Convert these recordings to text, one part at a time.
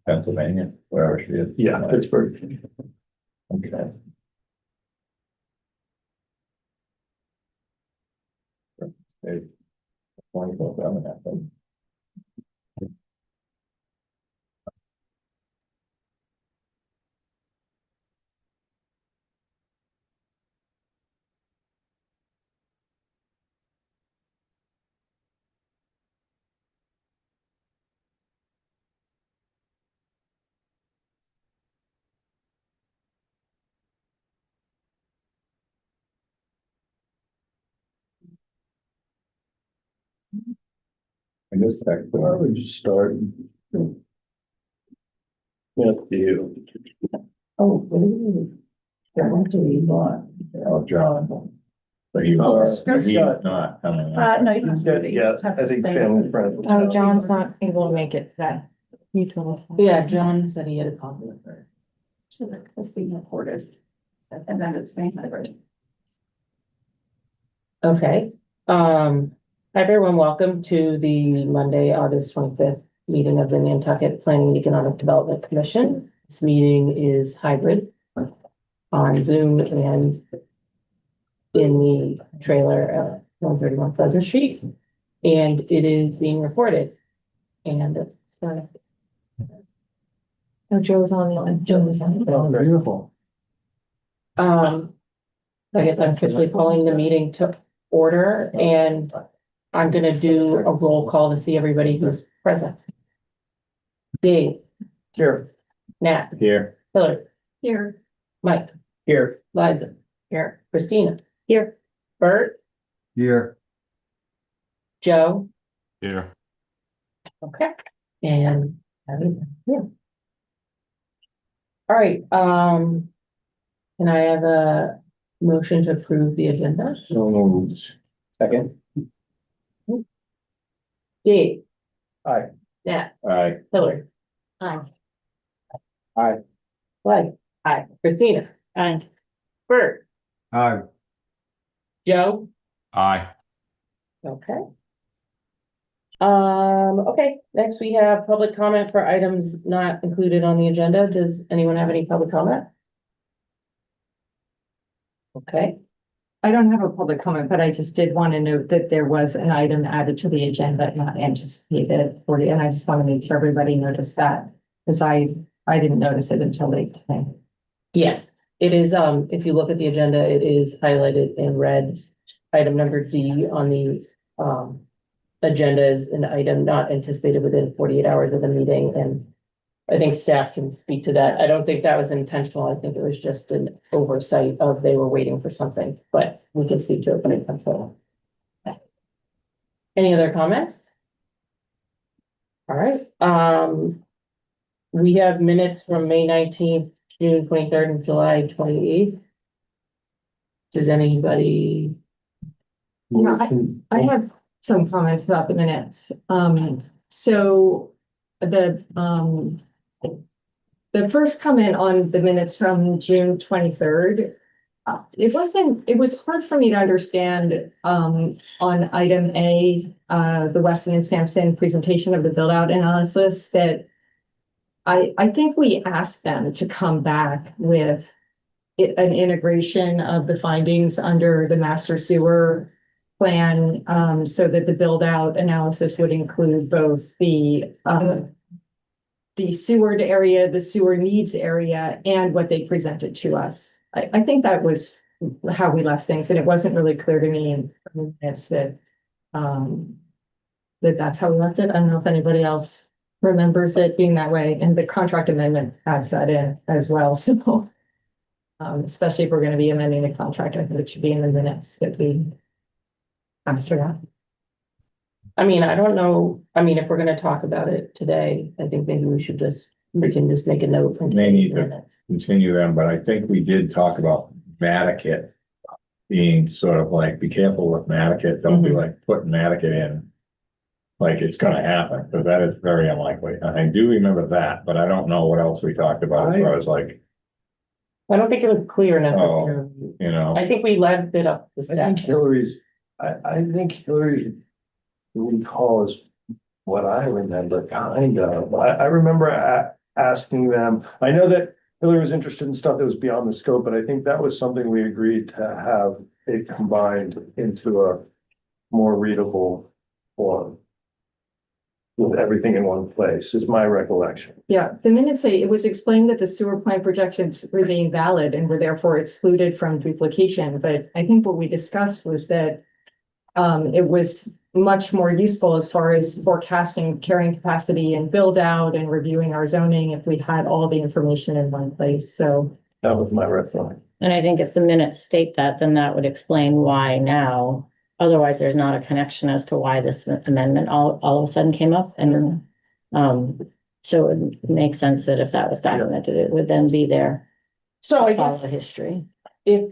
Pennsylvania, wherever she is. Yeah, Pittsburgh. Okay. They 24/7, I think. I guess back Where to would you start? Yeah, you. oh, John. But you Oh, are, script. he's not coming. No, you He's have got, to. yeah, I think family friends. Oh, John's not able to make it today. You told us. Yeah, John said he had a conflict with her. So that was being recorded. And then it's being hybrid. Okay, hi everyone, welcome to the Monday, August 25th meeting of the Nantucket Planning and Economic Development Commission. This meeting is hybrid on Zoom and in the trailer at 131 Pleasant Street. And it is being recorded. And it's oh, Joe's online. Joe's on. Oh, beautiful. I guess I'm officially calling the meeting to order, and I'm gonna do a roll call to see everybody who's present. Dave, Here. Nat, Here, Hillary, Here. Mike, Here. Liza, here, Christina, here, Bert, Here. Joe, Here. okay, and Abby, yeah. All right, can I have a motion to approve the agenda? so moved. Second. Dave. Aye. Nat, Aye. Hillary. Aye. Aye. Like, aye, Christina. Aye. Bert, Aye. Joe, Aye. okay. Okay, next we have public comment for items not included on the agenda. Does anyone have any public comment? Okay, I don't have a public comment, but I just did want to note that there was an item added to the agenda not anticipated for you, and I just want to make sure everybody noticed that. Because I didn't notice it until late today. yes, it is, if you look at the agenda, it is highlighted in red. Item number D on the, agenda is an item not anticipated within 48 hours of the meeting, and I think staff can speak to that. I don't think that was intentional. I think it was just an oversight of they were waiting for something, but we can speak to it when it comes to it. Any other comments? All right, we have minutes from May 19th, June 23rd, and July 28th. Does anybody? Yeah, I have some comments about the minutes. So the first comment on the minutes from June 23rd, it was hard for me to understand, on item A, the Weston and Sampson presentation of the build out analysis, that I think we asked them to come back with an integration of the findings under the master sewer plan, so that the build out analysis would include both the sewered area, the sewer needs area, and what they presented to us. I think that was how we left things, and it wasn't really clear to me in minutes that that's how we left it. I don't know if anybody else remembers it being that way, and the contract amendment adds that in as well, so especially if we're going to be amending the contract, I think it should be in the minutes that we asked for that. I mean, I don't know. I mean, if we're gonna talk about it today, I think maybe we can just make a note. and May need to minutes. continue them, but I think we did talk about Nantucket being sort of like, be careful with Nantucket. Don't be like putting Nantucket in like it's gonna happen, because that is very unlikely. I do remember that, but I don't know what else we talked about as far as like, I don't think it was clear enough. Oh. you know. I think we left it up to I think staff. Hillary's, I think Hillary's recall is what I remember kind of. I remember asking them, I know that Hillary was interested in stuff that was beyond the scope, but I think that was something we agreed to have it combined into a more readable form. With everything in one place, is my recollection. Yeah, the minutes say it was explained that the sewer plant projections remain valid and were therefore excluded from duplication, but I think what we discussed was that it was much more useful as far as forecasting carrying capacity and build out and reviewing our zoning if we had all the information in one place, so. That was my recollection. And I think if the minutes state that, then that would explain why now. Otherwise, there's not a connection as to why this amendment all of a sudden came up. And so it makes sense that if that was documented, it would then be there. So I Follow guess the history. if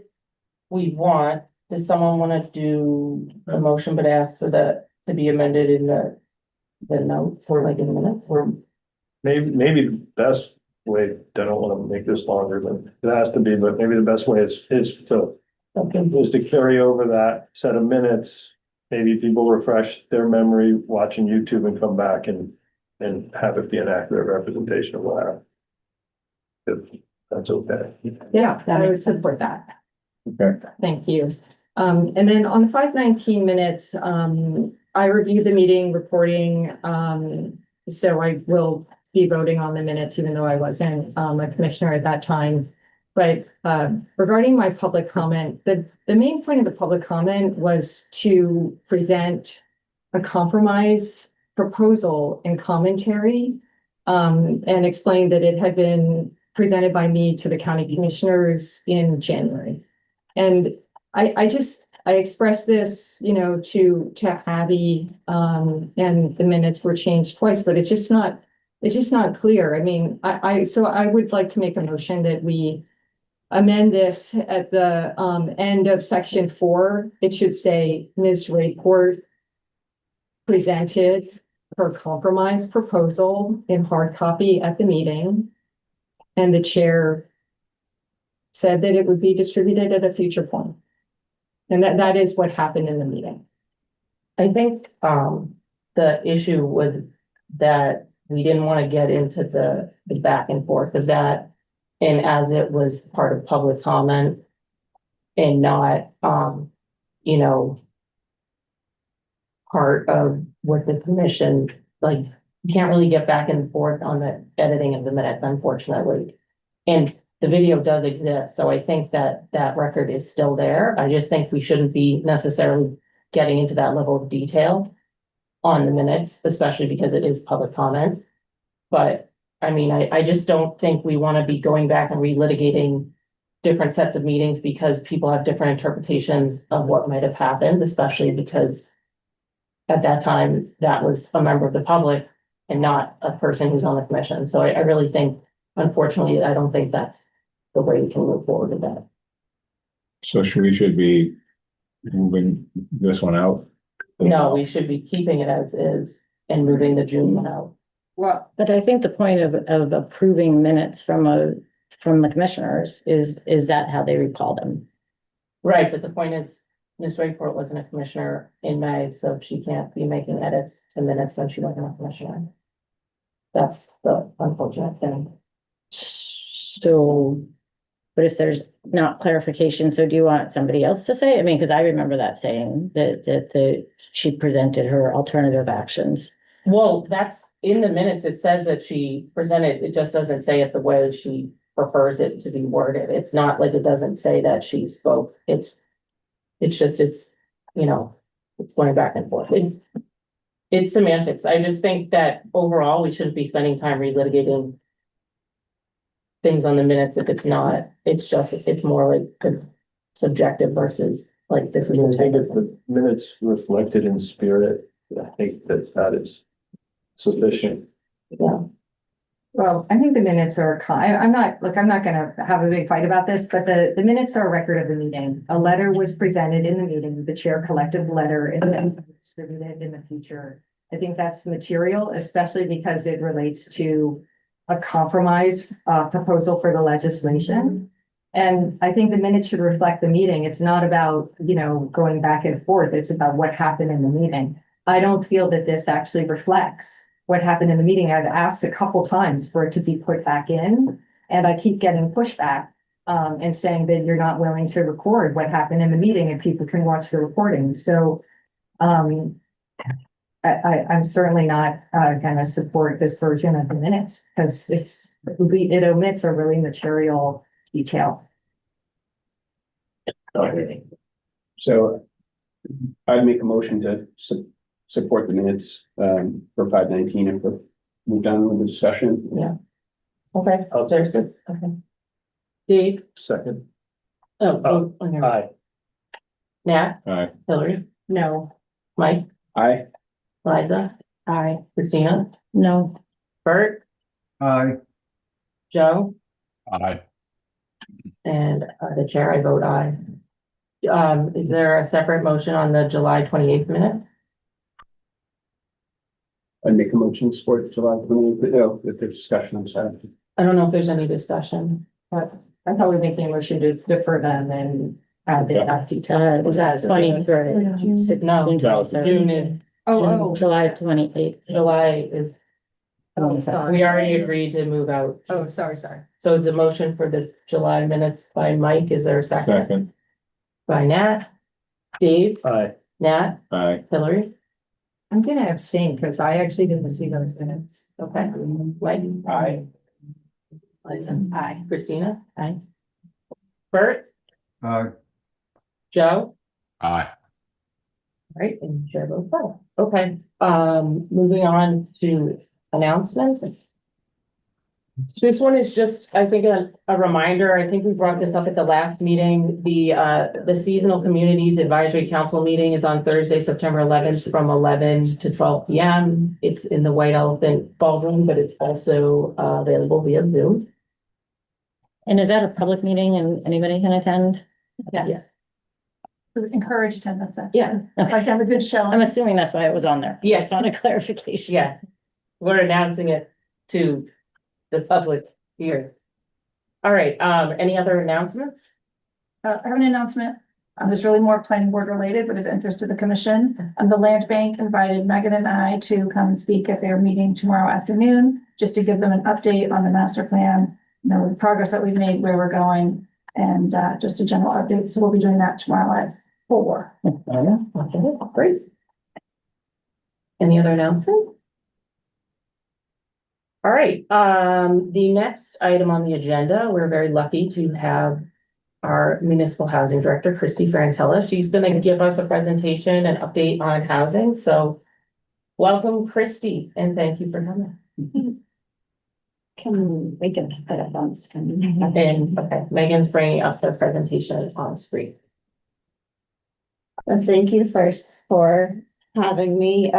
we want, does someone want to do a motion but ask for that to be amended in the note for like in a minute or? Maybe the best way, I don't want to make this longer than it has to be, but maybe the best way is to carry over that set of minutes. Maybe people refresh their memory watching YouTube and come back and have it be an accurate representation of what happened. If that's okay. Yeah, That I would makes sense. support that. Okay. Thank you. And then on the 519 minutes, I reviewed the meeting reporting. So I will be voting on the minutes, even though I wasn't a commissioner at that time. But regarding my public comment, the main point of the public comment was to present a compromise proposal and commentary and explain that it had been presented by me to the county commissioners in January. And I expressed this, to Abby, and the minutes were changed twice, but it's just not clear. I mean, so I would like to make a motion that we amend this at the end of section 4. It should say Ms. Rayport presented her compromise proposal in hard copy at the meeting. And the chair said that it would be distributed at a future point. And that is what happened in the meeting. I think the issue was that we didn't want to get into the back and forth of that. And as it was part of public comment and not, part of what the commission, like, you can't really get back and forth on the editing of the minutes, unfortunately. And the video does exist, so I think that record is still there. I just think we shouldn't be necessarily getting into that level of detail on the minutes, especially because it is public comment. But I mean, I just don't think we want to be going back and relitigating different sets of meetings because people have different interpretations of what might have happened, especially because at that time, that was a member of the public and not a person who's on the commission. So I really think, unfortunately, I don't think that's the way we can move forward with that. So should be moving this one out? No, we should be keeping it as is and moving the June one out. Well, But I think the point of approving minutes from the commissioners is that how they recall them? Right, but the point is, Ms. Rayport wasn't a commissioner in May, so she can't be making edits to minutes when she wasn't a commissioner. That's the unfortunate thing. So, but if there's not clarification, so do you want somebody else to say? I mean, because I remember that saying that she presented her alternative actions. Well, that's in the minutes. It says that she presented, it just doesn't say it the way she prefers it to be worded. It's not like it doesn't say that she spoke. It's going back and forth. It's semantics. I just think that overall, we shouldn't be spending time relitigating things on the minutes if it's not, it's more like subjective versus like this is. I think if the minutes reflected in spirit, I think that is sufficient. Yeah. Well, I think the minutes are, I'm not gonna have a big fight about this, but the minutes are a record of the meeting. A letter was presented in the meeting, the chair collected the letter and then distributed it in the future. I think that's material, especially because it relates to a compromise proposal for the legislation. And I think the minutes should reflect the meeting. It's not about, going back and forth. It's about what happened in the meeting. I don't feel that this actually reflects what happened in the meeting. I've asked a couple times for it to be put back in, and I keep getting pushback. And saying that you're not willing to record what happened in the meeting and people can watch the recording. So, I'm certainly not, gonna support this version of the minutes because it omits a really material detail. So I'd make a motion to support the minutes for 519 if we're moved on with the discussion. Yeah. Okay, there's it, okay. Dave, Second, on your, aye. Nat, Aye. Hillary, No, Mike, Aye. Liza, Aye. Christina, No, Bert, Aye. Joe, Aye. and the chair, I vote aye. Is there a separate motion on the July 28th minute? I'd make a motion to support July 28th, but no, if there's discussion, I'm sorry. I don't know if there's any discussion. but I thought we were making a motion to defer them and add the enough detail. was that 23rd? No, June is, July 28th. July is, Oh, sorry. we already agreed to move out. Oh, sorry. So it's a motion for the July minutes by Mike. Is there a second? Second, By Nat, Dave, Aye. Nat, aye. Hillary, I'm gonna abstain because I actually didn't see those minutes. okay, Mike, Aye. Liza, Aye. Christina, aye. Bert, Aye. Joe, Aye. right, and chair votes aye. Okay, moving on to announcements. This one is just, I think, a reminder. I think we brought this up at the last meeting. The Seasonal Communities Advisory Council meeting is on Thursday, September 11th from 11 to 12 p.m. It's in the White Elephant Ballroom, but it's also available via Zoom. And is that a public meeting and anybody can attend? Yes. Encourage attendance. Yeah, I'd like to have a good show. I'm assuming that's why it was on there. Yes. Just want a clarification. yeah. We're announcing it to the public here. All right, any other announcements? I have an announcement. It's really more planning board related, but of interest to the commission. The Land Bank invited Megan and I to come and speak at their meeting tomorrow afternoon, just to give them an update on the master plan, the progress that we've made, where we're going, and just a general update. So we'll be doing that tomorrow at 4. Okay, great. Any other announcements? All right, the next item on the agenda, we're very lucky to have our municipal housing director, Christy Frantella. She's gonna give us a presentation and update on housing, so welcome, Christy, and thank you for coming. We can put it on screen. And, okay, Megan's bringing up the presentation on screen. Thank you first for having me.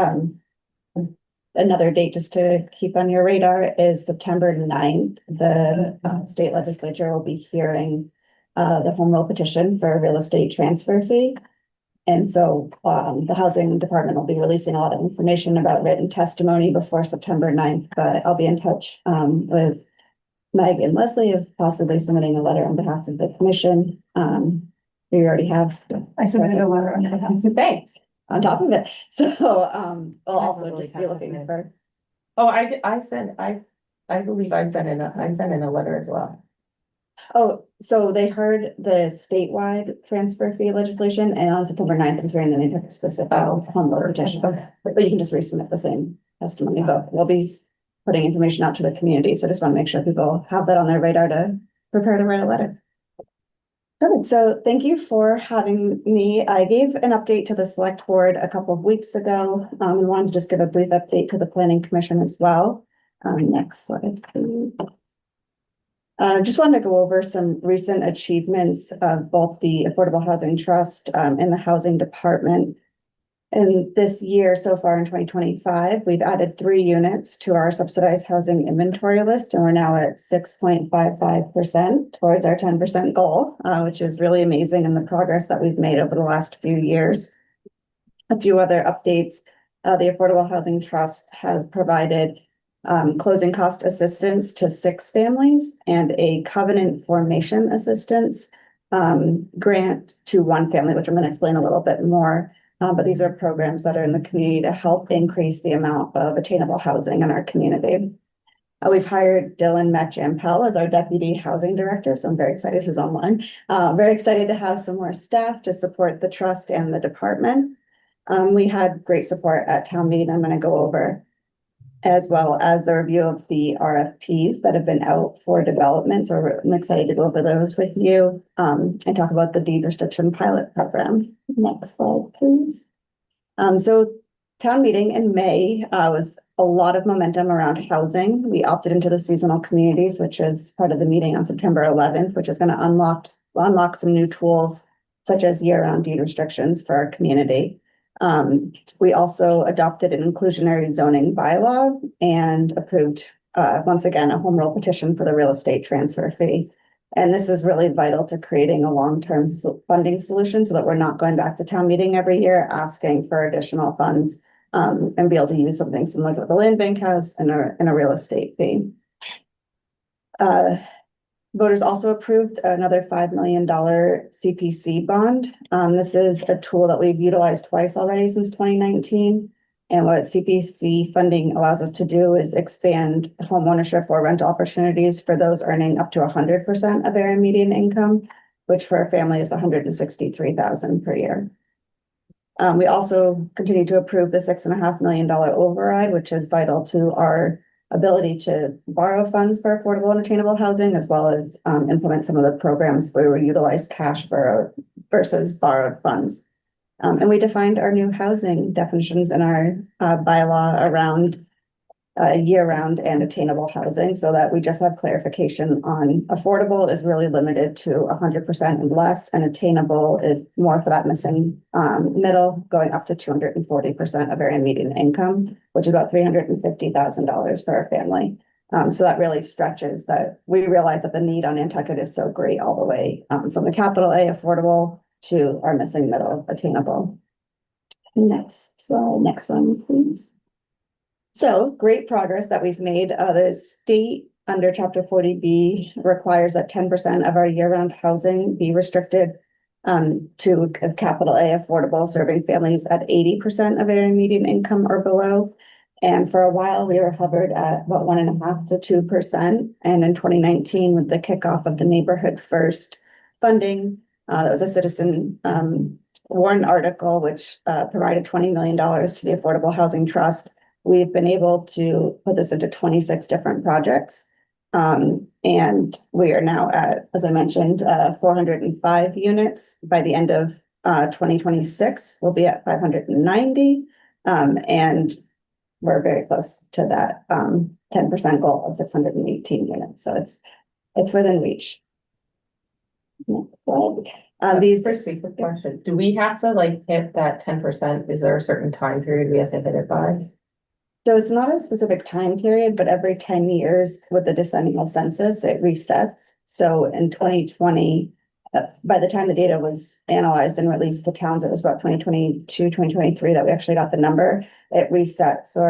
Another date just to keep on your radar is September 9th. The state legislature will be hearing the home rule petition for a real estate transfer fee. And so the housing department will be releasing a lot of information about written testimony before September 9th, but I'll be in touch with Meg and Leslie of possibly submitting a letter on behalf of the commission. We already have. I submitted a letter on behalf of Thanks. On top of it. So we'll also Probably just be looking for. Oh, I believe I sent in a letter as well. Oh, so they heard the statewide transfer fee legislation and on September 9th, they're hearing the Nantucket specific home rule petition. But you can just resubmit the same testimony, but we'll be putting information out to the community. So just want to make sure people have that on their radar to prepare to write a letter. Perfect. So thank you for having me. I gave an update to the select board a couple of weeks ago. We wanted to just give a brief update to the planning commission as well. Next slide, please. Just wanted to go over some recent achievements of both the Affordable Housing Trust and the Housing Department. In this year, so far in 2025, we've added 3 units to our subsidized housing inventory list, and we're now at 6.55% towards our 10% goal, which is really amazing in the progress that we've made over the last few years. A few other updates. The Affordable Housing Trust has provided closing cost assistance to 6 families and a covenant formation assistance grant to 1 family, which I'm going to explain a little bit more. But these are programs that are in the community to help increase the amount of attainable housing in our community. We've hired Dylan Metjampel as our deputy housing director, so I'm very excited he's online. Very excited to have some more staff to support the trust and the department. We had great support at town meeting. I'm going to go over, as well as the review of the RFPs that have been out for development. So I'm excited to go over those with you and talk about the deed restriction pilot program. Next slide, please. So town meeting in May was a lot of momentum around housing. We opted into the seasonal communities, which is part of the meeting on September 11th, which is going to unlock some new tools such as year-round deed restrictions for our community. We also adopted an inclusionary zoning bylaw and approved, once again, a home rule petition for the real estate transfer fee. And this is really vital to creating a long-term funding solution so that we're not going back to town meeting every year asking for additional funds and be able to use something similar to what the land bank has in a real estate fee. Voters also approved another $5 million CPC bond. This is a tool that we've utilized twice already since 2019. And what CPC funding allows us to do is expand home ownership or rental opportunities for those earning up to 100% of area median income, which for a family is $163,000 per year. We also continue to approve the $6.5 million override, which is vital to our ability to borrow funds for affordable and attainable housing, as well as implement some of the programs where we utilize cash versus borrowed funds. And we defined our new housing definitions in our bylaw around year-round and attainable housing, so that we just have clarification on affordable is really limited to 100% and less, and attainable is more for that missing middle, going up to 240% of area median income, which is about $350,000 for a family. So that really stretches that. We realize that the need on Nantucket is so great all the way from the capital A affordable to our missing middle attainable. Next slide, next one, please. So great progress that we've made. The state under Chapter 40B requires that 10% of our year-round housing be restricted to capital A affordable, serving families at 80% of area median income or below. And for a while, we were hovered at about 1.5% to 2%. And in 2019, with the kickoff of the Neighborhood First funding, that was a citizen warrant article, which provided $20 million to the Affordable Housing Trust. We've been able to put this into 26 different projects. And we are now at, as I mentioned, 405 units. By the end of 2026, we'll be at 590. And we're very close to that 10% goal of 618 units. So it's within reach. These First, a quick question. Do we have to hit that 10%? Is there a certain time period we have to hit it by? So it's not a specific time period, but every 10 years with the decennial census, it resets. So in 2020, by the time the data was analyzed and released to towns, it was about 2022, 2023 that we actually got the number. It reset. So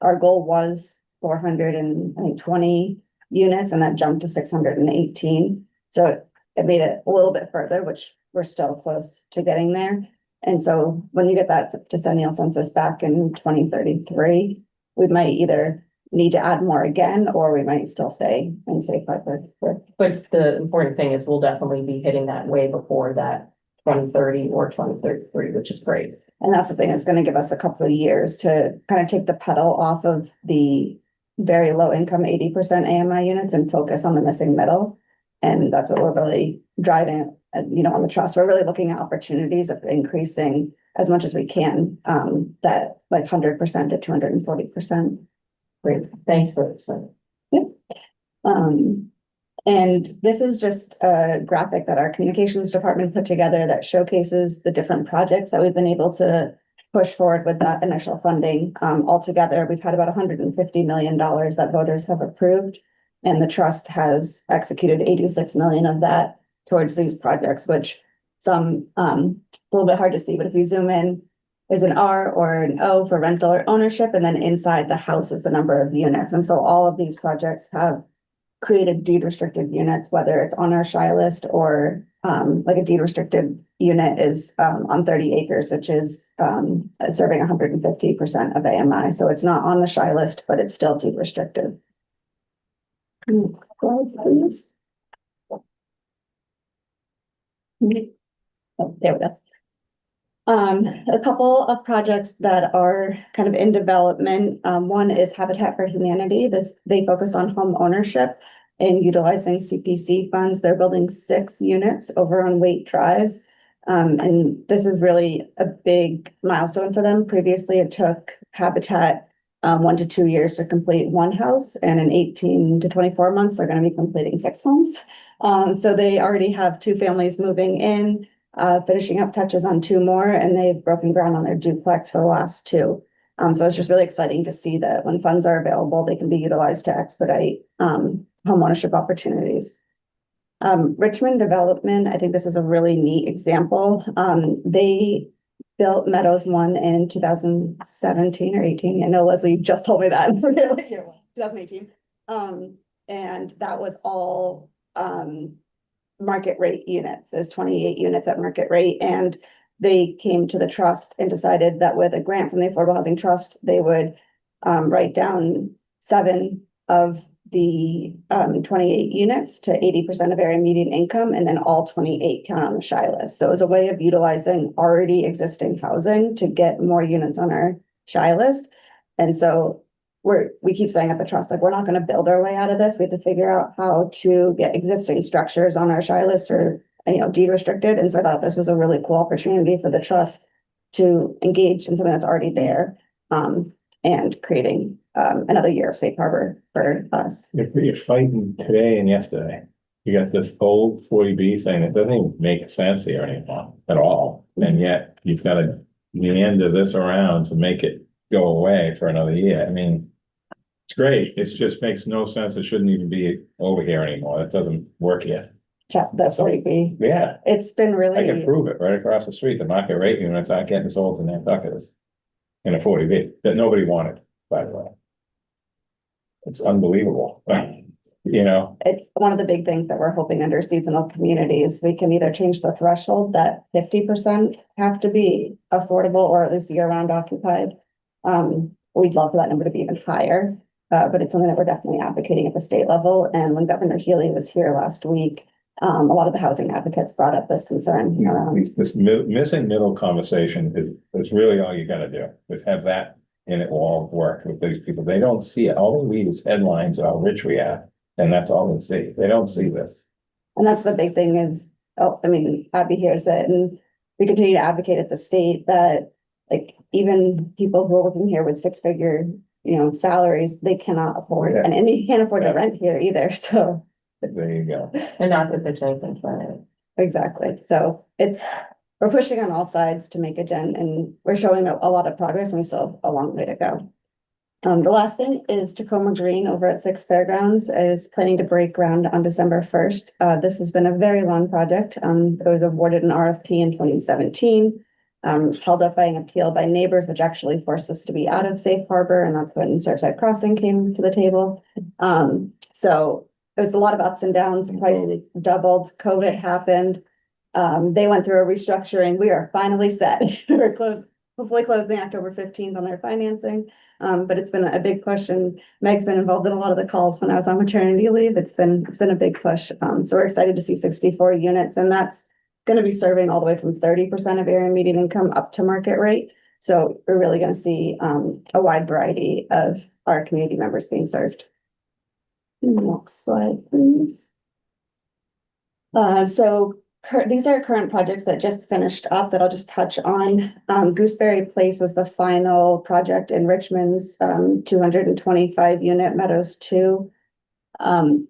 our goal was 420 units, and that jumped to 618. So it made it a little bit further, which we're still close to getting there. And so when you get that decennial census back in 2033, we might either need to add more again, or we might still stay in safe harbor. But the important thing is we'll definitely be hitting that way before that 2030 or 2033, which is great. And that's the thing, it's going to give us a couple of years to kind of take the pedal off of the very low income 80% AMI units and focus on the missing middle. And that's what we're really driving, on the trust. We're really looking at opportunities of increasing as much as we can, that 100% to 240%. Great. Thanks for explaining. And this is just a graphic that our communications department put together that showcases the different projects that we've been able to push forward with that initial funding. Altogether, we've had about $150 million that voters have approved, and the trust has executed 86 million of that towards these projects, which some a little bit hard to see, but if you zoom in, there's an R or an O for rental or ownership, and then inside the house is the number of units. And so all of these projects have created deed restricted units, whether it's on our SHI list or like a deed restricted unit is, on 30 acres, which is, serving 150% of AMI. So it's not on the shy list, but it's still deed restricted. Go ahead, please. Oh, there we go. A couple of projects that are kind of in development. One is Habitat for Humanity. They focus on home ownership and utilizing CPC funds. They're building 6 units over on Waite Drive. And this is really a big milestone for them. Previously, it took Habitat 1 to 2 years to complete 1 house, and in 18 to 24 months, they're going to be completing 6 homes. So they already have 2 families moving in, finishing up touches on 2 more, and they've broken ground on their duplex for the last 2. So it's just really exciting to see that when funds are available, they can be utilized to expedite homeownership opportunities. Richmond Development, I think this is a really neat example. They built Meadows 1 in 2017 or 18. I know Leslie just told me that. 2018. And that was all market rate units. There's 28 units at market rate. And they came to the trust and decided that with a grant from the Affordable Housing Trust, they would write down 7 of the 28 units to 80% of area median income, and then all 28 count on the shy list. So it was a way of utilizing already existing housing to get more units on our shy list. And so we keep saying at the trust, like, we're not going to build our way out of this. We have to figure out how to get existing structures on our shy list or, deed restricted. And so I thought this was a really cool opportunity for the trust to engage in something that's already there, and creating another year of safe harbor for us. You're fighting today and yesterday. You got this old 40B thing that doesn't even make sense here anymore at all. And yet you've got to meander this around to make it go away for another year. I mean, it's great. It just makes no sense. It shouldn't even be over here anymore. It doesn't work yet. The 40B. Yeah, It's been I really, can prove it right across the street. The market rate units aren't getting sold in Nantucket in a 40B that nobody wanted, by the way. It's unbelievable. it's one of the big things that we're hoping under seasonal communities. We can either change the threshold that 50% have to be affordable or at least year-round occupied. We'd love for that number to be even higher, but it's something that we're definitely advocating at the state level. And when Governor Healy was here last week, a lot of the housing advocates brought up this concern. This missing middle conversation is really all you gotta do, is have that, and it will all work with these people. They don't see it. All they read is headlines of how rich we are, and that's all they see. They don't see this. And that's the big thing is, Abby hears it, and we continue to advocate at the state that, like, even people who are working here with 6-figure, salaries, they cannot afford, Yeah. and they can't afford to rent here either. So There you go. And not that there's anything funny. exactly. So we're pushing on all sides to make a dent, and we're showing a lot of progress, and we still have a long way to go. The last thing is Tacoma Green over at Six Fairgrounds is planning to break ground on December 1st. This has been a very long project. It was awarded an RFP in 2017, held up by an appeal by neighbors, which actually forced us to be out of safe harbor, and that's when Surfside Crossing came to the table. So there's a lot of ups and downs. The price doubled. COVID happened. They went through a restructuring. We are finally set. We're hopefully closing October 15th on their financing. But it's been a big push, and Meg's been involved in a lot of the calls when I was on maternity leave. It's been a big push. So we're excited to see 64 units, and that's going to be serving all the way from 30% of area median income up to market rate. So we're really going to see a wide variety of our community members being served. Next slide, please. These are current projects that just finished up that I'll just touch on. Gooseberry Place was the final project in Richmond's 225 unit Meadows 2.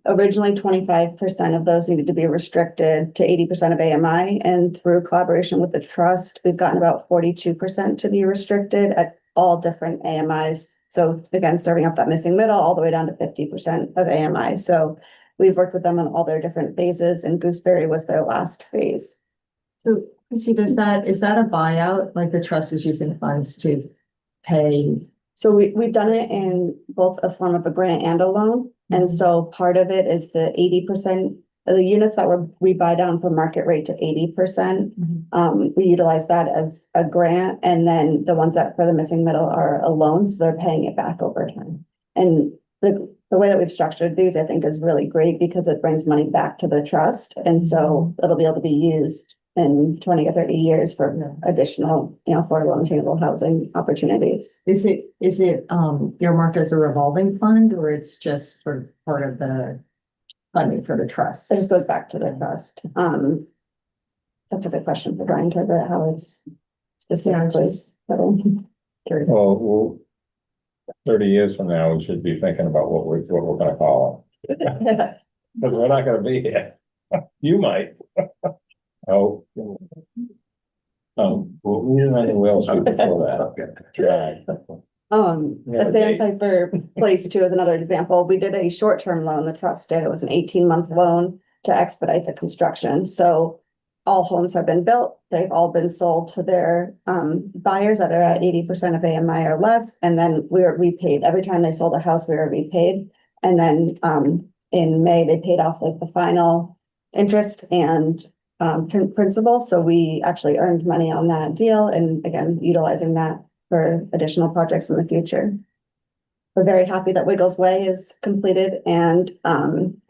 Originally 25% of those needed to be restricted to 80% of AMI, and through collaboration with the trust, we've gotten about 42% to be restricted at all different AMIs. So again, serving up that missing middle all the way down to 50% of AMI. So we've worked with them on all their different phases, and Gooseberry was their last phase. So, Chrissy, is that a buyout? Like the trust is using funds to pay? So we've done it in both a form of a grant and a loan. And so part of it is the 80% the units that we buy down from market rate to 80%. We utilize that as a grant, and then the ones that for the missing middle are a loan, so they're paying it back over time. And the way that we've structured these, I think, is really great because it brings money back to the trust, and so it'll be able to be used in 20 or 30 years for additional, affordable and attainable housing opportunities. Is it earmarked as a revolving fund, or it's just for part of the funding for the trust? It just goes back to the trust. That's a good question for Brian to figure out how it's specifically. Curious. Well, 30 years from now, we should be thinking about what we're gonna call it. Because we're not gonna be here. You might. Oh. Well, we didn't know who else before that. Right. The Sandpiper Place too is another example. We did a short-term loan, the trust did. It was an 18-month loan to expedite the construction. So all homes have been built. They've all been sold to their buyers that are at 80% of AMI or less. And then we were repaid. Every time they sold a house, we were repaid. And then in May, they paid off like the final interest and principal. So we actually earned money on that deal. And again, utilizing that for additional projects in the future. We're very happy that Wiggles Way is completed and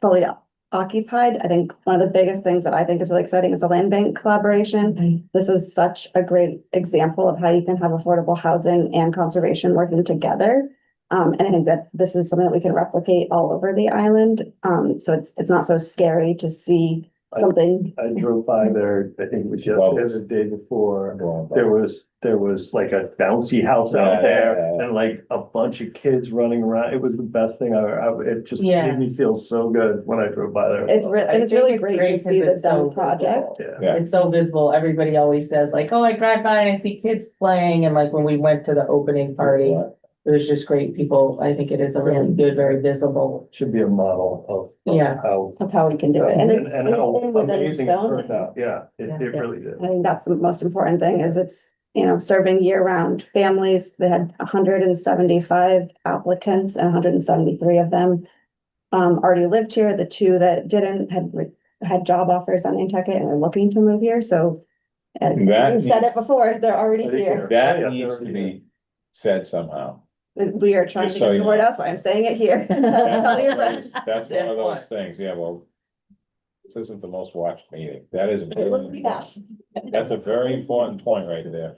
fully occupied. I think one of the biggest things that I think is really exciting is the land bank collaboration. This is such a great example of how you can have affordable housing and conservation working together. And I think that this is something that we can replicate all over the island. So it's not so scary to see something. I drove by there, I think it was yesterday, the day before. There was like a bouncy house out there and like a bunch of kids running around. It was the best thing it just made me feel so good when I drove by there. It's really great to see the demo project. Yeah. It's so visible. Everybody always says like, oh, I drive by and I see kids playing. And like when we went to the opening party, it was just great. People, I think it is a really good, very visible. Should be a model of how we can do it. and how within amazing it Stone, turned out. Yeah, it really did. I think that's the most important thing is it's, serving year-round families. They had 175 applicants and 173 of them already lived here. The two that didn't had job offers on Nantucket and are looking to move here. So you said it before, they're already here. That needs to be said somehow. We are trying to get the word out, that's why I'm saying it here. Tell your friends. That's one of those things, well, this isn't the most watched meeting. That is, that's a very important point right there.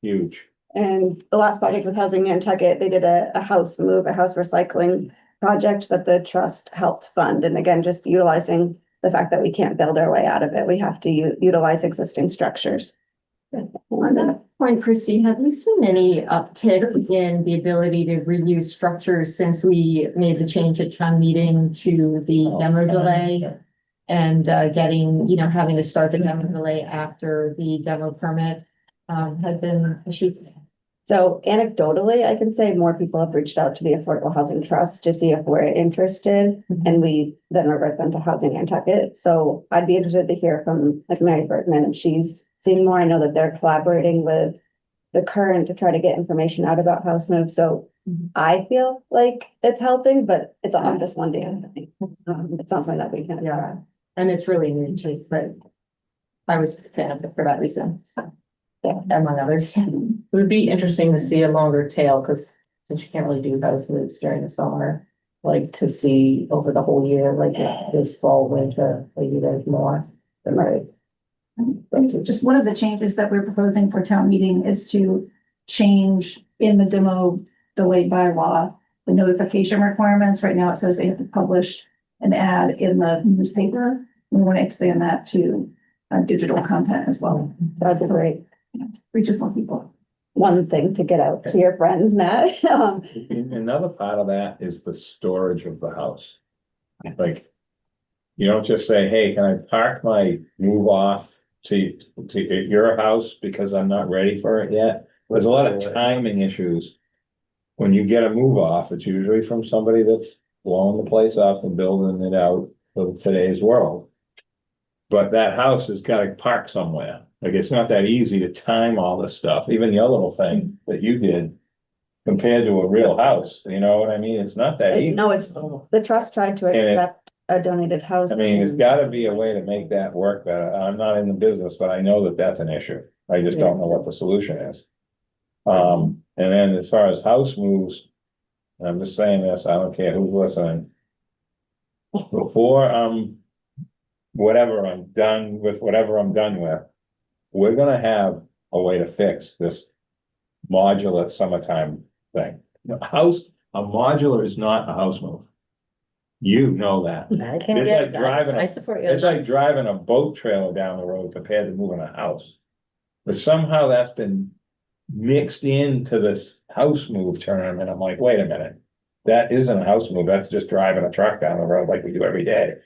Huge. And the last project with Housing Nantucket, they did a house recycling project that the trust helped fund. And again, just utilizing the fact that we can't build our way out of it. We have to utilize existing structures. On that point, Christy, have you seen any uptick in the ability to reuse structures since we made the change at town meeting to the demo delay? And getting, having to start the demo delay after the demo permit had been issued? So anecdotally, I can say more people have reached out to the Affordable Housing Trust to see if we're interested, and we then revert them to Housing Nantucket. So I'd be interested to hear from like Mary Bergman if she's seen more. I know that they're collaborating with the Current to try to get information out about house moves. So I feel like it's helping, but I'm just one day. It's not something that we can. Yeah, and it's really neat, but I was a fan of it for that reason. So. Yeah, among others. It would be interesting to see a longer tail, because since you can't really do house moves during the summer, like to see over the whole year, like this fall, winter, maybe there's more. Right. Just one of the changes that we're proposing for town meeting is to change in the demo delay bylaw, the notification requirements. Right now it says they have to publish an ad in the newspaper. We want to expand that to digital content as well. That'd be great. Reaches more people. One thing to get out to your friends, Matt. Another part of that is the storage of the house. Like, you don't just say, hey, can I park my move off to your house because I'm not ready for it yet? There's a lot of timing issues. When you get a move off, it's usually from somebody that's blowing the place up and building it out for today's world. But that house has got to park somewhere. Like, it's not that easy to time all this stuff, even your little thing that you did compared to a real house, you know what I mean? It's not that easy. No, it's, the trust tried to accept a donated house. I mean, there's gotta be a way to make that work better. I'm not in the business, but I know that that's an issue. I just don't know what the solution is. And then as far as house moves, I'm just saying this, I don't care who's listening. Before whatever I'm done with, we're gonna have a way to fix this modular summertime thing. A modular is not a house move. You know that. I can It's get like that. driving, I support you. it's like driving a boat trailer down the road compared to moving a house. But somehow that's been mixed into this house move term, and I'm like, wait a minute. That isn't a house move, that's just driving a truck down the road like we do every day.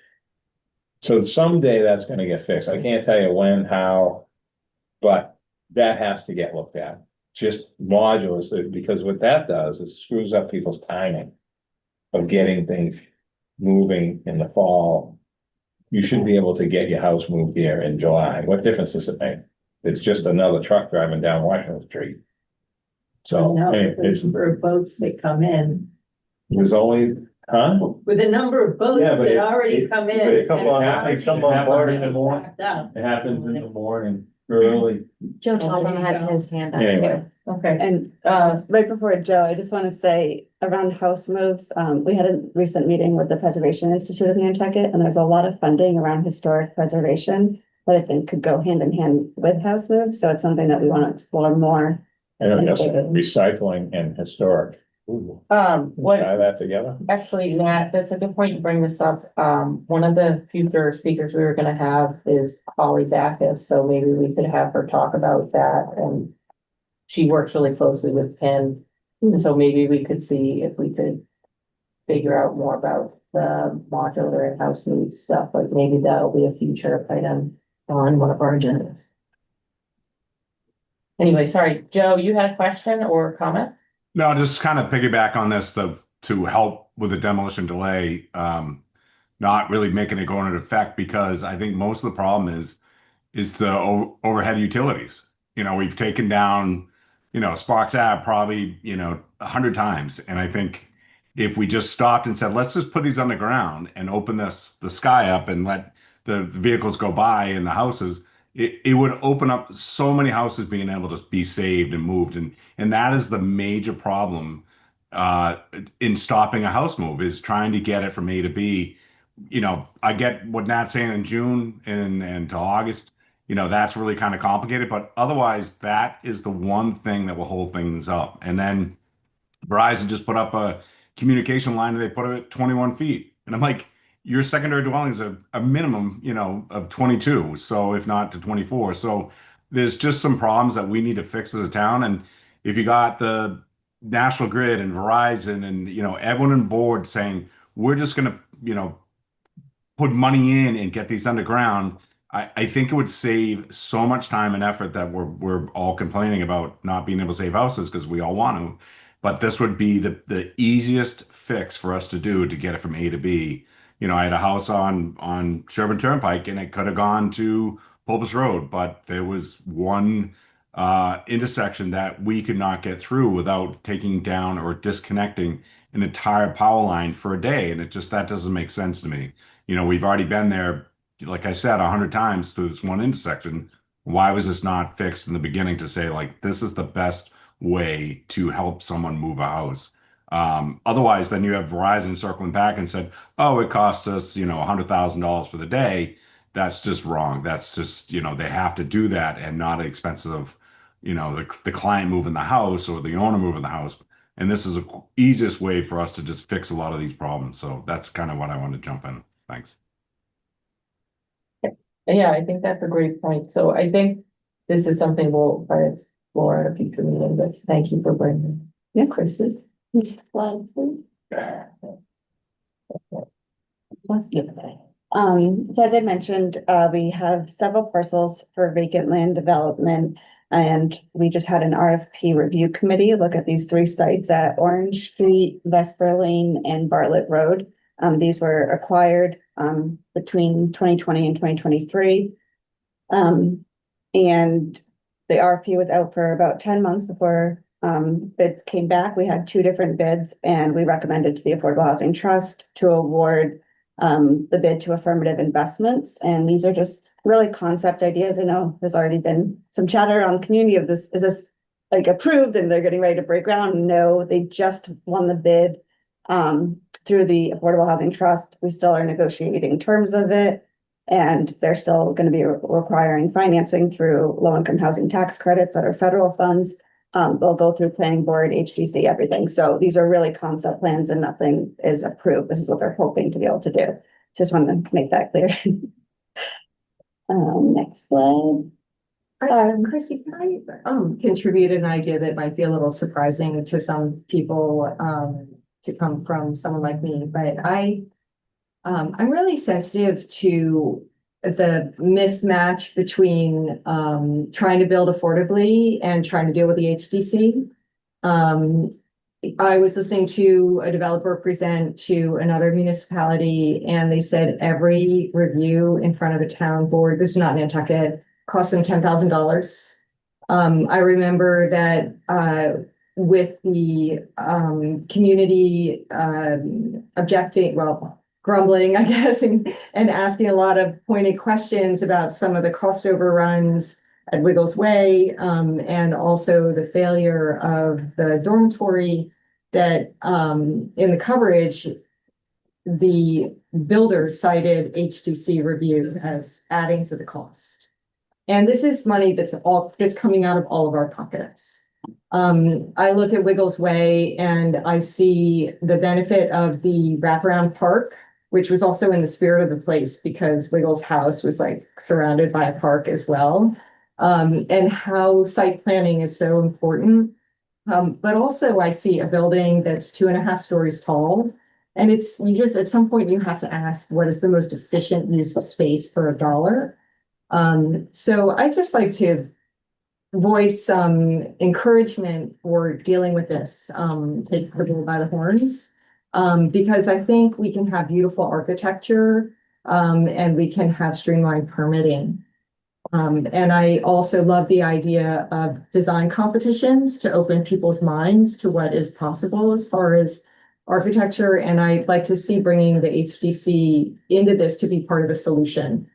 So someday that's gonna get fixed. I can't tell you when, how, but that has to get looked at. Just modulars, because what that does is screws up people's timing of getting things moving in the fall. You should be able to get your house moved here in July. What difference does it make? It's just another truck driving down Washington Street. So, anyway, it's, number of boats that come in, there's only, huh? with the number of boats Yeah, but that already come in. They come on, and they come on board in the morning. backed up. It happens in the morning, early. Joe Tallman has his hand Anyway. Okay, And uh, right before Joe, I just want to say around house moves, we had a recent meeting with the Preservation Institute of Nantucket, and there's a lot of funding around historic preservation that I think could go hand in hand with house moves. So it's something that we want to explore more. And yes, recycling and historic. Ooh, What, tie that together. actually, Nat, that's a good point you bring this up. One of the future speakers we were gonna have is Holly Backus, so maybe we could have her talk about that, and she works really closely with Ken, and so maybe we could see if we could figure out more about the modular and house move stuff, like maybe that'll be a future item on one of our agendas. Anyway, sorry, Joe, you had a question or comment? No, just kind of piggyback on this to help with the demolition delay, not really making it go into effect, because I think most of the problem is the overhead utilities. We've taken down, Sparks Ave probably, 100 times. And I think if we just stopped and said, let's just put these on the ground and open the sky up and let the vehicles go by in the houses, it would open up so many houses being able to be saved and moved. And that is the major problem in stopping a house move, is trying to get it from A to B. I get what Nat's saying in June and to August, that's really kind of complicated, but otherwise that is the one thing that will hold things up. And then Verizon just put up a communication line and they put it at 21 feet. And I'm like, your secondary dwellings are a minimum, of 22. So if not to 24. So there's just some problems that we need to fix as a town. And if you got the National Grid and Verizon and, everyone on board saying, we're just going to, put money in and get these underground, I think it would save so much time and effort that we're all complaining about not being able to save houses because we all want to. But this would be the easiest fix for us to do to get it from A to B. I had a house on Sherburne Turnpike and it could have gone to Pulpus Road, but there was one intersection that we could not get through without taking down or disconnecting an entire power line for a day. And that doesn't make sense to me. We've already been there, like I said, 100 times through this one intersection. Why was this not fixed in the beginning to say, like, this is the best way to help someone move a house? Otherwise, then you have Verizon circling back and said, oh, it costs us, $100,000 for the day. That's just wrong. That's just, they have to do that and not at the expense of, the client moving the house or the owner moving the house. And this is the easiest way for us to just fix a lot of these problems. So that's kind of what I want to jump in. Thanks. Yeah, I think that's a great point. So I think this is something we'll try to explore at a future meeting, but thank you for bringing. Yeah, Kristen. Slide, please. So as I mentioned, we have several parcels for vacant land development. And we just had an RFP review committee look at these 3 sites at Orange Street, Vesper Lane, and Bartlett Road. These were acquired between 2020 and 2023. And the RFP was out for about 10 months before bids came back. We had 2 different bids, and we recommended to the Affordable Housing Trust to award the bid to affirmative investments. And these are just really concept ideas. I know there's already been some chatter on the community of this, is this like approved and they're getting ready to break ground? No, they just won the bid through the Affordable Housing Trust. We still are negotiating terms of it. And they're still going to be requiring financing through low-income housing tax credits that are federal funds. They'll go through planning board, HDC, everything. So these are really concept plans and nothing is approved. This is what they're hoping to be able to do. Just wanted to make that clear. Next slide. Chrissy, can I contribute an idea that might be a little surprising to some people to come from someone like me, but I'm really sensitive to the mismatch between trying to build affordably and trying to deal with the HDC. I was listening to a developer present to another municipality, and they said every review in front of a town board, this is not Nantucket, cost them $10,000. I remember that with the community objecting, well, grumbling, I guess, and asking a lot of pointed questions about some of the cost overruns at Wiggles Way, and also the failure of the dormitory, that in the coverage, the builders cited HDC review as adding to the cost. And this is money that's coming out of all of our pockets. I look at Wiggles Way and I see the benefit of the wraparound park, which was also in the spirit of the place because Wiggles House was like surrounded by a park as well. And how site planning is so important. But also I see a building that's 2.5 stories tall. And you just, at some point you have to ask, what is the most efficient use of space for $1? So I just like to voice some encouragement for dealing with this, take the bull by the horns. Because I think we can have beautiful architecture, and we can have streamlined permitting. And I also love the idea of design competitions to open people's minds to what is possible as far as architecture. And I'd like to see bringing the HDC into this to be part of the solution.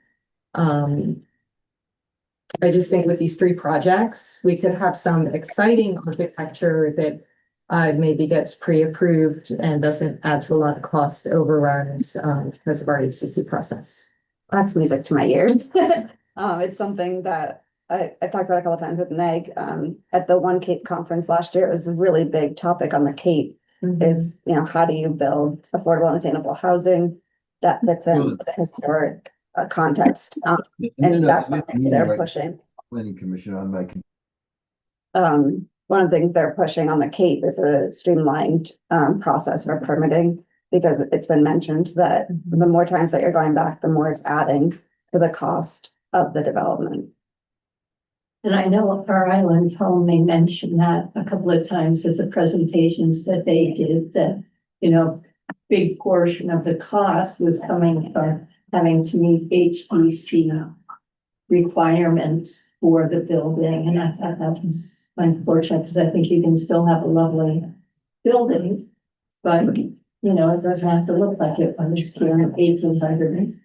I just think with these 3 projects, we could have some exciting architecture that maybe gets pre-approved and doesn't add to a lot of cost overruns because of our HDC process. That's music to my ears. It's something that I talked about a couple of times with Meg at the One Cape conference last year. It was a really big topic on the Cape. Is, how do you build affordable and attainable housing that fits in the historic context? And that's what they're pushing. Planning Commission on my. One of the things they're pushing on the Cape is a streamlined process for permitting, because it's been mentioned that the more times that you're going back, the more it's adding to the cost of the development. And I know our island home, they mentioned that a couple of times at the presentations that they did, that, big portion of the cost was coming from having to meet HDC requirements for the building. And I thought that was unfortunate because I think you can still have a lovely building, but it doesn't have to look like it when it's here in 1800,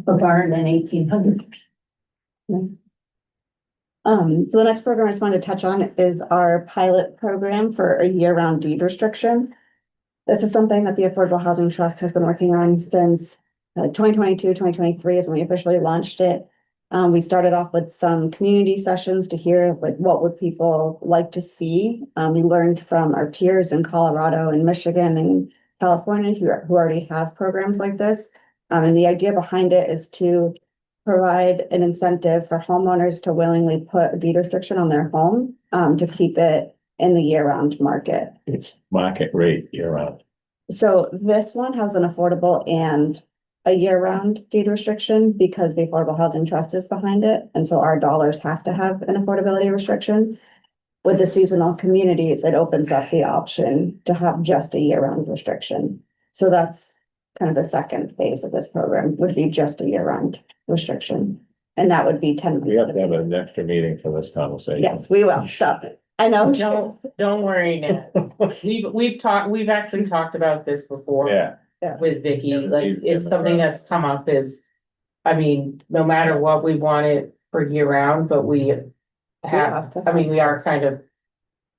a barn in 1800. So the next program I just wanted to touch on is our pilot program for a year-round deed restriction. This is something that the Affordable Housing Trust has been working on since 2022, 2023 is when we officially launched it. We started off with some community sessions to hear what would people like to see. We learned from our peers in Colorado and Michigan and California who already have programs like this. And the idea behind it is to provide an incentive for homeowners to willingly put a deed restriction on their home to keep it in the year-round market. It's market rate year-round. So this one has an affordable and a year-round deed restriction because the Affordable Housing Trust is behind it. And so our dollars have to have an affordability restriction. With the seasonal communities, it opens up the option to have just a year-round restriction. So that's kind of the second phase of this program, would be just a year-round restriction. And that would be 10. We have to have an extra meeting for this conversation. Yes, we will. Stop it. I know. Don't worry, Nat. We've actually talked about this before. Yeah, with Vicky, like, it's something that's come up is. I mean, no matter what, we want it for year round, but we have, I mean, we are kind of.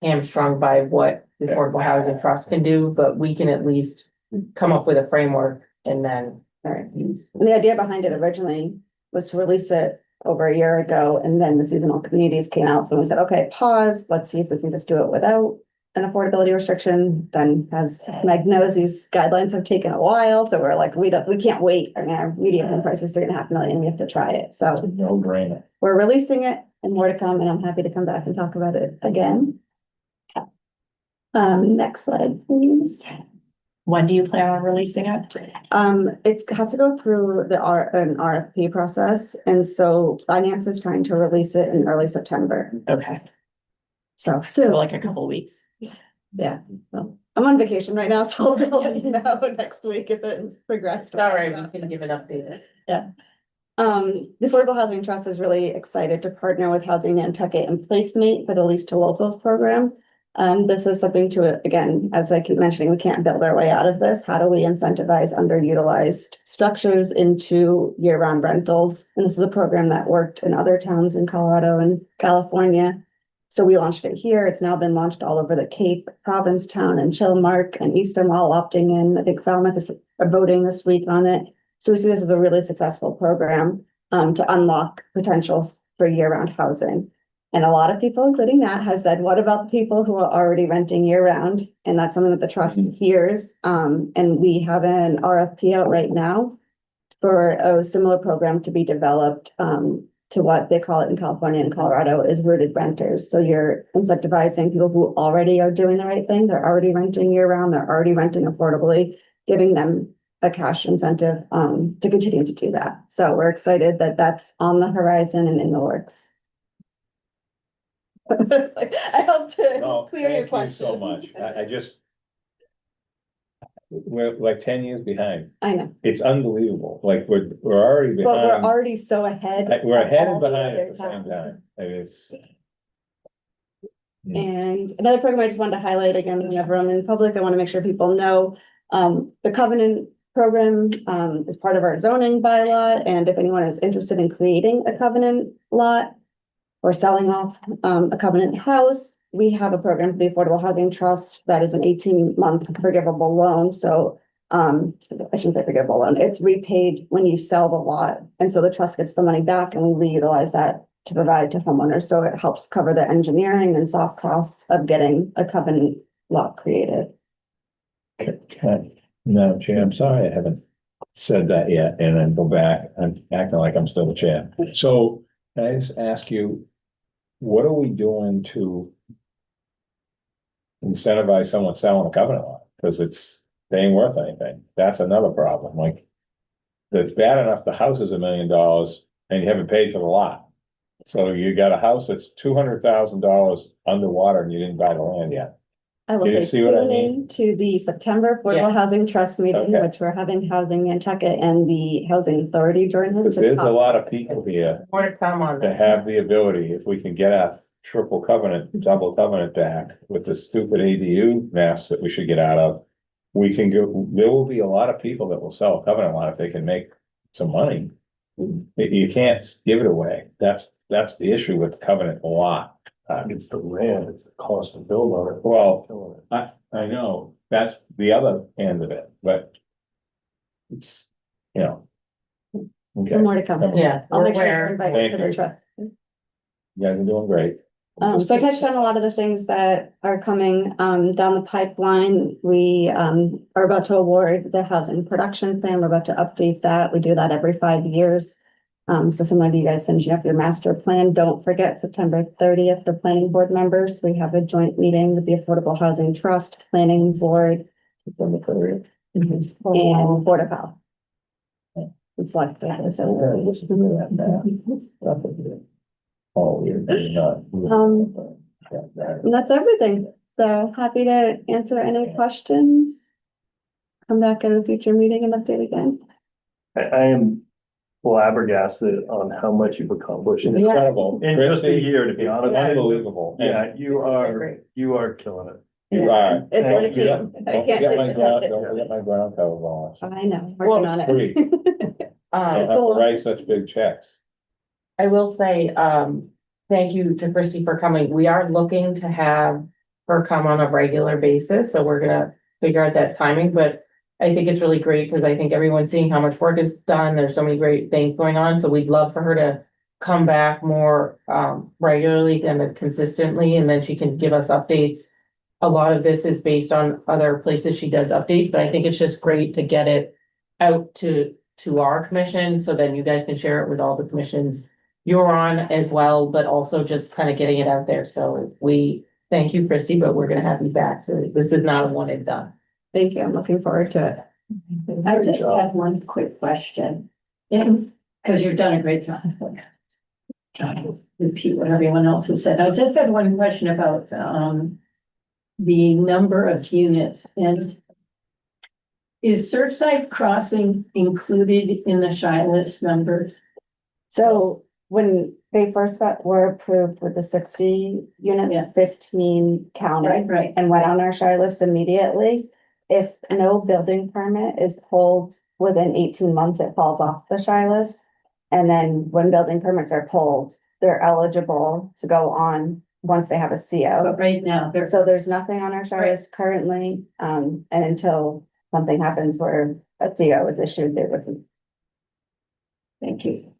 Hamstrung by what the Affordable Housing Trust can do, but we can at least come up with a framework and then. Alright. Use. And the idea behind it originally was to release it over a year ago, and then the seasonal communities came out, so we said, okay, pause, let's see if we can just do it without an affordability restriction. Then, as Meg knows, these guidelines have taken a while, so we're like, we can't wait. I mean, our median home price is 3.5 million, we have to try it, so No brainer. we're releasing it and more to come, and I'm happy to come back and talk about it again. Next slide, please. When do you plan on releasing it? It has to go through an RFP process, and so finance is trying to release it in early September. Okay, So, so like a couple weeks. yeah, well, I'm on vacation right now, so I'll let you know next week if it's progressed. It's all right, we can give an update. The Affordable Housing Trust is really excited to partner with Housing Nantucket and Placemate for the Lease to Locals program. This is something to, again, as I keep mentioning, we can't build our way out of this. How do we incentivize underutilized structures into year-round rentals? And this is a program that worked in other towns in Colorado and California. So we launched it here. It's now been launched all over the Cape, Provincetown, and Chilmark, and Easton all opting in. I think Falmouth is voting this week on it. So we see this as a really successful program to unlock potentials for year-round housing. And a lot of people, including Matt, has said, what about the people who are already renting year round? And that's something that the trust hears. And we have an RFP out right now for a similar program to be developed to what they call it in California and Colorado is rooted renters. So you're incentivizing people who already are doing the right thing. They're already renting year round. They're already renting affordably, giving them a cash incentive to continue to do that. So we're excited that that's on the horizon and in the works. I hope to No, clear your thank you question. so much. I just. We're like 10 years behind. I know, It's unbelievable. Like, we're already but we're behind. already so ahead. We're of ahead all and the behind other at the same towns. time. And it's. And another program I just wanted to highlight again, we have room in public. I want to make sure people know, the covenant program, is part of our zoning bylaw. And if anyone is interested in creating a covenant lot or selling off, a covenant house, we have a program for the Affordable Housing Trust that is an 18-month forgivable loan. So, I shouldn't say forgivable loan, it's repaid when you sell the lot. And so the trust gets the money back and we reutilize that to provide to homeowners. So it helps cover the engineering and soft costs of getting a covenant lot created. No, Chair, I'm sorry, I haven't said that yet, and then go back, I'm acting like I'm still the chair. So, can I just ask you, what are we doing to incentivize someone selling a covenant lot? Because they ain't worth anything. That's another problem, like, it's bad enough the house is $1 million and you haven't paid for the lot. So you got a house that's $200,000 underwater and you didn't buy the land yet. I will Do you say, see what I tune mean? in to the September Affordable Housing Trust meeting, Okay. which we're having Housing Nantucket and the Housing Authority join us. Because there's a lot of people here More to come on that that. have the ability, if we can get our triple covenant, double covenant back with the stupid ADU mess that we should get out of. We can go, there will be a lot of people that will sell a covenant lot if they can make some money. You can't give it away. That's the issue with the covenant lot. It's the land, it's the cost to build on it. Well, I know, that's the other end of it, but it's, you know. Okay, More to come. Yeah, I'll we're make sure aware. you're invited to Thank the you. trust. you guys are doing great. So I touched on a lot of the things that are coming down the pipeline. We are about to award the housing production plan. We're about to update that. We do that every 5 years. So some of you guys finishing up your master plan, don't forget September 30th, the planning board members. We have a joint meeting with the Affordable Housing Trust Planning Board. And Board of Health. It's like that. Oh, you're not. And that's everything. So happy to answer any questions. Come back at a future meeting and update again. I am flabbergasted on how much you've accomplished in Incredible. just a year, to be honest. Unbelievable. Yeah, you are killing it. Right. It's on a Thank you. team. I Don't can't forget my take ground, credit. don't forget my ground cover bonus. I know, Well, working on Free, don't it. have Um, to write such big checks. I will say, thank you to Christy for coming. We are looking to have her come on a regular basis, so we're gonna figure out that timing, but I think it's really great because I think everyone's seeing how much work is done. There's so many great things going on, so we'd love for her to come back more regularly and consistently, and then she can give us updates. A lot of this is based on other places she does updates, but I think it's just great to get it out to our commission, so then you guys can share it with all the commissions you're on as well, but also just kind of getting it out there. So we thank you, Christy, but we're gonna have you back. So this is not a one and done. Thank you. I'm looking forward to it. I just have one quick question. Because you've done a great job. Trying to repeat what everyone else has said. I just had one question about the number of units, and is Surfside Crossing included in the shy list numbers? So when they first were approved with the 60 units, Yeah. 15 counted Right. and went on our shy list immediately. If no building permit is pulled within 18 months, it falls off the shy list. And then when building permits are pulled, they're eligible to go on once they have a CO. But right now, they're. So there's nothing on our shy Right. list currently, and until something happens where a CO is issued, they wouldn't. Thank you.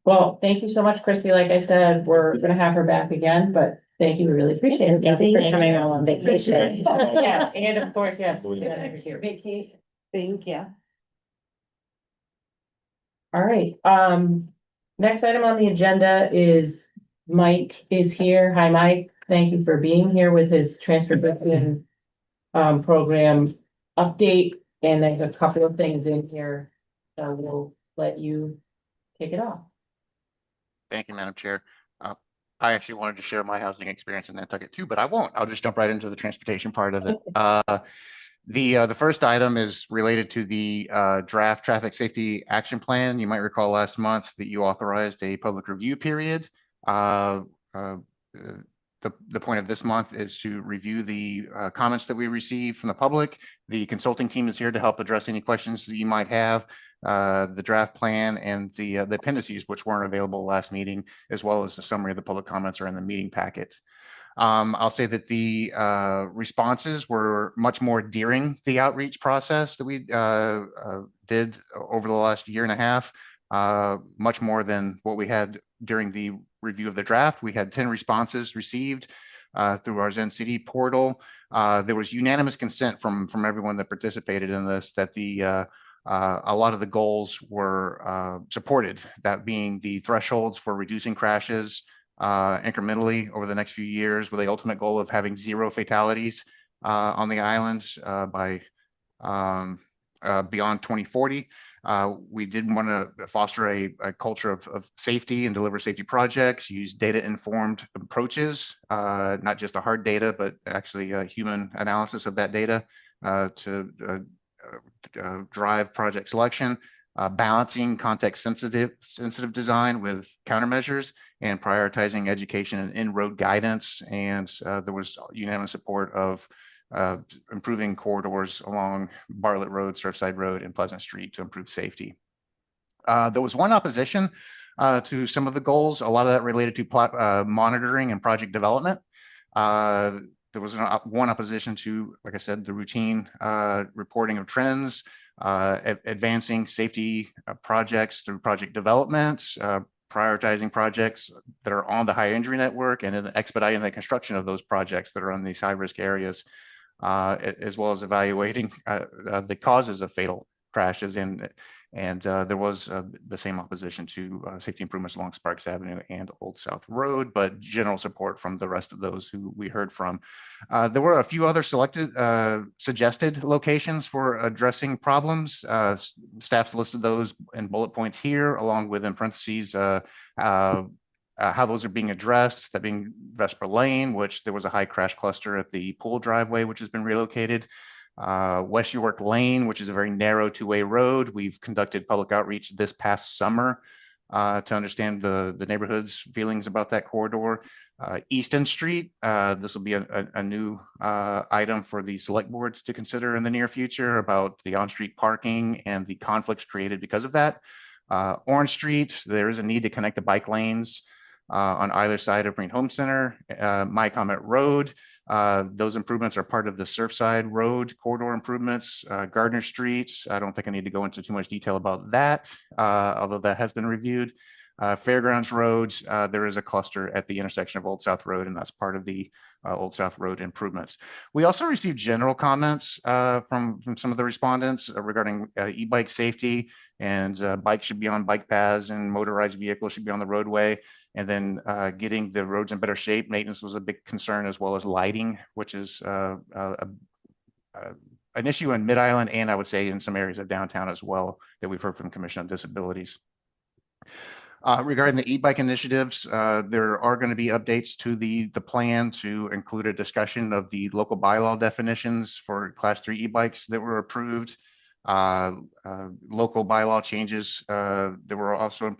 Well, thank you so much, Christy. Like I said, we're gonna have her back again, but thank you. We really appreciate it. Thanks for coming on vacation. Yeah, and of course, yes. Vacation. Thank you. All right, next item on the agenda is Mike is here. Hi, Mike. Thank you for being here with his transportation program update. And there's a couple of things in here. So we'll let you kick it off. Thank you, Madam Chair. I actually wanted to share my housing experience in Nantucket too, but I won't. I'll just jump right into the transportation part of it. The first item is related to the draft traffic safety action plan. You might recall last month that you authorized a public review period. The point of this month is to review the comments that we received from the public. The consulting team is here to help address any questions that you might have. The draft plan and the appendices, which weren't available last meeting, as well as the summary of the public comments, are in the meeting packet. I'll say that the responses were much more during the outreach process that we did over the last year and a half, much more than what we had during the review of the draft. We had 10 responses received through our Zen City portal. There was unanimous consent from everyone that participated in this that a lot of the goals were supported, that being the thresholds for reducing crashes incrementally over the next few years, with the ultimate goal of having 0 fatalities on the island by beyond 2040. We did want to foster a culture of safety and deliver safety projects, use data-informed approaches, not just the hard data, but actually human analysis of that data to drive project selection, balancing context-sensitive design with countermeasures, and prioritizing education and in-road guidance. And there was unanimous support of improving corridors along Bartlett Road, Surfside Road, and Pleasant Street to improve safety. There was one opposition to some of the goals. A lot of that related to monitoring and project development. There was one opposition to, like I said, the routine reporting of trends, advancing safety projects through project development, prioritizing projects that are on the high injury network, and then expediting the construction of those projects that are on these high risk areas, as well as evaluating the causes of fatal crashes. And there was the same opposition to safety improvements along Sparks Avenue and Old South Road, but general support from the rest of those who we heard from. There were a few other suggested locations for addressing problems. Staff's listed those in bullet points here, along with in parentheses how those are being addressed, that being Vesper Lane, which there was a high crash cluster at the pool driveway, which has been relocated. West York Lane, which is a very narrow 2-way road. We've conducted public outreach this past summer to understand the neighborhood's feelings about that corridor. Easton Street, this will be a new item for the select boards to consider in the near future about the on-street parking and the conflicts created because of that. Orange Street, there is a need to connect the bike lanes on either side of Green Home Center. My Comment Road, those improvements are part of the Surfside Road corridor improvements. Gardner Street, I don't think I need to go into too much detail about that, although that has been reviewed. Fairgrounds Road, there is a cluster at the intersection of Old South Road, and that's part of the Old South Road improvements. We also received general comments from some of the respondents regarding e-bike safety, and bikes should be on bike paths and motorized vehicles should be on the roadway. And then getting the roads in better shape. Maintenance was a big concern, as well as lighting, which is an issue in Mid-Island, and I would say in some areas of downtown as well, that we've heard from the Commission on Disabilities. Regarding the e-bike initiatives, there are going to be updates to the plan to include a discussion of the local bylaw definitions for Class 3 e-bikes that were approved. Local bylaw changes that were also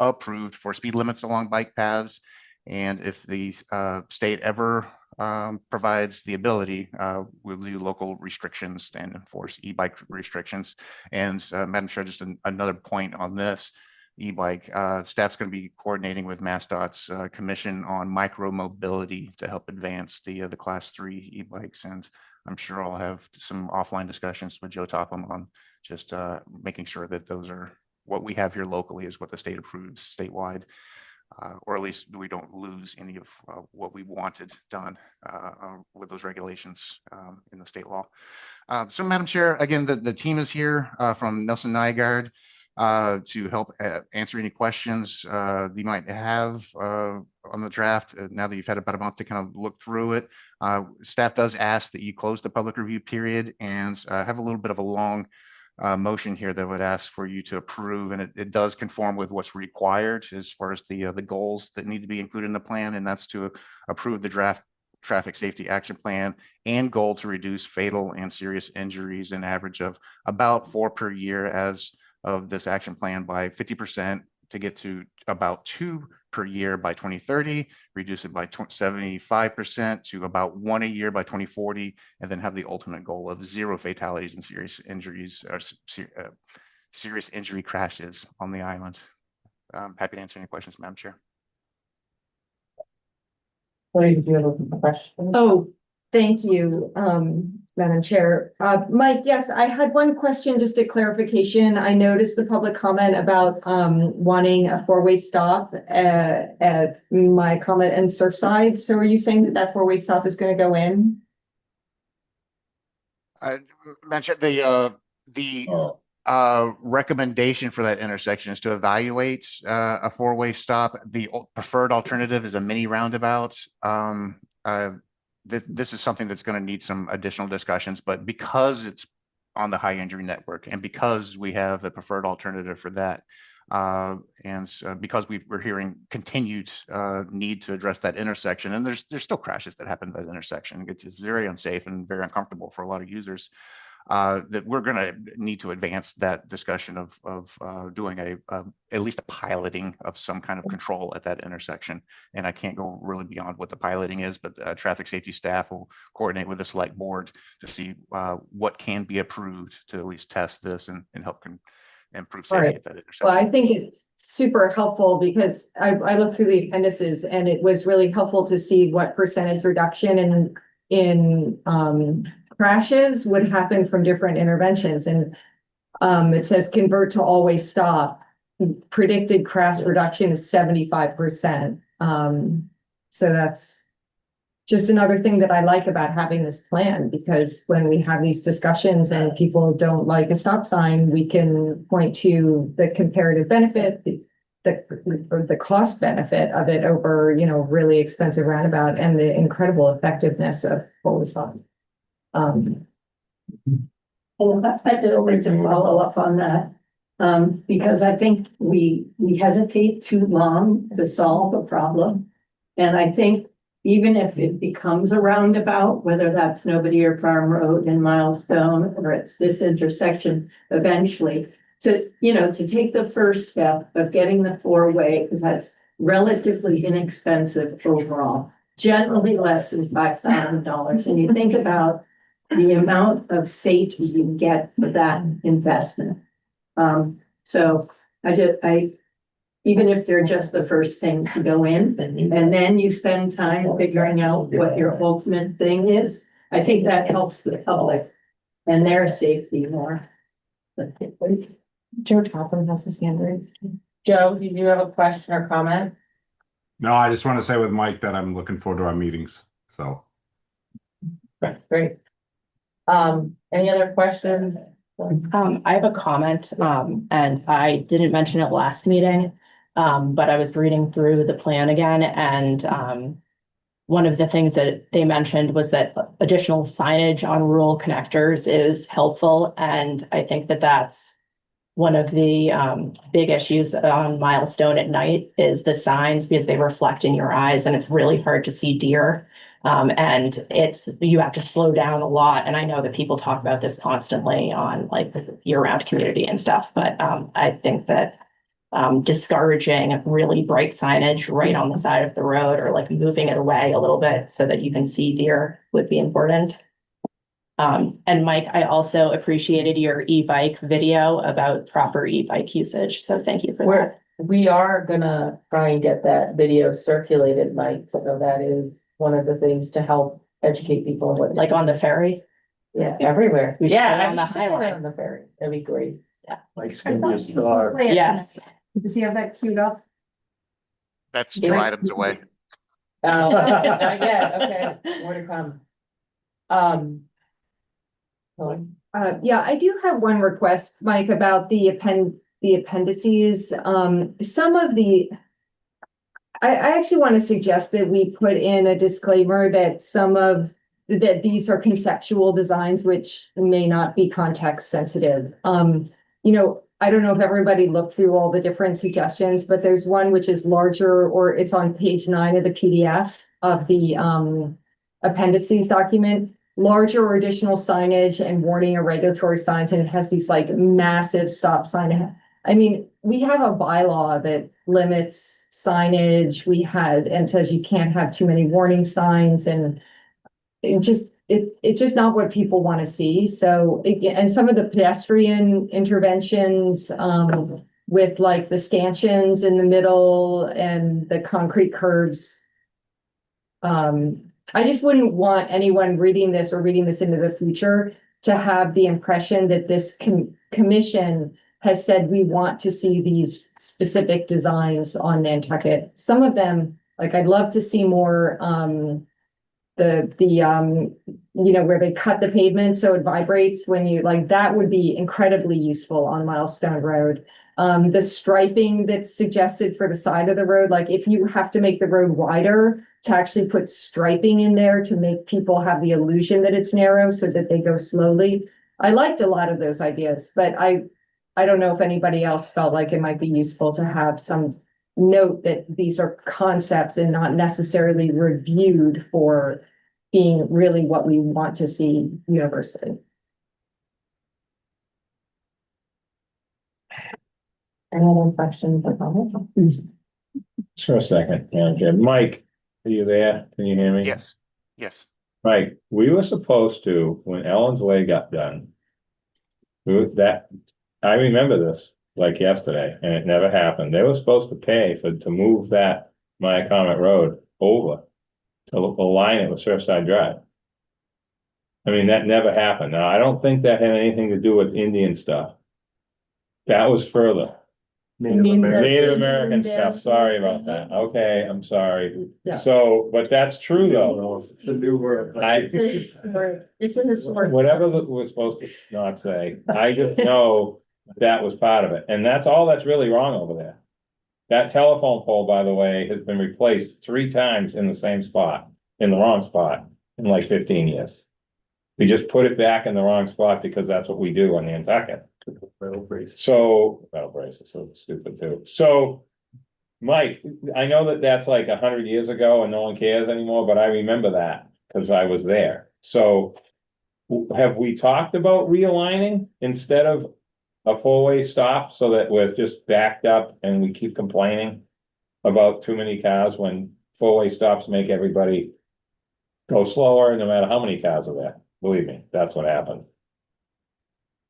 approved for speed limits along bike paths. And if the state ever provides the ability, we'll do local restrictions and enforce e-bike restrictions. And Madam Chair, just another point on this e-bike, staff's going to be coordinating with MassDOT's Commission on Micro Mobility to help advance the Class 3 e-bikes. And I'm sure I'll have some offline discussions with Joe Topham on just making sure that those are what we have here locally is what the state approves statewide, or at least we don't lose any of what we wanted done with those regulations in the state law. So Madam Chair, again, the team is here from Nelson Nygaard to help answer any questions you might have on the draft now that you've had about a month to kind of look through it. Staff does ask that you close the public review period and have a little bit of a long motion here that would ask for you to approve, and it does conform with what's required as far as the goals that need to be included in the plan, and that's to approve the draft traffic safety action plan and goal to reduce fatal and serious injuries, an average of about 4 per year as of this action plan by 50% to get to about 2 per year by 2030, reduce it by 75% to about 1 a year by 2040, and then have the ultimate goal of 0 fatalities and serious injuries or serious injury crashes on the island. I'm happy to answer any questions, Madam Chair. Lori, did you have a question? Oh, thank you, Madam Chair. Mike, yes, I had one question, just a clarification. I noticed the public comment about wanting a 4-way stop at My Comment and Surfside. So are you saying that that 4-way stop is going to go in? I mentioned the recommendation for that intersection is to evaluate a 4-way stop. The preferred alternative is a mini roundabout. This is something that's going to need some additional discussions, but because it's on the high injury network and because we have a preferred alternative for that, and because we're hearing continued need to address that intersection, and there's still crashes that happen at that intersection. It's very unsafe and very uncomfortable for a lot of users. That we're going to need to advance that discussion of doing at least a piloting of some kind of control at that intersection. And I can't go really beyond what the piloting is, but traffic safety staff will coordinate with the select board to see what can be approved to at least test this and help improve safety at that intersection. Well, I think it's super helpful because I looked through the appendices and it was really helpful to see what percentage reduction in crashes would happen from different interventions. And it says convert to always stop. Predicted crash reduction is 75%. So that's just another thing that I like about having this plan, because when we have these discussions and people don't like a stop sign, we can point to the comparative benefit, the cost benefit of it over, really expensive roundabout, and the incredible effectiveness of what we saw. And I did like to follow up on that, because I think we hesitate too long to solve a problem. And I think even if it becomes a roundabout, whether that's Nobody or Farm Road in Milestone, or it's this intersection eventually, to take the first step of getting the 4-way, because relatively inexpensive overall, generally less than $5,000. And you think about the amount of safety you get for that investment. So even if they're just the first thing to go in, and then you spend time figuring out what your ultimate thing is, I think that helps the public and their safety more. Joe Topham has his hand raised. Joe, did you have a question or comment? No, I just want to say with Mike that I'm looking forward to our meetings. So Great. Any other questions? I have a comment, and I didn't mention it last meeting. But I was reading through the plan again, and one of the things that they mentioned was that additional signage on rural connectors is helpful, and I think that that's one of the big issues on Milestone at night is the signs, because they reflect in your eyes, and it's really hard to see deer. And you have to slow down a lot. And I know that people talk about this constantly on like the year-round community and stuff, but I think that discouraging really bright signage right on the side of the road, or like moving it away a little bit so that you can see deer, would be important. And Mike, I also appreciated your e-bike video about proper e-bike usage. So thank you for that. We are gonna try and get that video circulated, Mike, so that is one of the things to help educate people. Like on the ferry. Yeah, everywhere. We should Yeah, put it on the I should put it highway. on the ferry. That'd be great. Mike's gonna be a star. Yes. Does he have that queued up? That's 2 items away. Not yet, okay, more to come. Helen? Yeah, I do have one request, Mike, about the appendices. Some of the. I actually want to suggest that we put in a disclaimer that that these are conceptual designs which may not be context sensitive. I don't know if everybody looked through all the different suggestions, but there's one which is larger, or it's on page 9 of the PDF of the appendices document. Larger or additional signage and warning or regulatory signs, and it has these like massive stop sign. I mean, we have a bylaw that limits signage. And says you can't have too many warning signs, and it's just not what people want to see. So, and some of the pedestrian interventions, with like the stanchions in the middle and the concrete curbs. I just wouldn't want anyone reading this or reading this into the future to have the impression that this commission has said we want to see these specific designs on Nantucket. Some of them, like I'd love to see more, where they cut the pavement so it vibrates when you, like, that would be incredibly useful on Milestone Road. The striping that's suggested for the side of the road, like if you have to make the road wider, to actually put striping in there to make people have the illusion that it's narrow so that they go slowly. I liked a lot of those ideas, but I don't know if anybody else felt like it might be useful to have some note that these are concepts and not necessarily reviewed for being really what we want to see universally. Any other questions or comments? Just for a second, yeah, Mike, are you there? Can you hear me? Yes, yes. Mike, we were supposed to, when Ellen's Way got done. I remember this like yesterday, and it never happened. They were supposed to pay to move that Maya Comet Road over to align it with Surfside Drive. I mean, that never happened. Now, I don't think that had anything to do with Indian stuff. That was further. Native American stuff, sorry about that. Okay, I'm sorry. Yeah. So, but that's true though. The new word. It's a historic. Whatever that was supposed to not say, I just know that was part of it, and that's all that's really wrong over there. That telephone pole, by the way, has been replaced 3 times in the same spot, in the wrong spot, in like 15 years. We just put it back in the wrong spot because that's what we do on Nantucket. Metal braces. So, metal braces, so stupid too. So, Mike, I know that that's like 100 years ago and no one cares anymore, but I remember that because I was there. So, have we talked about realigning instead of a 4-way stop so that we're just backed up and we keep complaining? about too many cars when four-way stops make everybody go slower, no matter how many cars are there. Believe me, that's what happened.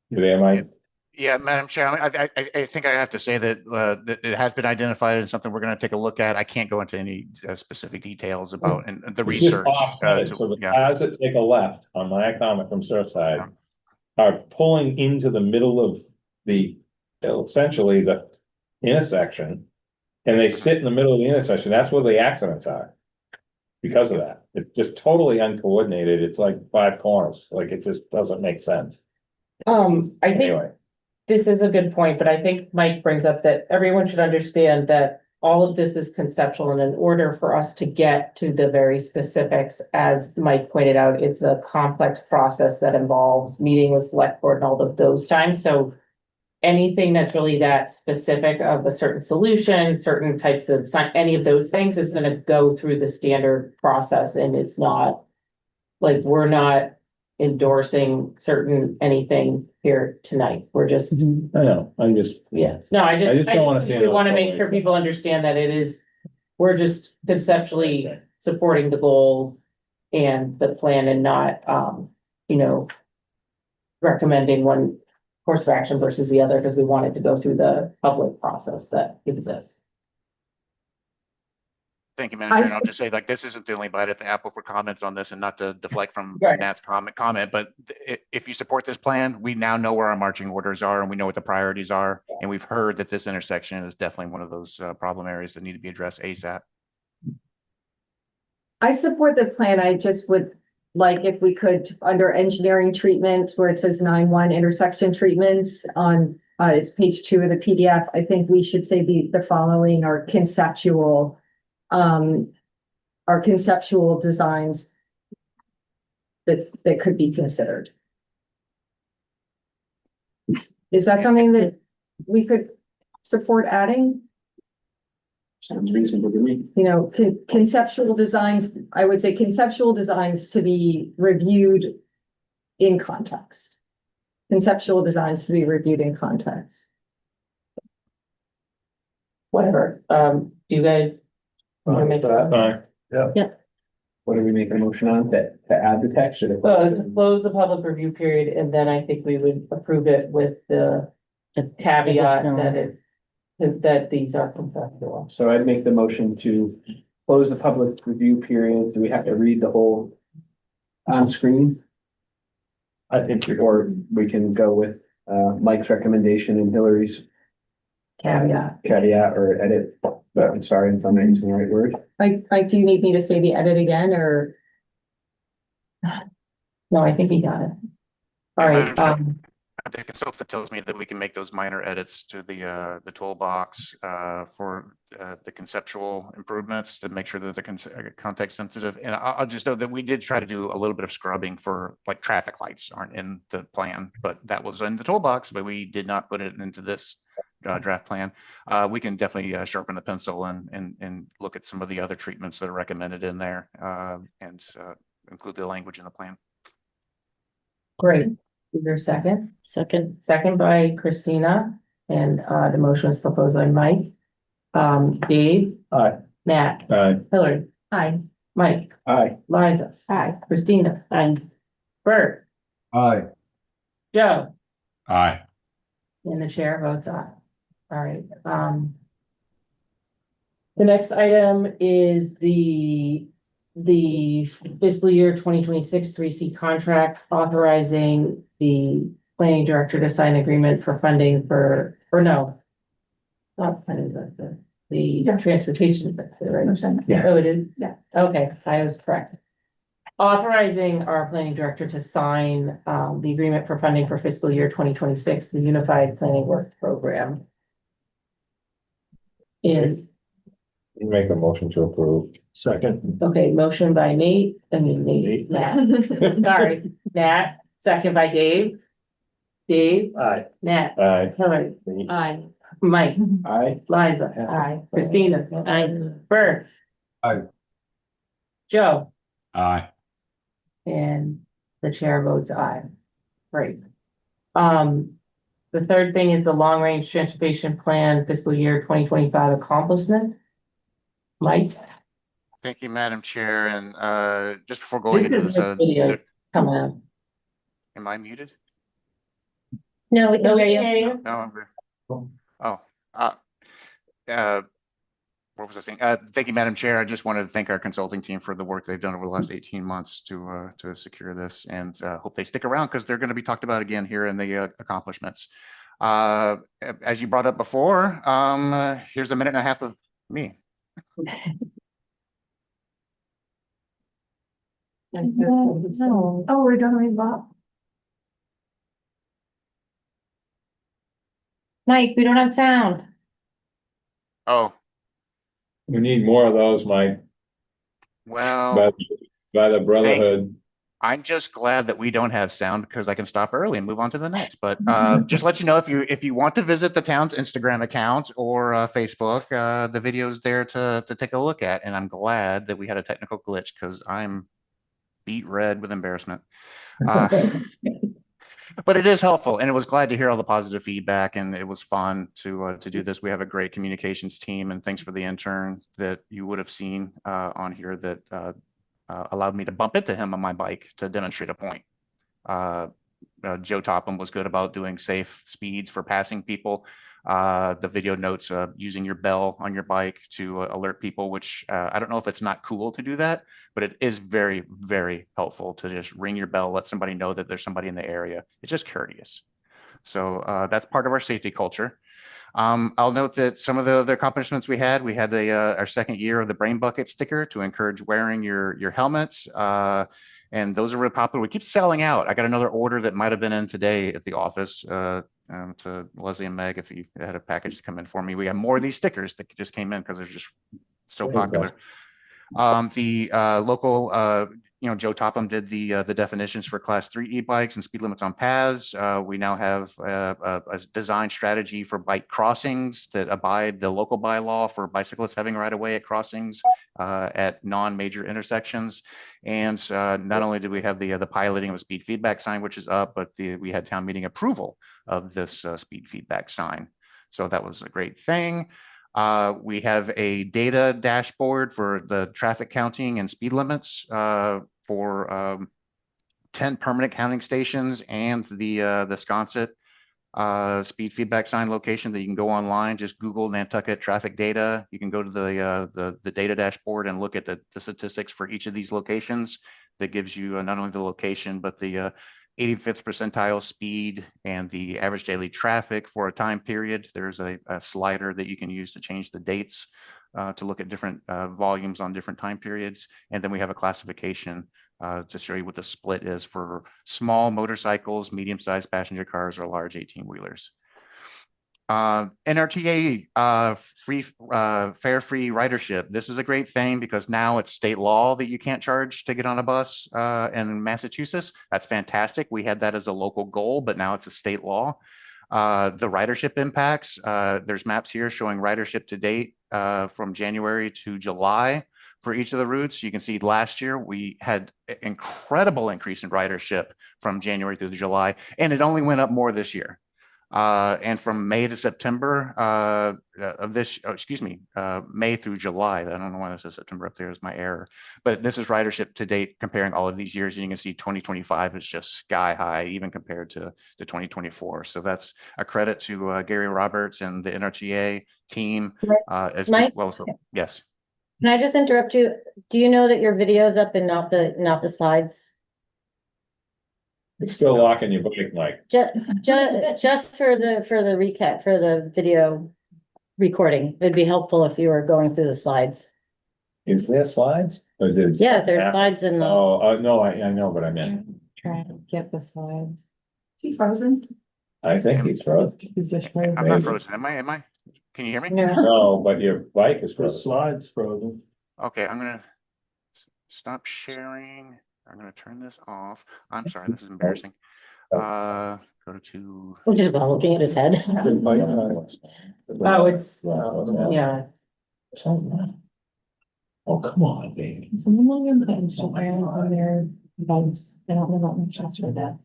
You there, Mike? Yeah, Madam Chair, I think I have to say that, that it has been identified and something we're gonna take a look at. I can't go into any specific details about and the It's just research. offset, so the Yeah, cars that take a left on my comment from Surfside Yeah. are pulling into the middle of the, essentially the intersection. And they sit in the middle of the intersection. That's where the accidents are. Because of that. It's just totally uncoordinated. It's like five corners. Like it just doesn't make sense. I think Anyway, this is a good point, but I think Mike brings up that everyone should understand that all of this is conceptual, and in order for us to get to the very specifics, as Mike pointed out, it's a complex process that involves meeting with select board and all of those times, so anything that's really that specific of a certain solution, certain types of any of those things is gonna go through the standard process, and it's not like, we're not endorsing certain anything here tonight. We're just, I know, I'm just, yes, no, I just don't wanna think see we it wanna all make the sure way. people understand that it is, we're just conceptually supporting the goals and the plan and not, you know, recommending one course of action versus the other, because we wanted to go through the public process that exists. thank you, Madam Chair. And I'll just say, like, this isn't the only bite at the apple for comments on this, and not to deflect from Right. Nat's comment, but if you support this plan, we now know where our marching orders are and we know what the priorities are. And we've heard that this intersection is definitely one of those problem areas that need to be addressed ASAP. I support the plan. I just would like if we could, under engineering treatments, where it says 9-1 intersection treatments on, it's page 2 of the PDF. I think we should say the following are conceptual, designs that could be considered. Is that something that we could support adding? Sounds reasonable to me. You know, conceptual designs, I would say conceptual designs to be reviewed in context. Conceptual designs to be reviewed in context. Whatever, do you guys want to make fine. What do we make a motion on, to add the text or to? to close the public review period, and then I think we would approve it with the caveat that these are conceptual. So I'd make the motion to close the public review period. Do we have to read the whole on screen? I think you're. Or we can go with Mike's recommendation and Hillary's Caveat. caveat or edit. But I'm sorry if I'm not using the right word. Like, do you need me to say the edit again, or? No, I think he got it. All right, The consultant tells me that we can make those minor edits to the toolbox for the conceptual improvements to make sure that they're context sensitive. And I'll just note that we did try to do a little bit of scrubbing for, like, traffic lights aren't in the plan, but that was in the toolbox, but we did not put it into this draft plan. We can definitely sharpen the pencil and look at some of the other treatments that are recommended in there and include the language in the plan. great. Is there a second? Second by Christina, and the motion is proposed by Mike. Dave? Aye. Matt? Aye. Hillary? Aye. Mike? Aye. Liza? Aye. Christina? Aye. Bert? Aye. Joe? Aye. And the chair votes aye. All right, the next item is the fiscal year 2026 3C contract authorizing the planning director to sign agreement for funding for, or no. Not planning director, the transportation director, right? Yeah. Oh, it is? Yeah. Okay, I was correct. Authorizing our planning director to sign the agreement for funding for fiscal year 2026, the Unified Planning Work Program. Make a motion to approve. Second. Okay, motion by Nate, Nat, sorry, Nat, second by Dave. Dave, Aye. Nat, Aye. Hillary, Aye. Mike, Aye. Liza, Aye. Christina, aye, Bert. Aye. Joe, Aye. and the chair votes aye. Great. The third thing is the long range transportation plan fiscal year 2025 accomplishment. Mike? Thank you, Madam Chair. And just before going into this, Video coming up. am I muted? No, we can hear you. No, I'm. Oh, uh, what was I saying? Thank you, Madam Chair. I just wanted to thank our consulting team for the work they've done over the last 18 months to secure this, and hope they stick around because they're going to be talked about again here in the accomplishments. As you brought up before, here's a minute and a half of me. Oh, we're done with Bob. Mike, we don't have sound. Oh, We need more of those, Mike, well, by the Brotherhood. I'm just glad that we don't have sound because I can stop early and move on to the next. But just let you know, if you want to visit the town's Instagram account or Facebook, the video's there to take a look at. And I'm glad that we had a technical glitch because I'm beat red with embarrassment. But it is helpful, and it was glad to hear all the positive feedback, and it was fun to do this. We have a great communications team, and thanks for the intern that you would have seen on here that allowed me to bump into him on my bike to demonstrate a point. Joe Topham was good about doing safe speeds for passing people. The video notes using your bell on your bike to alert people, which I don't know if it's not cool to do that, but it is very, very helpful to just ring your bell, let somebody know that there's somebody in the area. It's just courteous. So that's part of our safety culture. I'll note that some of the other accomplishments we had our second year of the Brain Bucket sticker to encourage wearing your helmets. And those are really popular. We keep selling out. I got another order that might have been in today at the office to Leslie and Meg if you had a package to come in for me. We have more of these stickers that just came in because they're just so popular. The local, Joe Topham did the definitions for Class 3 e-bikes and speed limits on paths. We now have a design strategy for bike crossings that abide the local bylaw for bicyclists having right of way at crossings at non-major intersections. And not only did we have the piloting of a speed feedback sign, which is up, but we had town meeting approval of this speed feedback sign. So that was a great thing. We have a data dashboard for the traffic counting and speed limits for 10 permanent counting stations and the Sconset speed feedback sign location that you can go online. Just Google Nantucket traffic data. You can go to the data dashboard and look at the statistics for each of these locations. That gives you not only the location, but the 85th percentile speed and the average daily traffic for a time period. There's a slider that you can use to change the dates to look at different volumes on different time periods. And then we have a classification to show you what the split is for small motorcycles, medium-sized passenger cars, or large 18-wheelers. NRTA fare-free ridership. This is a great thing because now it's state law that you can't charge to get on a bus in Massachusetts. That's fantastic. We had that as a local goal, but now it's a state law. The ridership impacts, there's maps here showing ridership to date from January to July for each of the routes. You can see last year we had an incredible increase in ridership from January through July, and it only went up more this year. And from May to September of this, May through July. I don't know why this is September up there is my error, but this is ridership to date comparing all of these years. And you can see 2025 is just sky high, even compared to 2024. So that's a credit to Gary Roberts and the NRTA team as well. So, yes. Can I just interrupt you? Do you know that your video's up and not the slides? It's still locking your bike, Mike. Just for the recap, for the video recording, it'd be helpful if you were going through the slides. Is there slides? Or did Yeah, there's slides in the. Oh, no, I know, but I meant, Trying to get the slides. Is he frozen? I think he's frozen. I'm not frozen. Am I? Can you hear me? No, but your bike is The frozen. slides frozen. Okay, I'm gonna stop sharing. I'm gonna turn this off. I'm sorry, this is embarrassing. Go to. We're just all looking at his head. Oh, it's, yeah. Oh, come on, baby. Someone on the Instagram on their events, I don't know about much for that.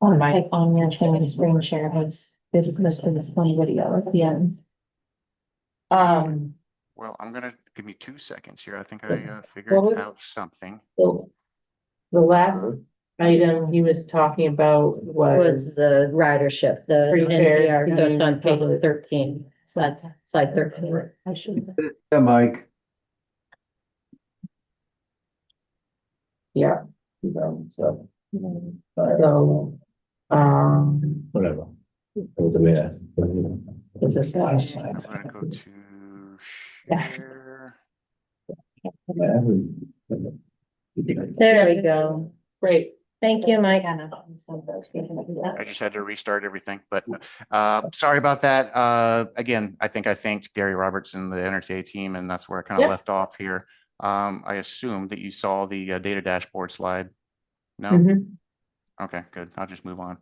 On my, on your channel, screen share has this funny video at the end. Well, I'm gonna, give me 2 seconds here. I think I What figured was- out something. The last item he was talking about Was the ridership, the Pretty fair. NPR, that's on page 13, slide 13. I should. Yeah, Mike. Yeah. So. So, Whatever. this is. I'm gonna go to Yes. share. There we go. Great. Thank you, Mike. I just had to restart everything, but sorry about that. Again, I think I thanked Gary Robertson, the NRTA team, and that's where I kind of Yep. left off here. I assume that you saw the data dashboard slide. No? Mhm. Okay, good. I'll just move on.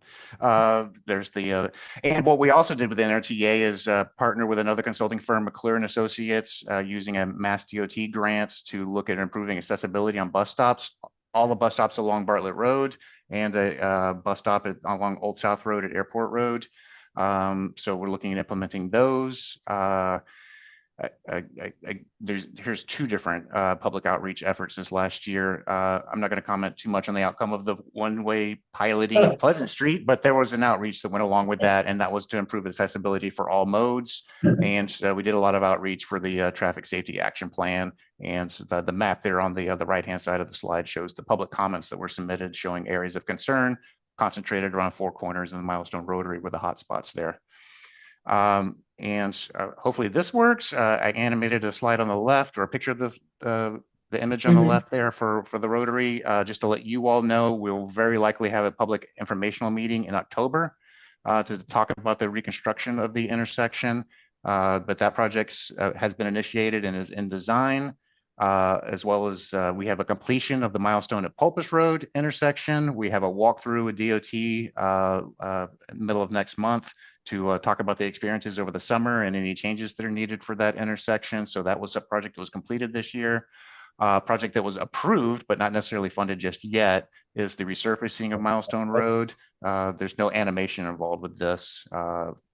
There's the, and what we also did with NRTA is partner with another consulting firm, McClure and Associates, using a Mass DOT grant to look at improving accessibility on bus stops, all the bus stops along Bartlett Road and a bus stop along Old South Road at Airport Road. So we're looking at implementing those. Here's two different public outreach efforts this last year. I'm not going to comment too much on the outcome of the one-way piloting of Pleasant Street, but there was an outreach that went along with that, and that was to improve accessibility for all modes. And we did a lot of outreach for the traffic safety action plan. And so the map there on the right-hand side of the slide shows the public comments that were submitted showing areas of concern concentrated around Four Corners and the Milestone Rotary were the hotspots there. And hopefully this works. I animated a slide on the left or a picture of the image on the left there for the Rotary. Just to let you all know, we'll very likely have a public informational meeting in October to talk about the reconstruction of the intersection. But that project has been initiated and is in design. As well as we have a completion of the Milestone at Pulpus Road intersection. We have a walkthrough with DOT middle of next month to talk about the experiences over the summer and any changes that are needed for that intersection. So that was a project that was completed this year. Project that was approved but not necessarily funded just yet is the resurfacing of Milestone Road. There's no animation involved with this.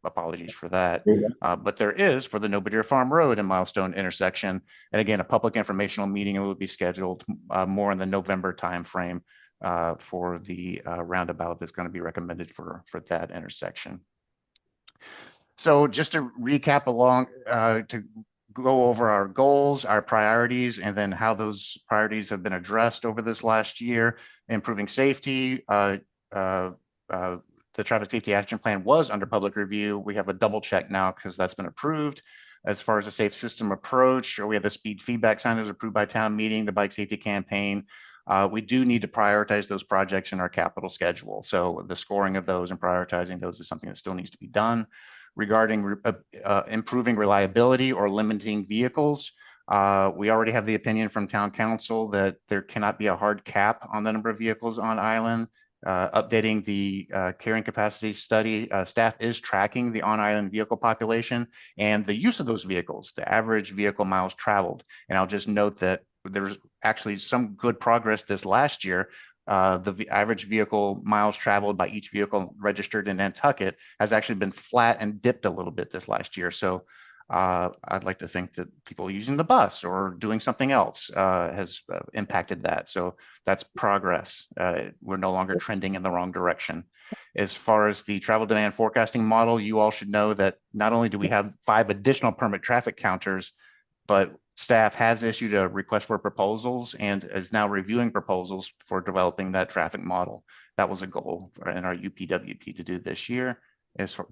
Apologies for that. But there is for the Nobody Farm Road and Milestone intersection. And again, a public informational meeting will be scheduled more in the November timeframe for the roundabout that's going to be recommended for that intersection. So just to recap along, to go over our goals, our priorities, and then how those priorities have been addressed over this last year. Improving safety, the Traffic Safety Action Plan was under public review. We have a double check now because that's been approved. As far as a safe system approach, we have the speed feedback sign that was approved by town meeting, the bike safety campaign. We do need to prioritize those projects in our capital schedule. So the scoring of those and prioritizing those is something that still needs to be done. Regarding improving reliability or limiting vehicles, we already have the opinion from town council that there cannot be a hard cap on the number of vehicles on island. Updating the carrying capacity study, staff is tracking the on-island vehicle population and the use of those vehicles, the average vehicle miles traveled. And I'll just note that there's actually some good progress this last year. The average vehicle miles traveled by each vehicle registered in Nantucket has actually been flat and dipped a little bit this last year. So I'd like to think that people using the bus or doing something else has impacted that. So that's progress. We're no longer trending in the wrong direction. As far as the travel demand forecasting model, you all should know that not only do we have 5 additional permit traffic counters, but staff has issued a request for proposals and is now reviewing proposals for developing that traffic model. That was a goal in our UPWP to do this year. As for,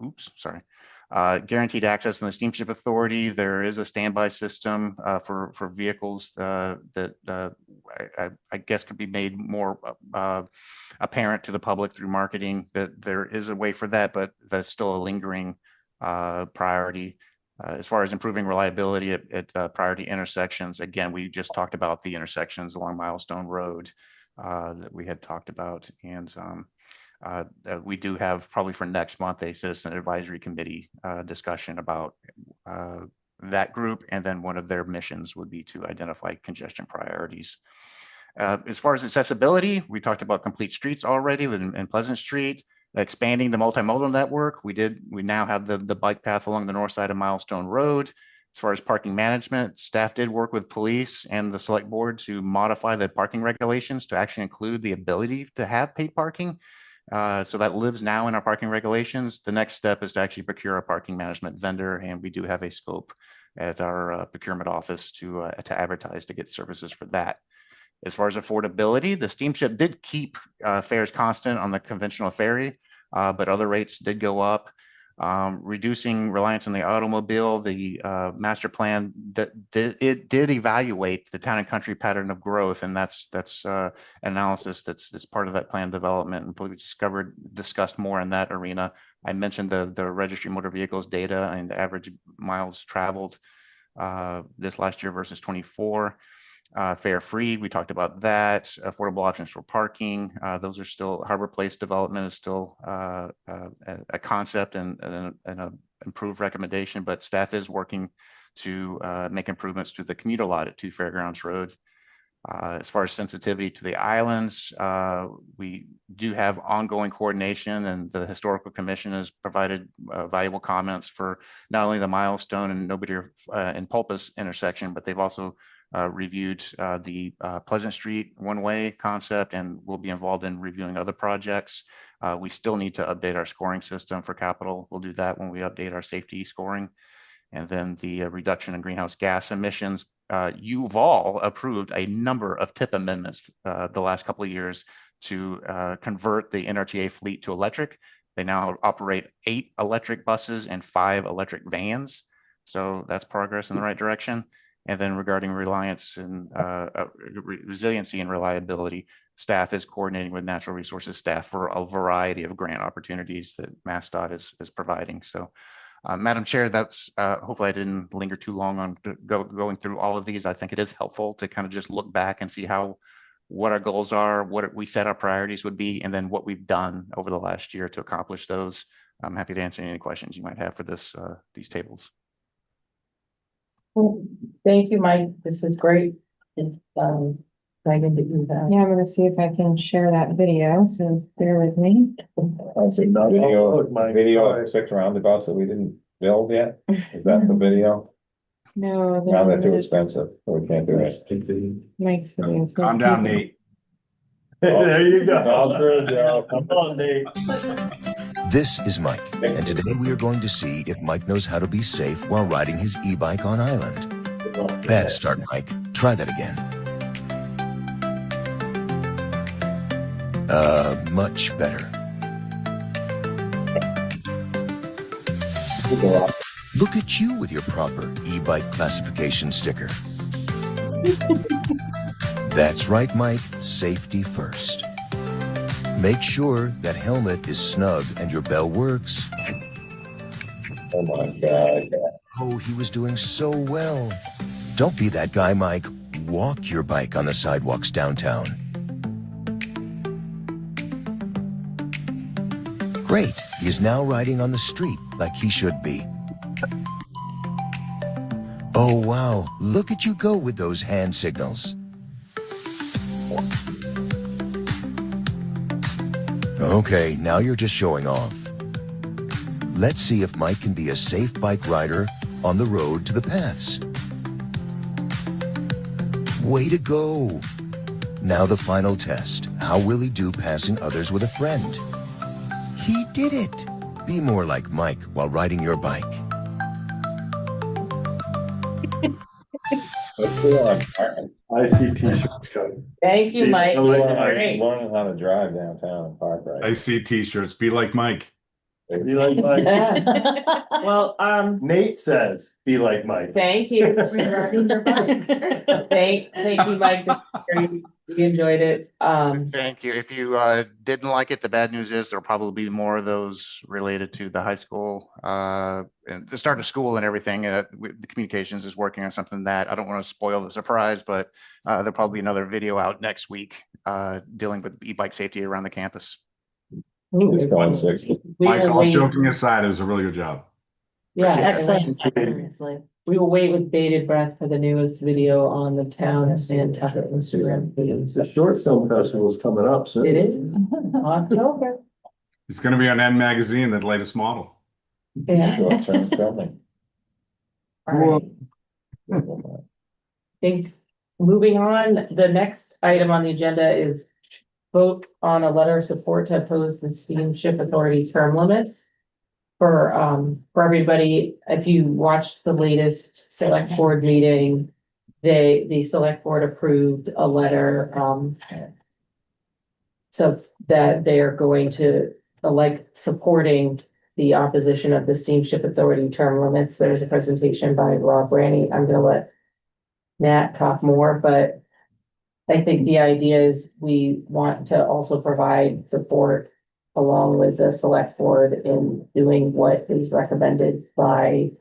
guaranteed access in the Steamship Authority, there is a standby system for vehicles that I guess could be made more apparent to the public through marketing. That there is a way for that, but that's still a lingering priority. As far as improving reliability at priority intersections, again, we just talked about the intersections along Milestone Road that we had talked about. And we do have probably for next month a citizen advisory committee discussion about that group. And then one of their missions would be to identify congestion priorities. As far as accessibility, we talked about complete streets already in Pleasant Street. Expanding the multimodal network, we now have the bike path along the north side of Milestone Road. As far as parking management, staff did work with police and the select board to modify the parking regulations to actually include the ability to have paid parking. So that lives now in our parking regulations. The next step is to actually procure a parking management vendor, and we do have a scope at our procurement office to advertise to get services for that. As far as affordability, the steamship did keep fares constant on the conventional ferry, but other rates did go up. Reducing reliance on the automobile, the master plan it did evaluate the town and country pattern of growth, and that's analysis that's part of that plan development, and we discussed more in that arena. I mentioned the registry motor vehicles data and the average miles traveled this last year versus 24. Fare free, we talked about that. Affordable options for parking, those are still, Harbor Place development is still a concept and an improved recommendation, but staff is working to make improvements to the commuter lot at 2 Fairgrounds Road. As far as sensitivity to the islands, we do have ongoing coordination, and the Historical Commission has provided valuable comments for not only the Milestone and Nobody and Pulpus intersection, but they've also reviewed the Pleasant Street one-way concept, and will be involved in reviewing other projects. We still need to update our scoring system for capital. We'll do that when we update our safety scoring. And then the reduction in greenhouse gas emissions. You've all approved a number of TIP amendments the last couple of years to convert the NRTA fleet to electric. They now operate 8 electric buses and 5 electric vans. So that's progress in the right direction. And then regarding reliance and resiliency and reliability, staff is coordinating with natural resources staff for a variety of grant opportunities that MassDOT is providing. So, Madam Chair, that's hopefully I didn't linger too long on going through all of these. I think it is helpful to kind of just look back and see what our goals are, what we said our priorities would be, and then what we've done over the last year to accomplish those. I'm happy to answer any questions you might have for these tables. Thank you, Mike. This is great. Megan, did you have? Yeah, I'm gonna see if I can share that video, so bear with me. Video of 6 roundabouts that we didn't build yet. Is that the video? No. Now they're too expensive, so we can't do it. Mike's video. Calm down, Nate. There you go. All through, Joe. Come on, Nate. This is Mike, and today we are going to see if Mike knows how to be safe while riding his e-bike on island. Bad start, Mike. Try that again. Much better. Look at you with your proper e-bike classification sticker. That's right, Mike. Safety first. Make sure that helmet is snug and your bell works. Oh my God. Oh, he was doing so well. Don't be that guy, Mike. Walk your bike on the sidewalks downtown. Great. He is now riding on the street like he should be. Oh, wow. Look at you go with those hand signals. Okay, now you're just showing off. Let's see if Mike can be a safe bike rider on the road to the paths. Way to go. Now the final test. How will he do passing others with a friend? He did it. Be more like Mike while riding your bike. Let's do it on. I see t-shirts coming. Thank you, Mike. Learning how to drive downtown and park right. I see t-shirts. Be like Mike. Be like Mike. Well, Nate says, be like Mike. thank you for riding your bike. Thank you, Mike. We enjoyed it. Thank you. If you didn't like it, the bad news is there'll probably be more of those related to the high school and the start of school and everything. The communications is working on something that I don't want to spoil the surprise, but there'll probably be another video out next week dealing with e-bike safety around the campus. Just going 60. Mike, all joking aside, it was a really good job. Yeah, Excellent. Seriously. We will wait with bated breath for the newest video on the town of Nantucket Instagram. The short film festival is coming up soon. It is October. It's going to be on N Magazine, the latest model. Yeah. Short-term filming. All right. Think, moving on, the next item on the agenda is vote on a letter of support to oppose the steamship authority term limits. For everybody, if you watched the latest select board meeting, the select board approved a letter, so that they are going to, like, supporting the opposition of the steamship authority term limits. There's a presentation by Rob Branny. I'm gonna let Nat talk more, but I think the idea is we want to also provide support along with the select board in doing what is recommended by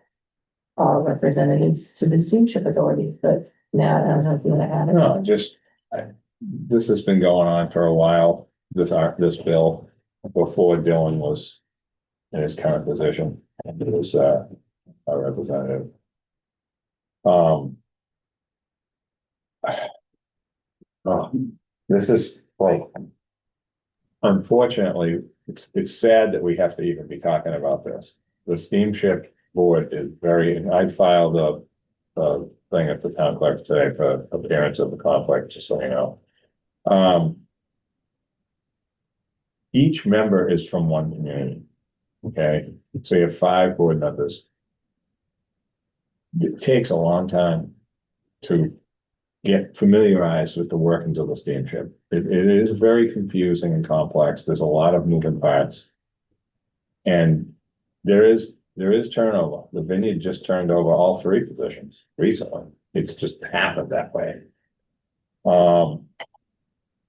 representatives to the steamship authority, but Nat, I don't know if you want to add it. No, this has been going on for a while, this bill, before Dylan was in his current position, and he was, a representative. This is like, unfortunately, it's sad that we have to even be talking about this. The steamship board is very, and I filed a thing at the town clerk today for appearance of the conflict, just so you know. Each member is from one community, okay? So you have 5 board members. It takes a long time to get familiarized with the workings of the steamship. It is very confusing and complex. There's a lot of moving parts. And there is turnover. The vineyard just turned over all 3 positions recently. It's just happened that way.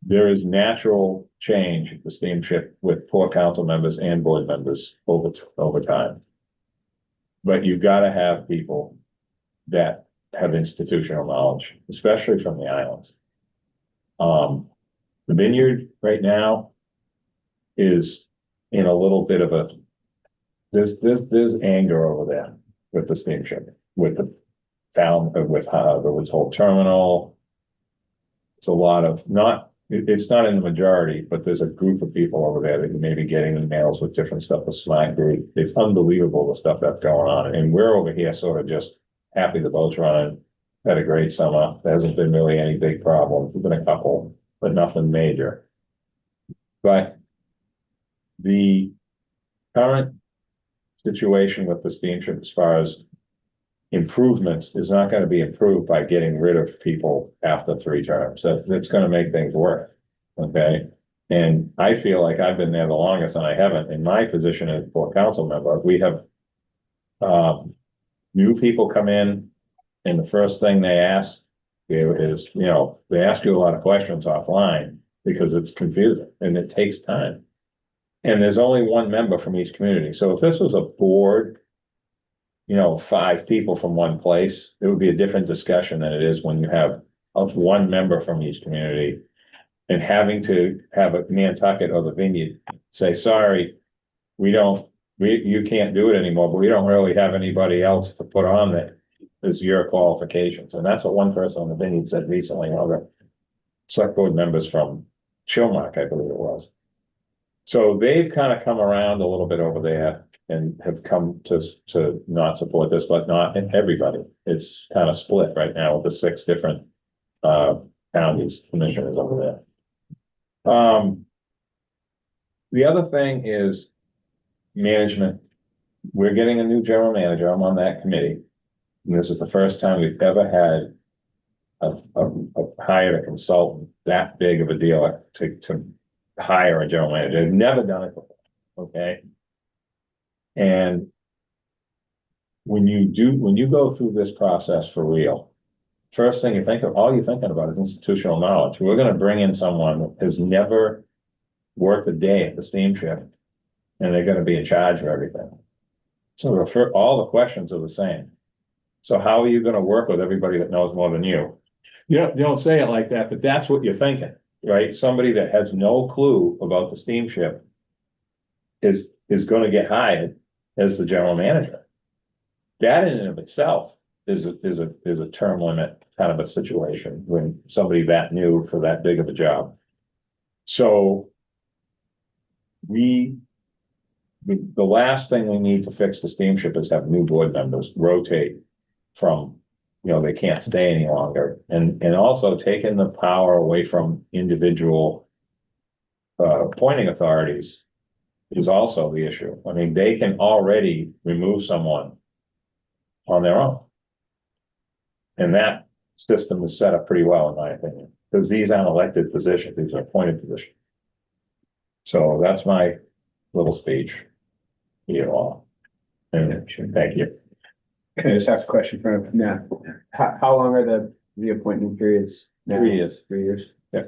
There is natural change at the steamship with poor council members and board members over time. But you've got to have people that have institutional knowledge, especially from the islands. The vineyard right now is in a little bit of a, there's anger over there with the steamship, with the Woods Hole terminal. It's a lot of it's not in the majority, but there's a group of people over there that may be getting emails with different stuff, the Slack group. It's unbelievable the stuff that's going on. And we're over here sort of just happy the boat's running, had a great summer. There hasn't been really any big problems. There's been a couple, but nothing major. But the current situation with the steamship as far as improvements is not going to be improved by getting rid of people after 3 terms. That's going to make things worse. Okay. And I feel like I've been there the longest and I haven't. In my position as a council member, we have new people come in, and the first thing they ask is, they ask you a lot of questions offline because it's confusing and it takes time. And there's only one member from each community. So if this was a board, 5 people from one place, it would be a different discussion than it is when you have one member from each community and having to have a Nantucket or the vineyard say, sorry, you can't do it anymore, but we don't really have anybody else to put on that is your qualifications. And that's what one person on the vineyard said recently, the select board members from Chilmark, I believe it was. So they've kind of come around a little bit over there and have come to not support this, but not in everybody. It's kind of split right now with the 6 different counties commissioners over there. The other thing is management. We're getting a new general manager. I'm on that committee. And this is the first time we've ever had hired a consultant that big of a deal to hire a general manager. They've never done it before. Okay. And when you go through this process for real, first thing all you're thinking about is institutional knowledge. We're going to bring in someone that has never worked a day at the steamship, and they're going to be in charge of everything. So all the questions are the same. So how are you going to work with everybody that knows more than you? You don't say it like that, but that's what you're thinking, right? Somebody that has no clue about the steamship is going to get hired as the general manager. That in and of itself is a term limit kind of a situation when somebody that new for that big of a job. So the last thing we need to fix the steamship is have new board members rotate from, they can't stay any longer, and also taking the power away from individual appointing authorities is also the issue. I mean, they can already remove someone on their own. And that system is set up pretty well, in my opinion, because these aren't elected positions, these are appointed positions. So that's my little speech to you all. And thank you. Can I just ask a question for now? How long are the appointment periods now? 3 years. 3 years? Yeah.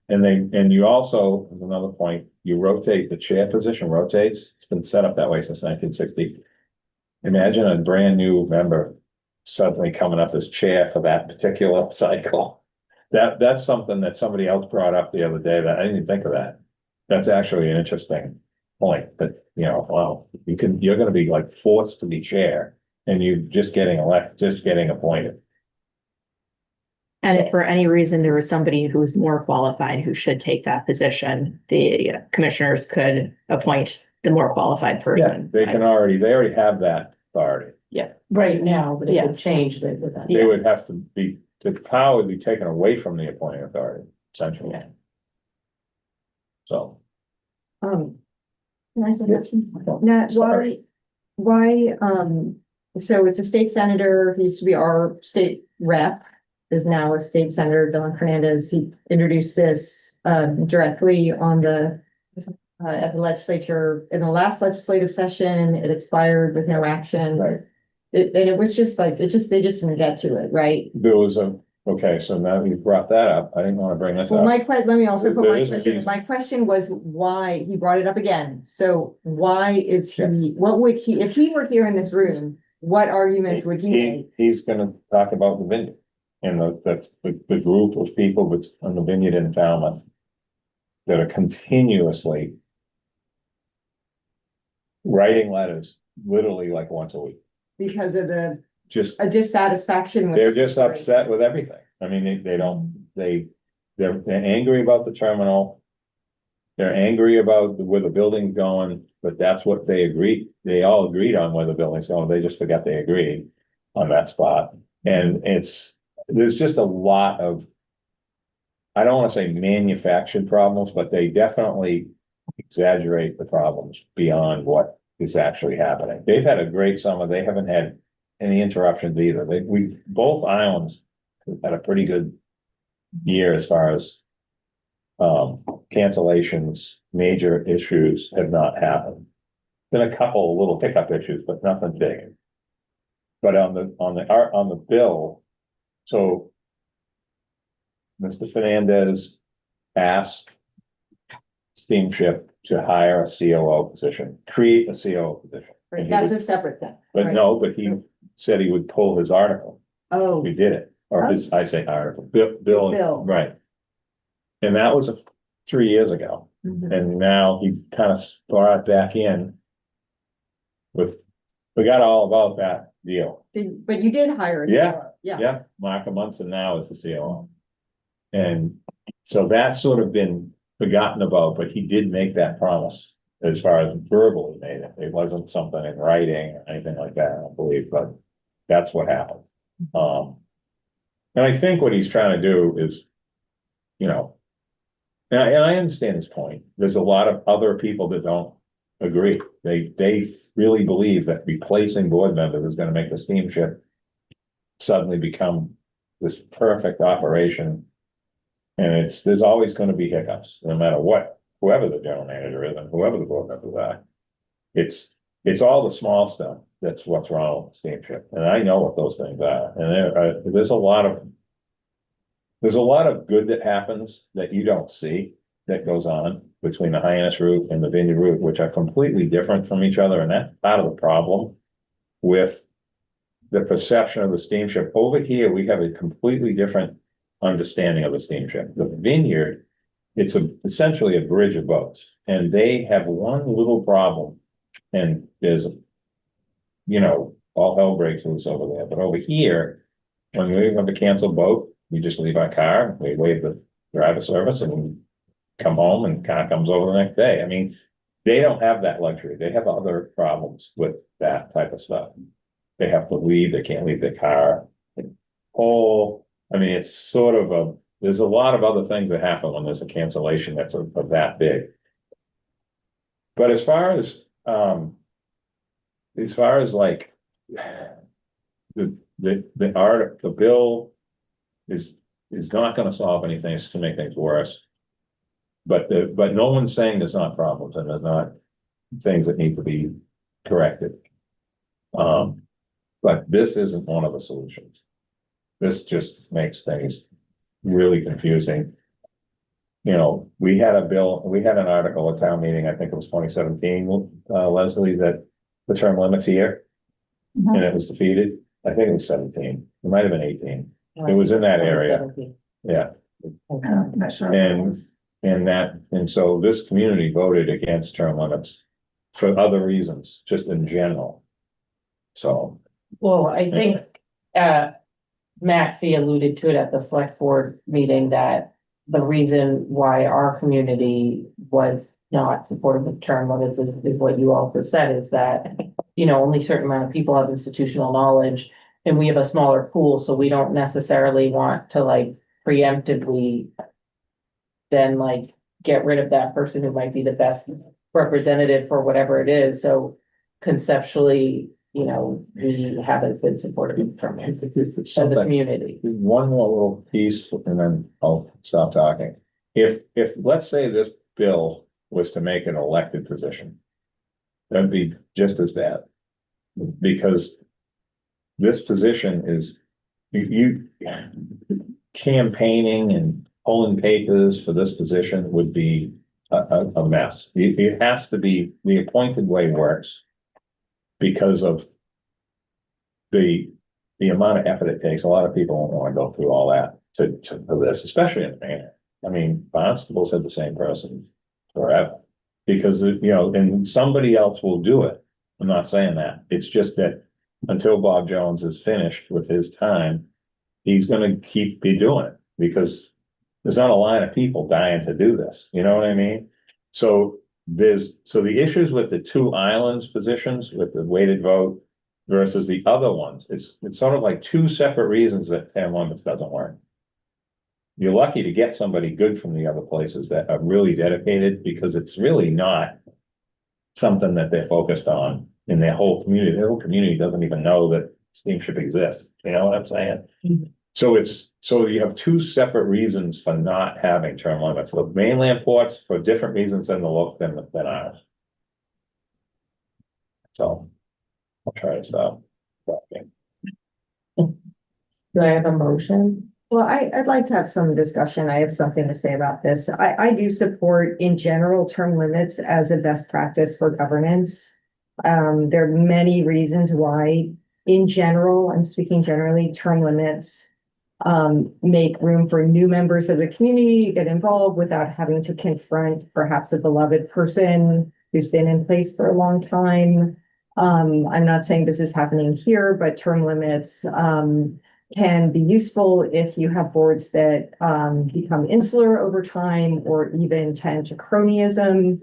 And you also, as another point, you rotate, the chair position rotates. It's been set up that way since 1960. Imagine a brand new member suddenly coming up as chair for that particular cycle. That's something that somebody else brought up the other day that I didn't even think of that. That's actually an interesting point, that, wow, you're gonna be like forced to be chair and you just getting appointed. And if for any reason there was somebody who's more qualified who should take that position, the commissioners could appoint the more qualified Yeah, person. they already have that authority. Right now, but it would Yes. change with that. They would have to be, the power would be taken away from the appointing authority, essentially. Yeah. So. Um, Can I say something? Now, Sorry. so it's a state senator, he used to be our state rep, is now a state senator, Dylan Fernandez. He introduced this directly on at the legislature in the last legislative session. It expired with no action. Right. And it was just like, they just didn't get to it, right? There was okay, so now you brought that up. I didn't want to bring this Well, up. let me also put There my is a question. reason. My question was why, he brought it up again. So why is he, what would he, if he were here in this room, what arguments would he make? He's gonna talk about the vineyard. And that's the group of people that's on the vineyard in Falmouth that are continuously writing letters, literally like once a week. Because of Just, a dissatisfaction with. they're just upset with everything. I mean, they're angry about the terminal. They're angry about where the building's going, but that's what they all agreed on where the building's going. They just forgot they agreed on that spot. And there's just a lot of, I don't want to say manufactured problems, but they definitely exaggerate the problems beyond what is actually happening. They've had a great summer. They haven't had any interruptions either. Both islands have had a pretty good year as far as cancellations, major issues have not happened. Been a couple of little hiccup issues, but nothing big. But on the bill, so Mr. Fernandez asked Steamship to hire a COO position, create a COO position. Right, that's a separate thing. But right? no, but he said he would pull his article. Oh, We did it, or I say article, bill, Bill. right. And that was 3 years ago, mhm. and now he kind of brought it back in forgot all about that deal. But you did hire. Yeah. Yeah. Yeah, Mark Munson now is the COO. And so that's sort of been forgotten about, but he did make that promise as far as verbally made it. It wasn't something in writing or anything like that, I don't believe, but that's what happened. And I think what he's trying to do is, and I understand his point. There's a lot of other people that don't agree. They really believe that replacing board members is gonna make the steamship suddenly become this perfect operation. And there's always gonna be hiccups, no matter what, whoever the general manager is and whoever the board members are. It's all the small stuff that's what's wrong with the steamship, and I know what those things are. And there's a lot of good that happens that you don't see that goes on between the Hyannis route and the Vineyard route, which are completely different from each other, and that's part of the problem with the perception of the steamship. Over here, we have a completely different understanding of the steamship. The Vineyard, it's essentially a bridge of boats, and they have one little problem, and there's, all hell breaks loose over there. But over here, when we have a canceled boat, we just leave our car, we waive the driver service, and we come home and car comes over the next day. I mean, they don't have that luxury. They have other problems with that type of stuff they have to leave, they can't leave their car. I mean, it's sort of there's a lot of other things that happen when there's a cancellation that's of that big. But as far as like the bill is not gonna solve anything, it's gonna make things worse. But no one's saying there's not problems and there's not things that need to be corrected. But this isn't one of the solutions. This just makes things really confusing. You know, we had an article at town meeting, I think it was 2017, Leslie, that the term limits here. Mhm. And it was defeated. I think it was 17. It might have been 18. It was in that area. Yeah. I'm not sure. And so this community voted against term limits for other reasons, just in general. So, Well, I think, Matt Fee alluded to it at the select board meeting that the reason why our community was not supportive of term limits is what you also said, is that, you know, only a certain amount of people have institutional knowledge and we have a smaller pool, so we don't necessarily want to like preemptively then like get rid of that person who might be the best representative for whatever it is. So conceptually, you know, we haven't been supportive of term limits of the community. one more little piece and then I'll stop talking. If let's say this bill was to make an elected position, that'd be just as bad. Because this position is you campaigning and pulling papers for this position would be a mess. It has to be, the appointed way works because of the amount of effort it takes. A lot of people don't want to go through all that for this, especially in Maine. I mean, Barnstable said the same person forever. Because, you know, and somebody else will do it. I'm not saying that. It's just that until Bob Jones is finished with his time, he's gonna be doing it because there's not a line of people dying to do this. You know what I mean? So the issues with the two islands positions with the weighted vote versus the other ones, it's sort of like two separate reasons that term limits doesn't work. You're lucky to get somebody good from the other places that are really dedicated because it's really not something that they're focused on in their whole community. Their whole community doesn't even know that steamship exists. You know what I'm saying? Mm-hmm. So you have two separate reasons for not having term limits. The mainland ports for different reasons than than ours. So I'll try to stop talking. Do I have a motion? Well, I'd like to have some discussion. I have something to say about this. I do support in general term limits as a best practice for governance. There are many reasons why, in general, I'm speaking generally, term limits make room for new members of the community to get involved without having to confront perhaps a beloved person who's been in place for a long time. I'm not saying this is happening here, but term limits can be useful if you have boards that become insular over time or even tend to cronyism.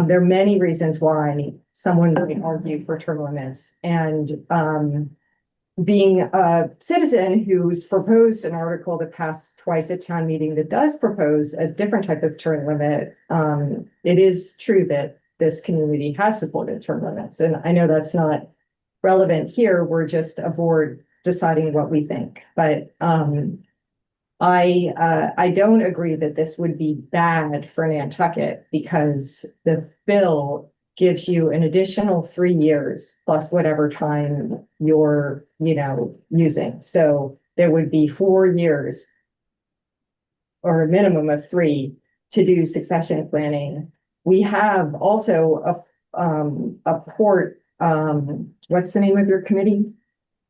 There are many reasons why someone would argue for term limits, and being a citizen who's proposed an article that passed twice at town meeting that does propose a different type of term limit, it is true that this community has supported term limits. And I know that's not relevant here. We're just a board deciding what we think. But I don't agree that this would be bad for Nantucket because the bill gives you an additional 3 years plus whatever time you're, using. So there would be 4 years or a minimum of 3 to do succession planning. We have also a port, what's the name of your committee?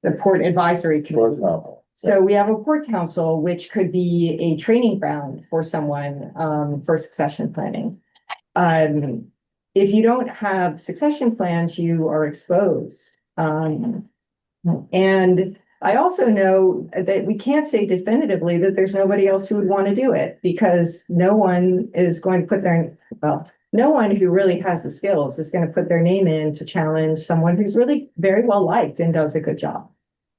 The Port Advisory Committee. So we have a port council, which could be a training ground for someone for succession planning. If you don't have succession plans, you are exposed. And I also know that we can't say definitively that there's nobody else who would want to do it because no one is going to put their, no one who really has the skills is going to put their name in to challenge someone who's really very well liked and does a good job.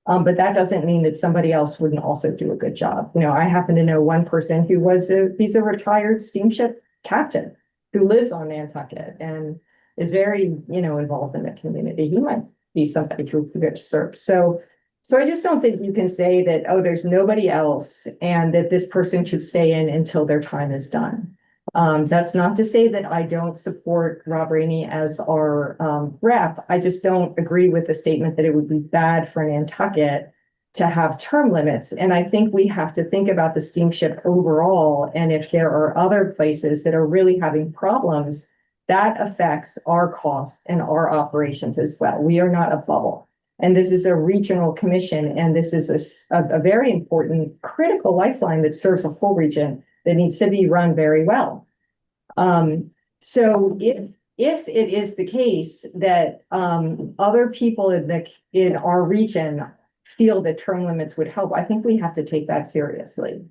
But that doesn't mean that somebody else wouldn't also do a good job. You know, I happen to know one person who he's a retired steamship captain who lives on Nantucket and is very, you know, involved in the community. He might be somebody who could get to serve. So I just don't think you can say that, oh, there's nobody else and that this person should stay in until their time is done. That's not to say that I don't support Rob Rainey as our rep. I just don't agree with the statement that it would be bad for Nantucket to have term limits. And I think we have to think about the steamship overall. And if there are other places that are really having problems, that affects our costs and our operations as well. We are not a bubble. And this is a regional commission, and this is a very important, critical lifeline that serves a whole region that needs to be run very well. So if it is the case that other people in our region feel that term limits would help, I think we have to take that seriously.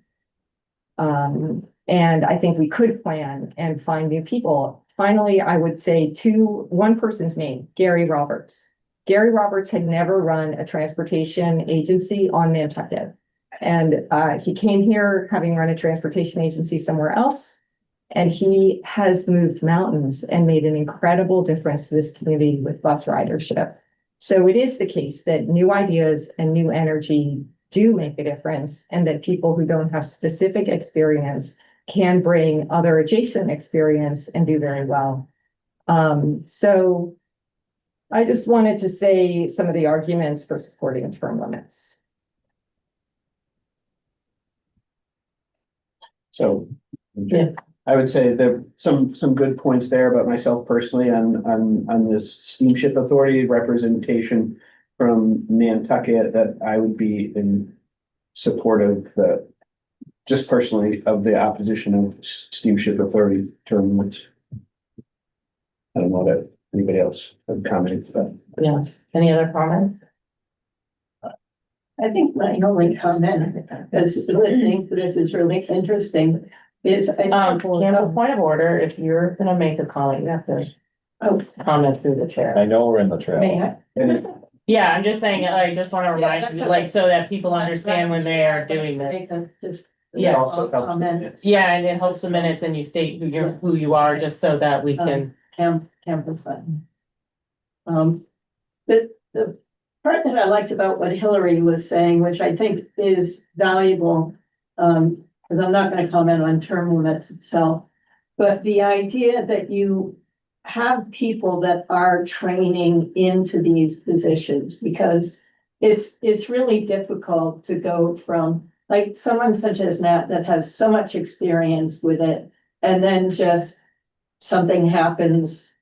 And I think we could plan and find new people. Finally, I would say one person's name, Gary Roberts. Gary Roberts had never run a transportation agency on Nantucket. And he came here having run a transportation agency somewhere else. And he has moved mountains and made an incredible difference to this community with bus ridership. So it is the case that new ideas and new energy do make a difference, and that people who don't have specific experience can bring other adjacent experience and do very well. So I just wanted to say some of the arguments for supporting term limits. So, Yeah. I would say there some good points there, but myself personally on this steamship authority representation from Nantucket, that I would be in support of just personally of the opposition of steamship authority term limits. I don't know that anybody else would comment, but Yes. Any other comments? I think my only comment, is listening to this is really interesting, is. Campbell, point of order, if you're gonna make a comment, you have to comment through the chair. I know we're in the trail. May I? Yeah, I'm just saying, I just wanna remind that's you, okay. like, so that people understand when they are doing this. Make a- just Yeah. a also helps. comment. Yeah, and it helps the minutes and you state who you are, just so that we can. Amplify. The part that I liked about what Hillary was saying, which I think is valuable, because I'm not gonna comment on term limits itself, but the idea that you have people that are training into these positions, because it's really difficult to go from, like, someone such as Nat that has so much experience with it, and then just something happens,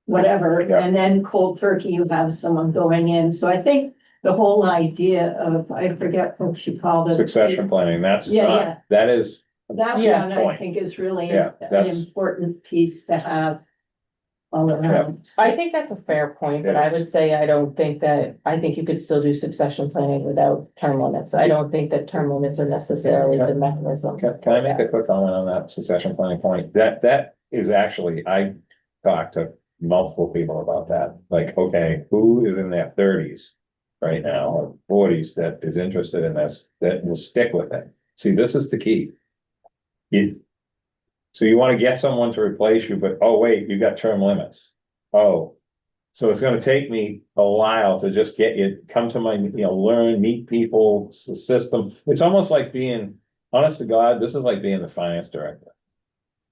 whatever, Yeah. and then cold turkey, you have someone going in. So I think the whole idea of, I forget what she called it. Succession planning, that's Yeah, not, yeah. that is, That Yeah. one I Point. think is really Yeah, an that's- important piece to have all around. I think that's a fair point, but I would say I think you could still do succession planning without term limits. I don't think that term limits are necessarily the mechanism. can I make a quick comment on that succession planning point? That is actually, I talked to multiple people about that. Like, okay, who is in their thirties right now, or forties, that is interested in this, that will stick with it? See, this is the key. So you want to get someone to replace you, but, oh, wait, you got term limits. Oh, so it's gonna take me a while to just get you, come to my, learn, meet people, the system. It's almost like being, honest to God, this is like being the finance director.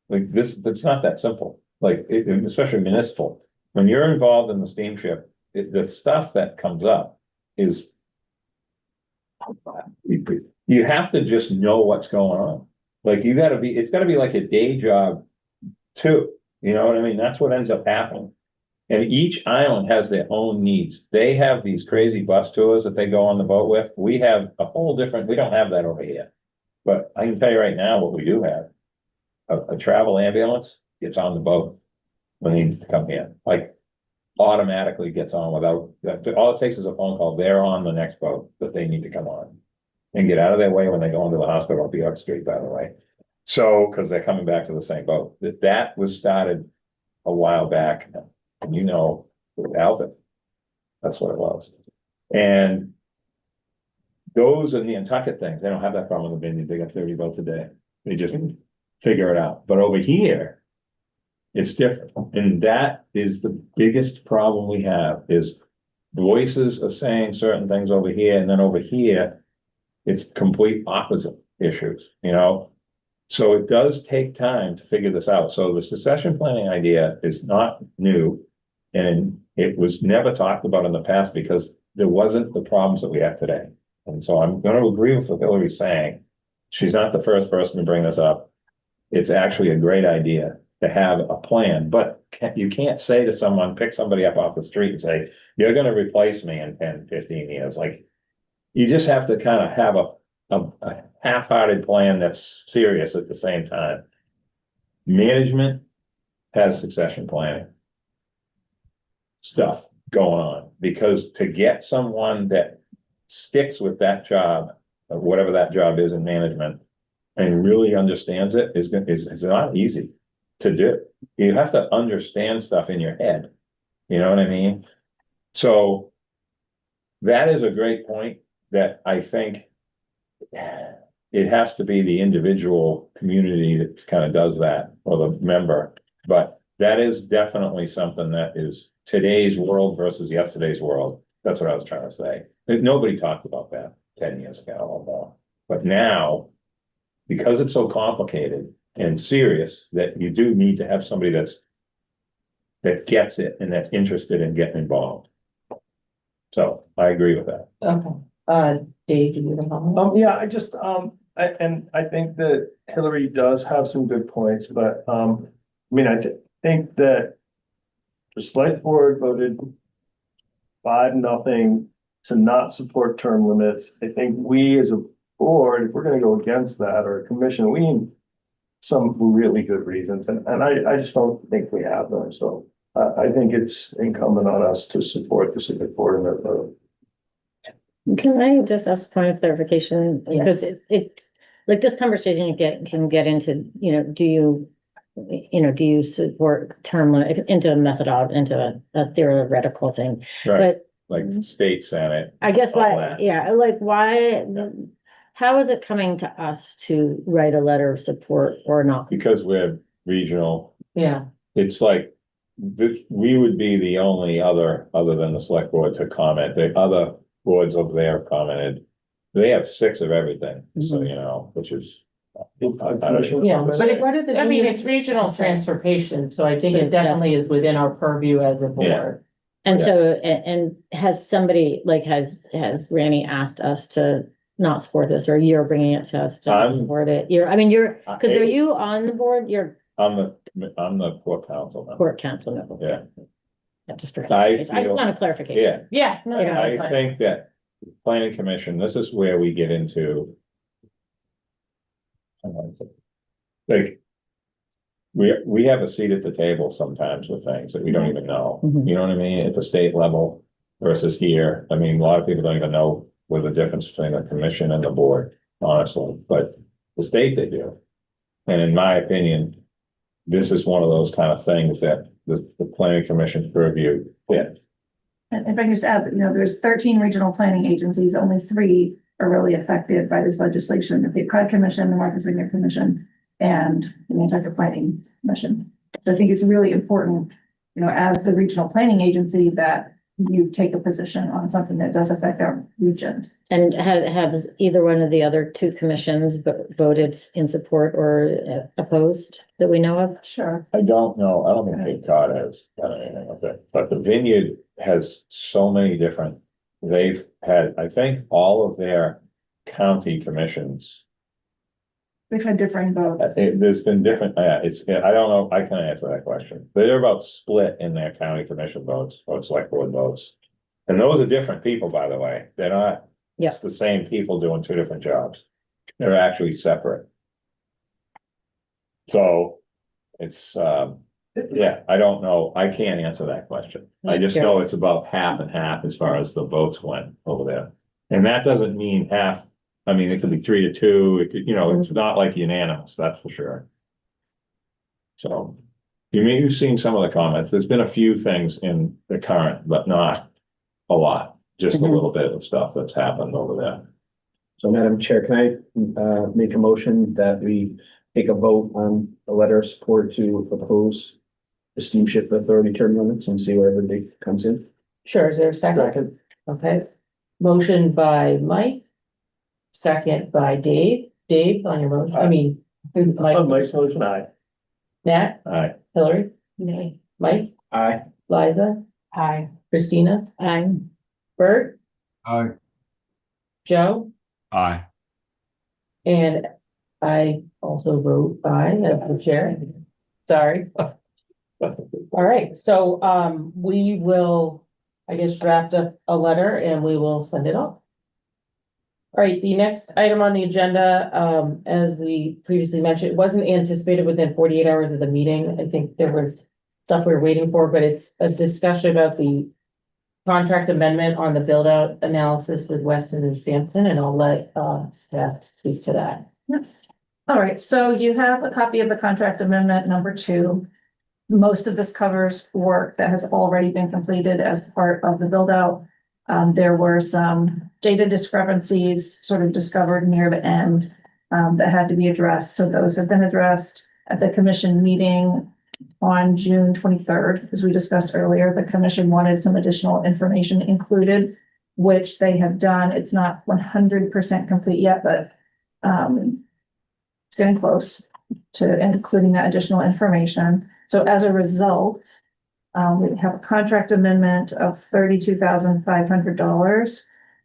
Like this, it's not that simple, like, especially municipal. When you're involved in the steamship, the stuff that comes up is you have to just know what's going on. Like, it's gotta be like a day job too, you know what I mean? That's what ends up happening. And each island has their own needs. They have these crazy bus tours that they go on the boat with. We have a whole different, we don't have that over here. But I can tell you right now what we do have. A travel ambulance gets on the boat when they need to come in, like automatically gets on without, all it takes is a phone call. They're on the next boat that they need to come on. And get out of their way when they go into the hospital. I'll be up straight, by the way. So, because they're coming back to the same boat, that was started a while back, and with Albert. That's what it was. And those are the Nantucket things, they don't have that problem in the Vineyard, they got 30 boats a day, they just figure it out, but over here. It's different, and that is the biggest problem we have, is voices are saying certain things over here, and then over here. It's complete opposite issues, So it does take time to figure this out. So the succession planning idea is not new. And it was never talked about in the past because there wasn't the problems that we have today. And so I'm going to agree with what Hillary's saying. She's not the first person to bring this up. It's actually a great idea to have a plan, but you can't say to someone, pick somebody up off the street and say, you're going to replace me in 10, 15 years. Like, you just have to kind of have a half-hearted plan that's serious at the same time. Management has succession planning stuff going on, because to get someone that sticks with that job, or whatever that job is in management, and really understands it is not easy to do. You have to understand stuff in your head. You know what I mean? So that is a great point. That I think it has to be the individual community that kind of does that, or the member, but that is definitely something that is today's world versus yesterday's world. That's what I was trying to say. Nobody talked about that 10 years ago or more, but now, because it's so complicated and serious, that you do need to have somebody that gets it and that's interested in getting involved. So I agree with that. Okay. Dave, do you have a comment? Yeah, I think that Hillary does have some good points, but, I think that the select board voted 5-0 to not support term limits. I think we as a board, if we're gonna go against that, or a commission, we need some really good reasons, and I just don't think we have them, so I think it's incumbent on us to support the select board in their vote. Can I just ask a point of clarification? Yeah. Because it's like this conversation can get into, do you support term limit into a methodology, into a theoretical thing? Right, But like state senate. I guess all why, that. yeah, like why, how is it coming to us to write a letter of support or not? Because we're regional, Yeah, it's like, we would be the only other than the select board to comment. The other boards over there commented. They have 6 of everything, so which is. yeah, but it's regional transportation, so I think it definitely is within our purview as a board. And so, and has somebody, like, has Randy asked us to not support this, or you're bringing it to us to not support it? Because are you on the board? You're. I'm the court counsel now. Court counsel, no. Yeah. Just for, I I just want to clarification. Yeah, Yeah. I think that planning commission, this is where we get into. Like. We have a seat at the table sometimes with things that we don't even know, you know what I mean, at the state level versus here. I mean, a lot of people don't even know what the difference between the commission and the board, honestly, but the state they do. And in my opinion, this is one of those kind of things that the planning commission's purview fit. And if I can just add, there's 13 regional planning agencies, only 3 are really affected by this legislation: the Cape Cod Commission, the Martha's Vineyard Commission, and the Nantucket Planning Commission. So I think it's really important, as the regional planning agency, that you take a position on something that does affect our region. And have either one of the other 2 commissions voted in support or opposed that we know of? Sure. I don't know, I don't think Cape Cod has done anything with it, but the Vineyard has so many different, they've had, I think, all of their county commissions. We've had differing votes. There's been different, I don't know, I can't answer that question. They're about split in their county commission votes, or select board votes. And those are different people, by the way. They're not, it's the same people doing 2 different jobs. They're actually separate. So it's, I don't know. I can't answer that question. I just know it's about half and half as far as the votes went over there. And that doesn't mean half I mean, it could be 3-2, it could, it's not like unanimous, that's for sure. So, you've seen some of the comments, there's been a few things in the current, but not a lot, just a Mhm. little bit of stuff that's happened over there. So Madam Chair, can I make a motion that we take a vote on a letter of support to propose the steamship authority term limits and see where everybody comes in? Sure, is there a second? Second. Okay, motion by Mike. Second by Dave. Dave on your motion, Mike, Mike's motion, aye. Nat, Alright, Hillary, Nay. Mike, Aye. Liza, Aye. Christina, Bert, Aye. Joe, Aye. and I also vote aye as the chair. Sorry. All right, so we will, I guess, draft a letter and we will send it off. All right, the next item on the agenda, as we previously mentioned, it wasn't anticipated within 48 hours of the meeting. I think there was stuff we were waiting for, but it's a discussion about the contract amendment on the build out analysis with Weston and Sampson, and I'll let staff speak to that. All right, so you have a copy of the contract amendment number 2. Most of this covers work that has already been completed as part of the build out. There were some data discrepancies sort of discovered near the end that had to be addressed. So those have been addressed at the commission meeting on June 23rd. As we discussed earlier, the commission wanted some additional information included, which they have done. It's not 100% complete yet, but it's getting close to including that additional information. So as a result, we have a contract amendment of $32,500.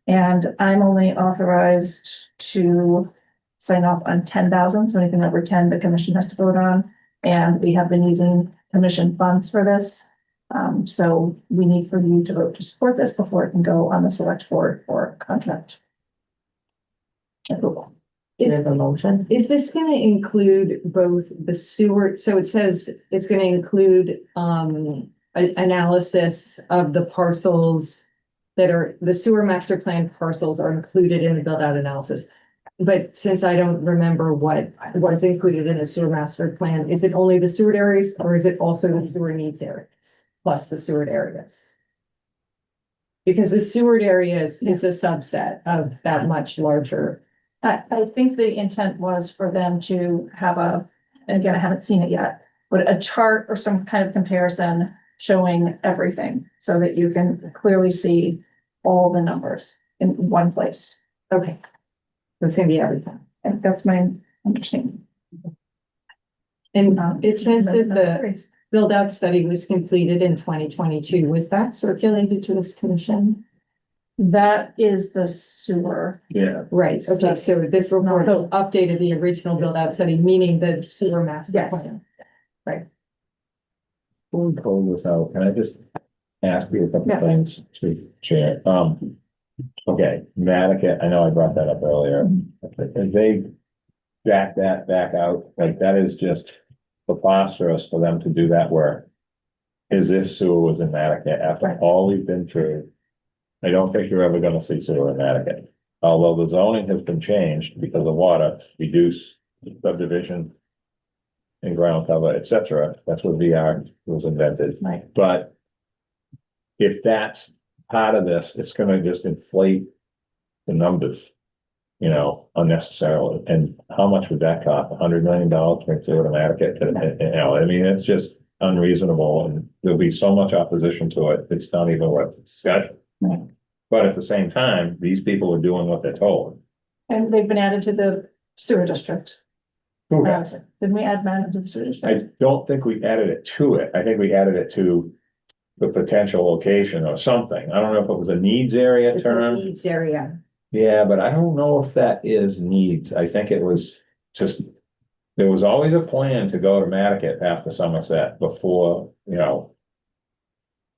And I'm only authorized to sign off on 10,000. So anything over 10, the commission has to vote on. And we have been using commission funds for this. So we need for you to vote to support this before it can go on the select board for contract approval. Do you have a motion? Is this gonna include both the sewer, so it says it's gonna include analysis of the parcels that are, the sewer master plan parcels are included in the build out analysis. But since I don't remember what was included in the sewer master plan, is it only the sewer areas or is it also the sewer needs areas plus the sewer areas? Because the sewer areas is a subset of that much larger. I think the intent was for them to have and again, I haven't seen it yet, but a chart or some kind of comparison showing everything so that you can clearly see all the numbers in one place. Okay. That's gonna be everything. And that's my understanding. And it says that the build out study was completed in 2022. Was that circulated to this commission? That is the sewer. yeah, Right, okay, so this report not- updated the original build out study, meaning the sewer master Yes. plan. Right. before we close this out, can I just ask you a couple Yeah. things to chair? Okay, Nantucket, I know I brought that up earlier. And they back that back out, like that is just preposterous for them to do that work. As if sewer was in Nantucket after Right. all we've been through. I don't think you're ever gonna see sewer in Nantucket. Although the zoning has been changed because of water, reduce subdivision. And ground cover, et cetera. That's what VR was invented. Right. But. If that's part of this, it's gonna just inflate the numbers. Unnecessarily, and how much would that cost? $100 million to make sure automatic, I mean, it's just unreasonable, and there'll be so much opposition to it, it's not even worth the discussion. Right. But at the same time, these people are doing what they're told. And they've been added to the sewer district. Who has? Didn't we add man to the sewer I district? don't think we added it to it, I think we added it to. The potential location or something, I don't know if it was a needs area It's a term. needs area. Yeah, but I don't know if that is needs. I think it was just, there was always a plan to go to Nantucket after Somerset before,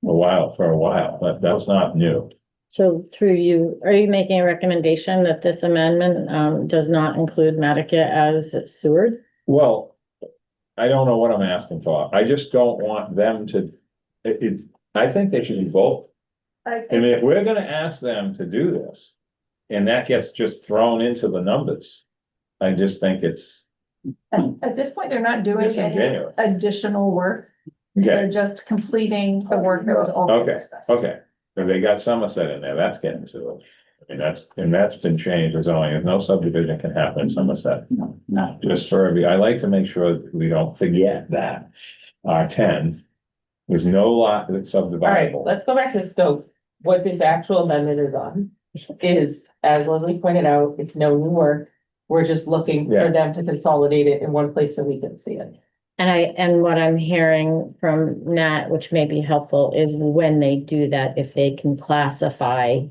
for a while, but that's not new. So through you, are you making a recommendation that this amendment does not include Nantucket as sewer? Well, I don't know what I'm asking for. I just don't want them to, I think they should be both. I mean, if we're gonna ask them to do this, and that gets just thrown into the numbers. I just think it's, At this point, they're not doing any Disingenuous. additional work. They're okay, just completing the work that was already Okay, discussed. okay, so they got Somerset in there, that's getting to it. I mean, that's been changed, there's only, no subdivision can happen in Somerset. No. Just for every, I like to make sure that we don't forget that R10. There's no lot that's All right, subdividable. let's go back to the scope. What this actual amendment is on is, as Leslie pointed out, it's no new work. We're just looking Yeah. for them to consolidate it in one place so we can see it. And what I'm hearing from Nat, which may be helpful, is when they do that, if they can classify.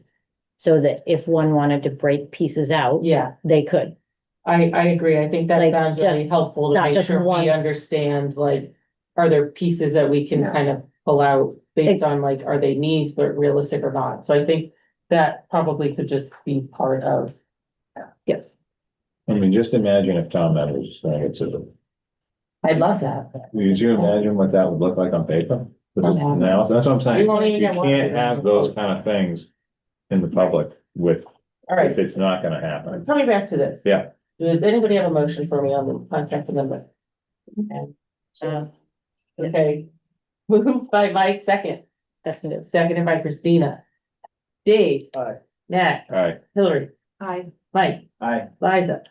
So that if one wanted to break pieces out, Yeah, they could. I agree. I think that Like, sounds really helpful to not make just sure one- we understand, like, are there pieces that we can Yeah. kind of pull out based on like, are they needs but realistic or not? So I think that probably could just be part of. Yeah, I mean, just imagine if Tom Meadows was saying it's a, I love that. could you imagine what that would look like on paper? Okay. Now, that's what I'm saying, We won't even you get one. can't have those kind of things in the public with, All right, if it's not gonna happen. coming back to this. Yeah. Does anybody have a motion for me on the contract amendment? Okay, moved by Mike, seconded by Christina. Dave. Aye. Nat. All right, Hillary. Aye. Mike. Aye. Liza.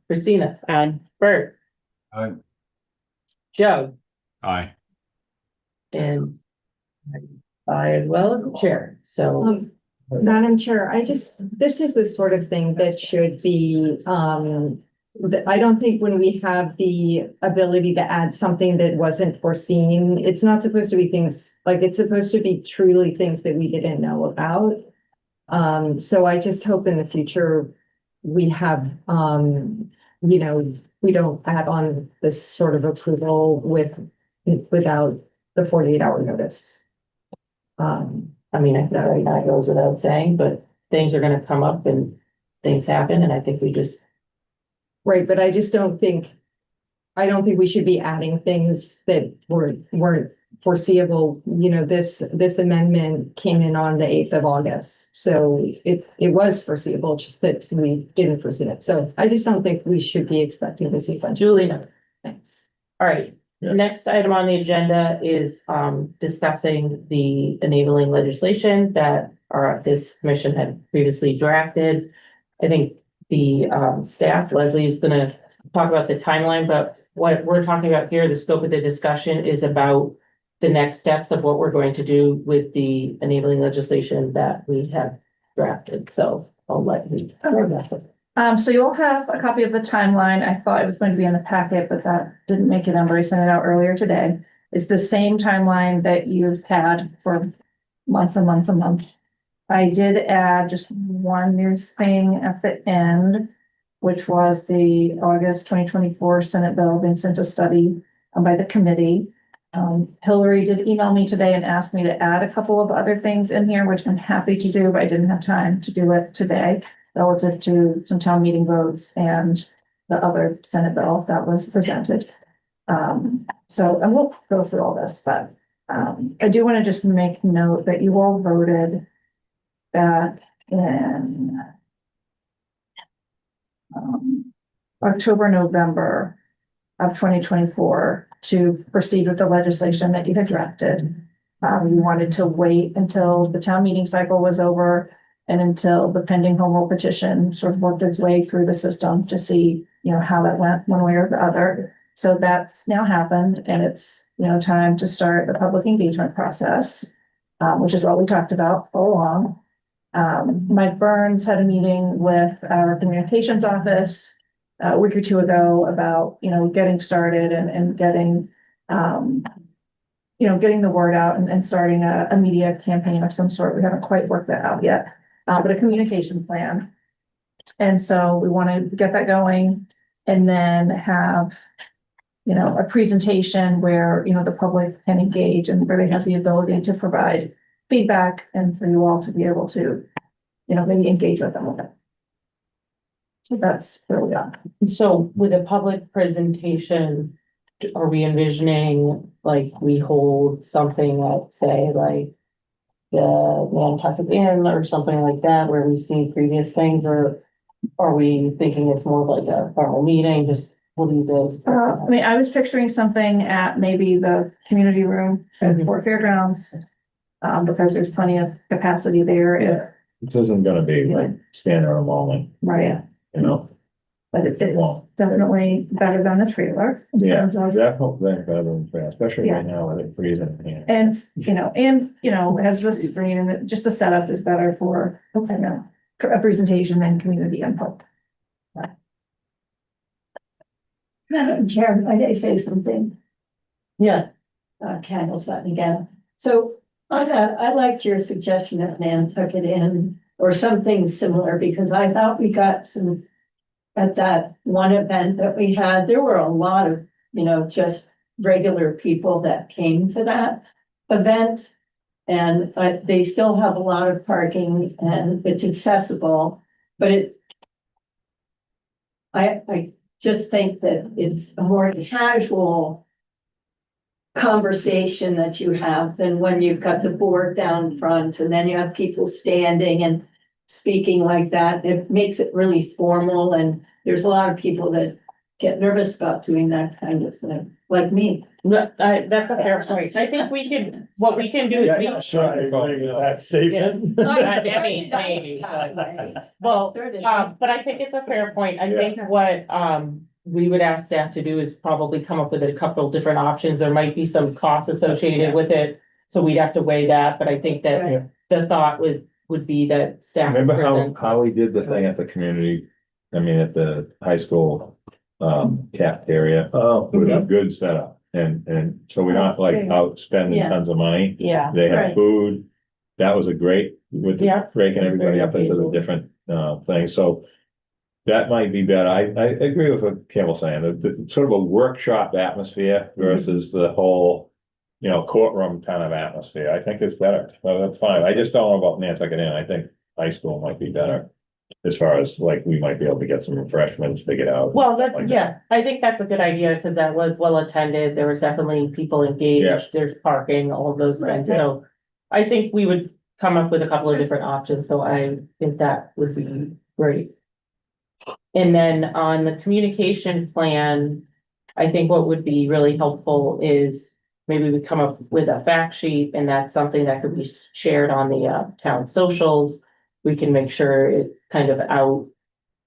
Christina. Bert. Aye. Joe. Aye. And I as well as the chair, so. Madam Chair, this is the sort of thing that should be, I don't think when we have the ability to add something that wasn't foreseen, it's not supposed to be things, like, it's supposed to be truly things that we didn't know about. So I just hope in the future we have, we don't add on this sort of approval without the 48-hour notice. I mean, I think that right now it goes without saying, but things are gonna come up and things happen, and I think we just. Right, but I don't think we should be adding things that weren't foreseeable. This amendment came in on the 8th of August. So it was foreseeable, just that we didn't foresee it. So I just don't think we should be expecting to see a bunch. Julie, Thanks. all right, Yeah. next item on the agenda is discussing the enabling legislation that this commission had previously drafted. I think the staff, Leslie, is gonna talk about the timeline, but what we're talking about here, the scope of the discussion is about the next steps of what we're going to do with the enabling legislation that we have drafted. So I'll let you. So you all have a copy of the timeline. I thought it was going to be in the packet, but that didn't make it. I sent it out earlier today. It's the same timeline that you've had for months and months and months. I did add just one new thing at the end, which was the August 2024 Senate bill being sent to study by the committee. Hillary did email me today and asked me to add a couple of other things in here, which I'm happy to do, but I didn't have time to do it today, relative to some town meeting votes and the other Senate bill that was presented. So I won't go through all this, but I do want to just make note that you all voted back in October, November of 2024 to proceed with the legislation that you had drafted. You wanted to wait until the town meeting cycle was over and until the pending home rule petition sort of worked its way through the system to see, how that went one way or the other. So that's now happened, and it's, time to start the public engagement process, which is what we talked about all along. Mike Burns had a meeting with our communications office a week or two ago about, getting started and getting, getting the word out and starting a media campaign of some sort. We haven't quite worked that out yet, but a communication plan. And so we want to get that going and then have, a presentation where, the public can engage and where they have the ability to provide feedback and for you all to be able to, maybe engage with them with it. So that's where we are. So with a public presentation, are we envisioning like we hold something at, say, like the Nantucket Inn or something like that, where we've seen previous things, or are we thinking it's more like a formal meeting, just what do you guys? I mean, I was picturing something at maybe the community room at Fort Fairgrounds. Because there's plenty of capacity there, if, This isn't gonna be like standing room only, right, you know? but it's Well- definitely better than the trailer. in Yeah, terms of- definitely better than that, especially right now with it freezing here. And, it has the screen and just the setup is better for, a presentation and community input. Madam Chair, might I say something? Yeah, Candle Sutton again. So I liked your suggestion of Nantucket Inn or something similar, because I thought we got some. At that one event that we had, there were a lot of, just regular people that came to that event. And they still have a lot of parking and it's accessible, but I just think that it's a more casual conversation that you have than when you've got the board down front and then you have people standing and speaking like that. It makes it really formal, and there's a lot of people that get nervous about doing that kind of thing, like me. that's a fair point. I think what we can do is we. Sure, I agree with that statement. Maybe. Well, but I think it's a fair point. I think what, we would ask staff to do is probably come up with a couple of different options. There might be some costs associated with it. So we'd have to weigh that, but I think that the thought would be that staff. Remember how we did the thing at the community, at the high school, cafeteria? Oh, With a good setup, and so we're not like out spending Yeah. tons of money. Yeah. They had Right. food, that was a great, with Yeah. breaking everybody up into the different, things, so. That might be better, I agree with what Campbell's saying, the sort of a workshop atmosphere versus the whole. Courtroom kind of atmosphere, I think it's better, so that's fine, I just don't know about Nantucket Inn, I think high school might be better. As far as like, we might be able to get some refreshments figured out. Well, like that. yeah, I think that's a good idea, because that was well attended, there was definitely people engaged, Yeah. there's parking, all of those things, so. I think we would come up with a couple of different options, so I think that would be great. And then on the communication plan, I think what would be really helpful is maybe we come up with a fact sheet, and that's something that could be shared on the town socials. We can make sure it kind of out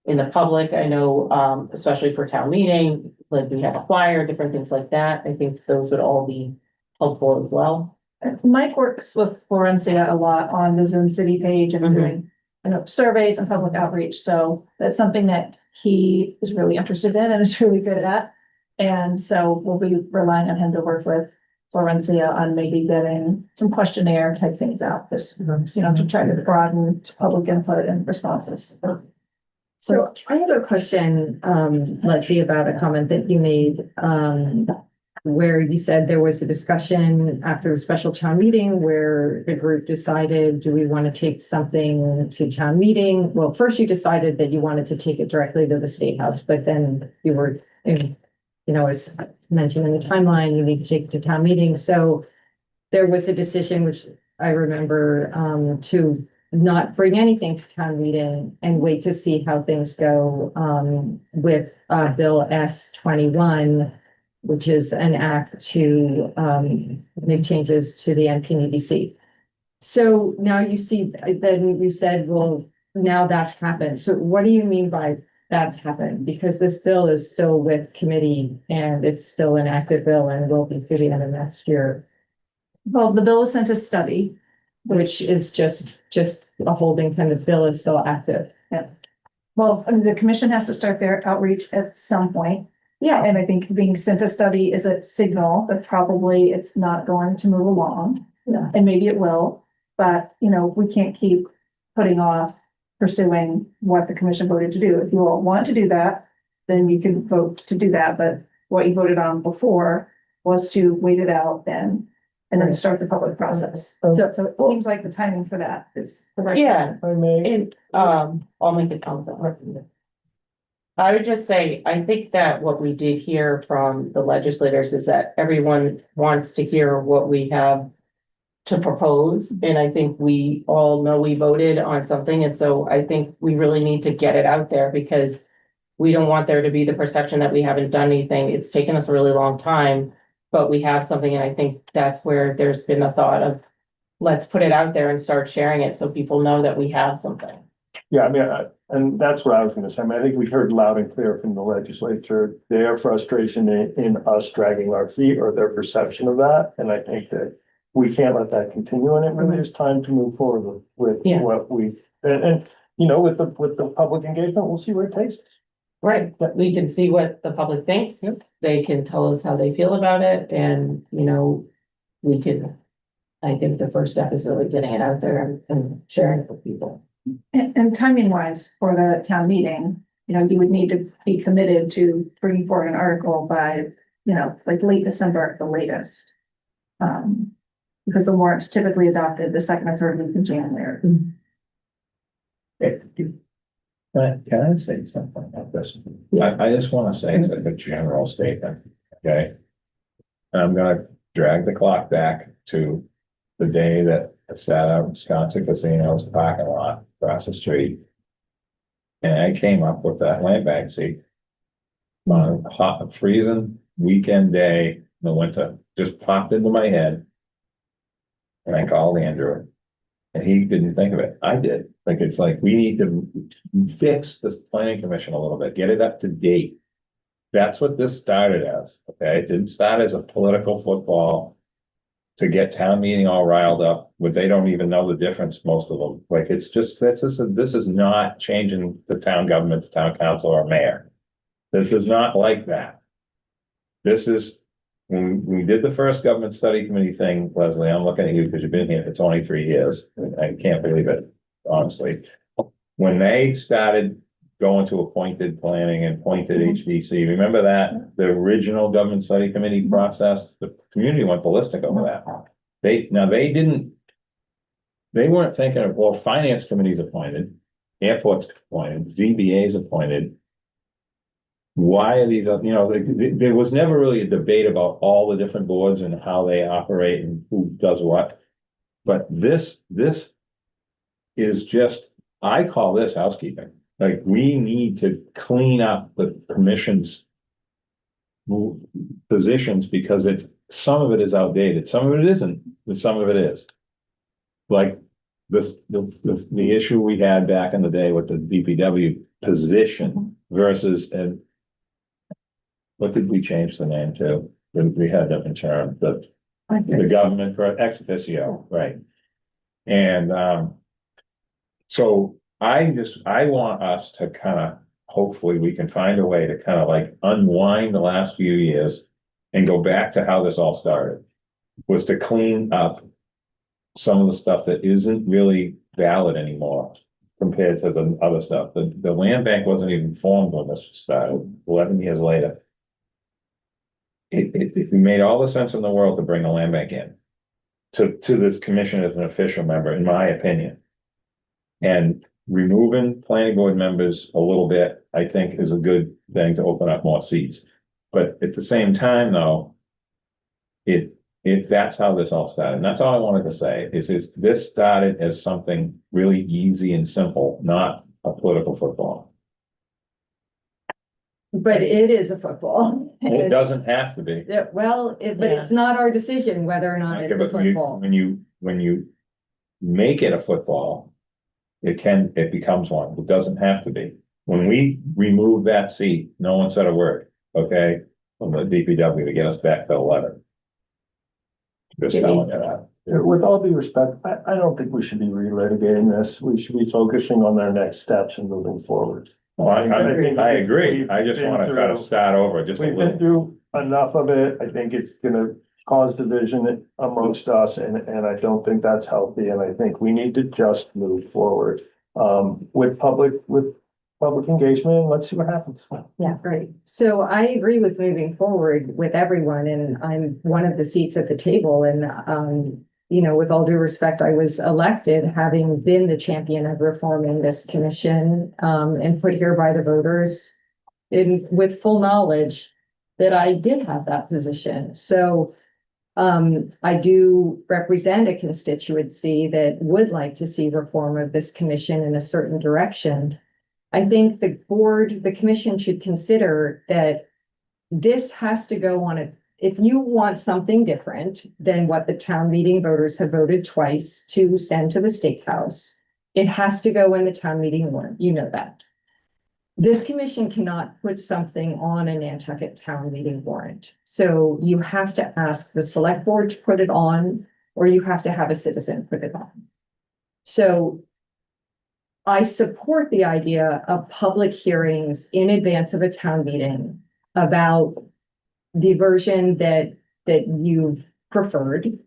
in the public. I know, especially for town meeting, like we have a flyer, different things like that. I think those would all be helpful as well. Mike works with Florencia a lot on the Zoom City page and doing, surveys and public outreach, so that's something that he is really interested in and is really good at. And so we'll be relying on him to work with Florencia on maybe getting some questionnaire type things out, just, to try to broaden public input and responses. So I have a question, Leslie, about a comment that you made, where you said there was a discussion after the special town meeting where the group decided, do we want to take something to town meeting? Well, first you decided that you wanted to take it directly to the State House, but then you were, as mentioned in the timeline, you need to take it to town meeting. So there was a decision, which I remember, to not bring anything to town meeting and wait to see how things go, with, Bill S-21, which is an act to, make changes to the NPDC. So now you see, then you said, well, now that's happened. So what do you mean by that's happened? Because this bill is still with committee and it's still an active bill and will be through the end of next year, Well, the bill was sent to study. which is just a holding kind of bill is still active. Well, the commission has to start their outreach at some point. Yeah. And I think being sent a study is a signal that probably it's not going to move along. Yeah. And maybe it will, but we can't keep putting off pursuing what the commission voted to do. If you all want to do that, then you can vote to do that, but what you voted on before was to wait it out then. And then start the public process. So it seems like the timing for that is the right. Yeah, I may. and, I'll make a comment. I would just say, I think that what we did hear from the legislators is that everyone wants to hear what we have to propose, and I think we all know we voted on something, and so I think we really need to get it out there because we don't want there to be the perception that we haven't done anything. It's taken us a really long time, but we have something, and I think that's where there's been a thought of, let's put it out there and start sharing it so people know that we have something. Yeah, I mean, and that's what I was gonna say. I mean, I think we heard loud and clear from the legislature, their frustration in us dragging our feet or their perception of that. And I think that we can't let that continue, and it really is time to move forward with Yeah. what we've, and, you know, with the public engagement, we'll see where it takes us. Right, but we can see what the public thinks. Yep. They can tell us how they feel about it, and, you know, we can. I think the first step is really getting it out there and sharing it with people. And timing wise for the town meeting, you know, you would need to be committed to bringing forward an article by, you know, like late December at the latest. Because the warrant's typically adopted the second or third week in January. Can I say something about this? I just wanna say it's like a general statement, okay? And I'm gonna drag the clock back to the day that I sat out in Wisconsin Casino's parking lot across the street. And I came up with that land bank seat. On a hot, freezing weekend day in the winter, just popped into my head. And I called Andrew. And he didn't think of it. I did. Like, it's like, we need to fix this planning commission a little bit, get it up to date. That's what this started as, okay? It didn't start as a political football to get town meeting all riled up, but they don't even know the difference, most of them. Like, it's just, this is not changing the town government, the town council or mayor. This is not like that. This is, when we did the first government study committee thing, Leslie, I'm looking at you because you've been here for 23 years. I can't believe it, honestly. When they started going to appointed planning and appointed HDC, remember that? The original government study committee process, the community went ballistic over that. They weren't thinking of, well, finance committee's appointed, airports appointed, ZBA's appointed. Why are these, you know, there was never really a debate about all the different boards and how they operate and who does what. But this is just, I call this housekeeping. Like, we need to clean up the commission's positions because some of it is outdated, some of it isn't, but some of it is. Like the issue we had back in the day with the DPW position versus, and what did we change the name to? We had that in term, the government for ex officio, right? And so I want us to kind of, hopefully we can find a way to kind of like unwind the last few years and go back to how this all started, was to clean up some of the stuff that isn't really valid anymore compared to the other stuff. The land bank wasn't even formed when this started, 11 years later. It made all the sense in the world to bring the land bank in to this commission as an official member, in my opinion. And removing planning board members a little bit, I think, is a good thing to open up more seats. But at the same time, though, that's how this all started. And that's all I wanted to say is this started as something really easy and simple, not a political football. But it is a football. It doesn't have to be. Yeah, well, but it's not our decision whether or not it's Okay, a but football. when you make it a football, it becomes one. It doesn't have to be. When we remove that seat, no one said a word, okay, from the DPW to get us back to 11. Just telling you that. With all due respect, I don't think we should be relitigating this. We should be focusing on our next steps and moving forward. Well, I agree. I just want to try to start over just a We've been little. through enough of it. I think it's gonna cause division amongst us, and I don't think that's healthy, and I think we need to just move forward. With public engagement, let's see what happens. Yeah, great. So I agree with moving forward with everyone, and I'm one of the seats at the table, and you know, with all due respect, I was elected having been the champion of reforming this commission, and put here by the voters with full knowledge that I did have that position. So I do represent a constituency that would like to see reform of this commission in a certain direction. I think the commission should consider that this has to go on if you want something different than what the town meeting voters have voted twice to send to the State House, it has to go in the town meeting warrant. You know that. This commission cannot put something on a Nantucket town meeting warrant. So you have to ask the select board to put it on, or you have to have a citizen put it on. So I support the idea of public hearings in advance of a town meeting about the version that you've preferred.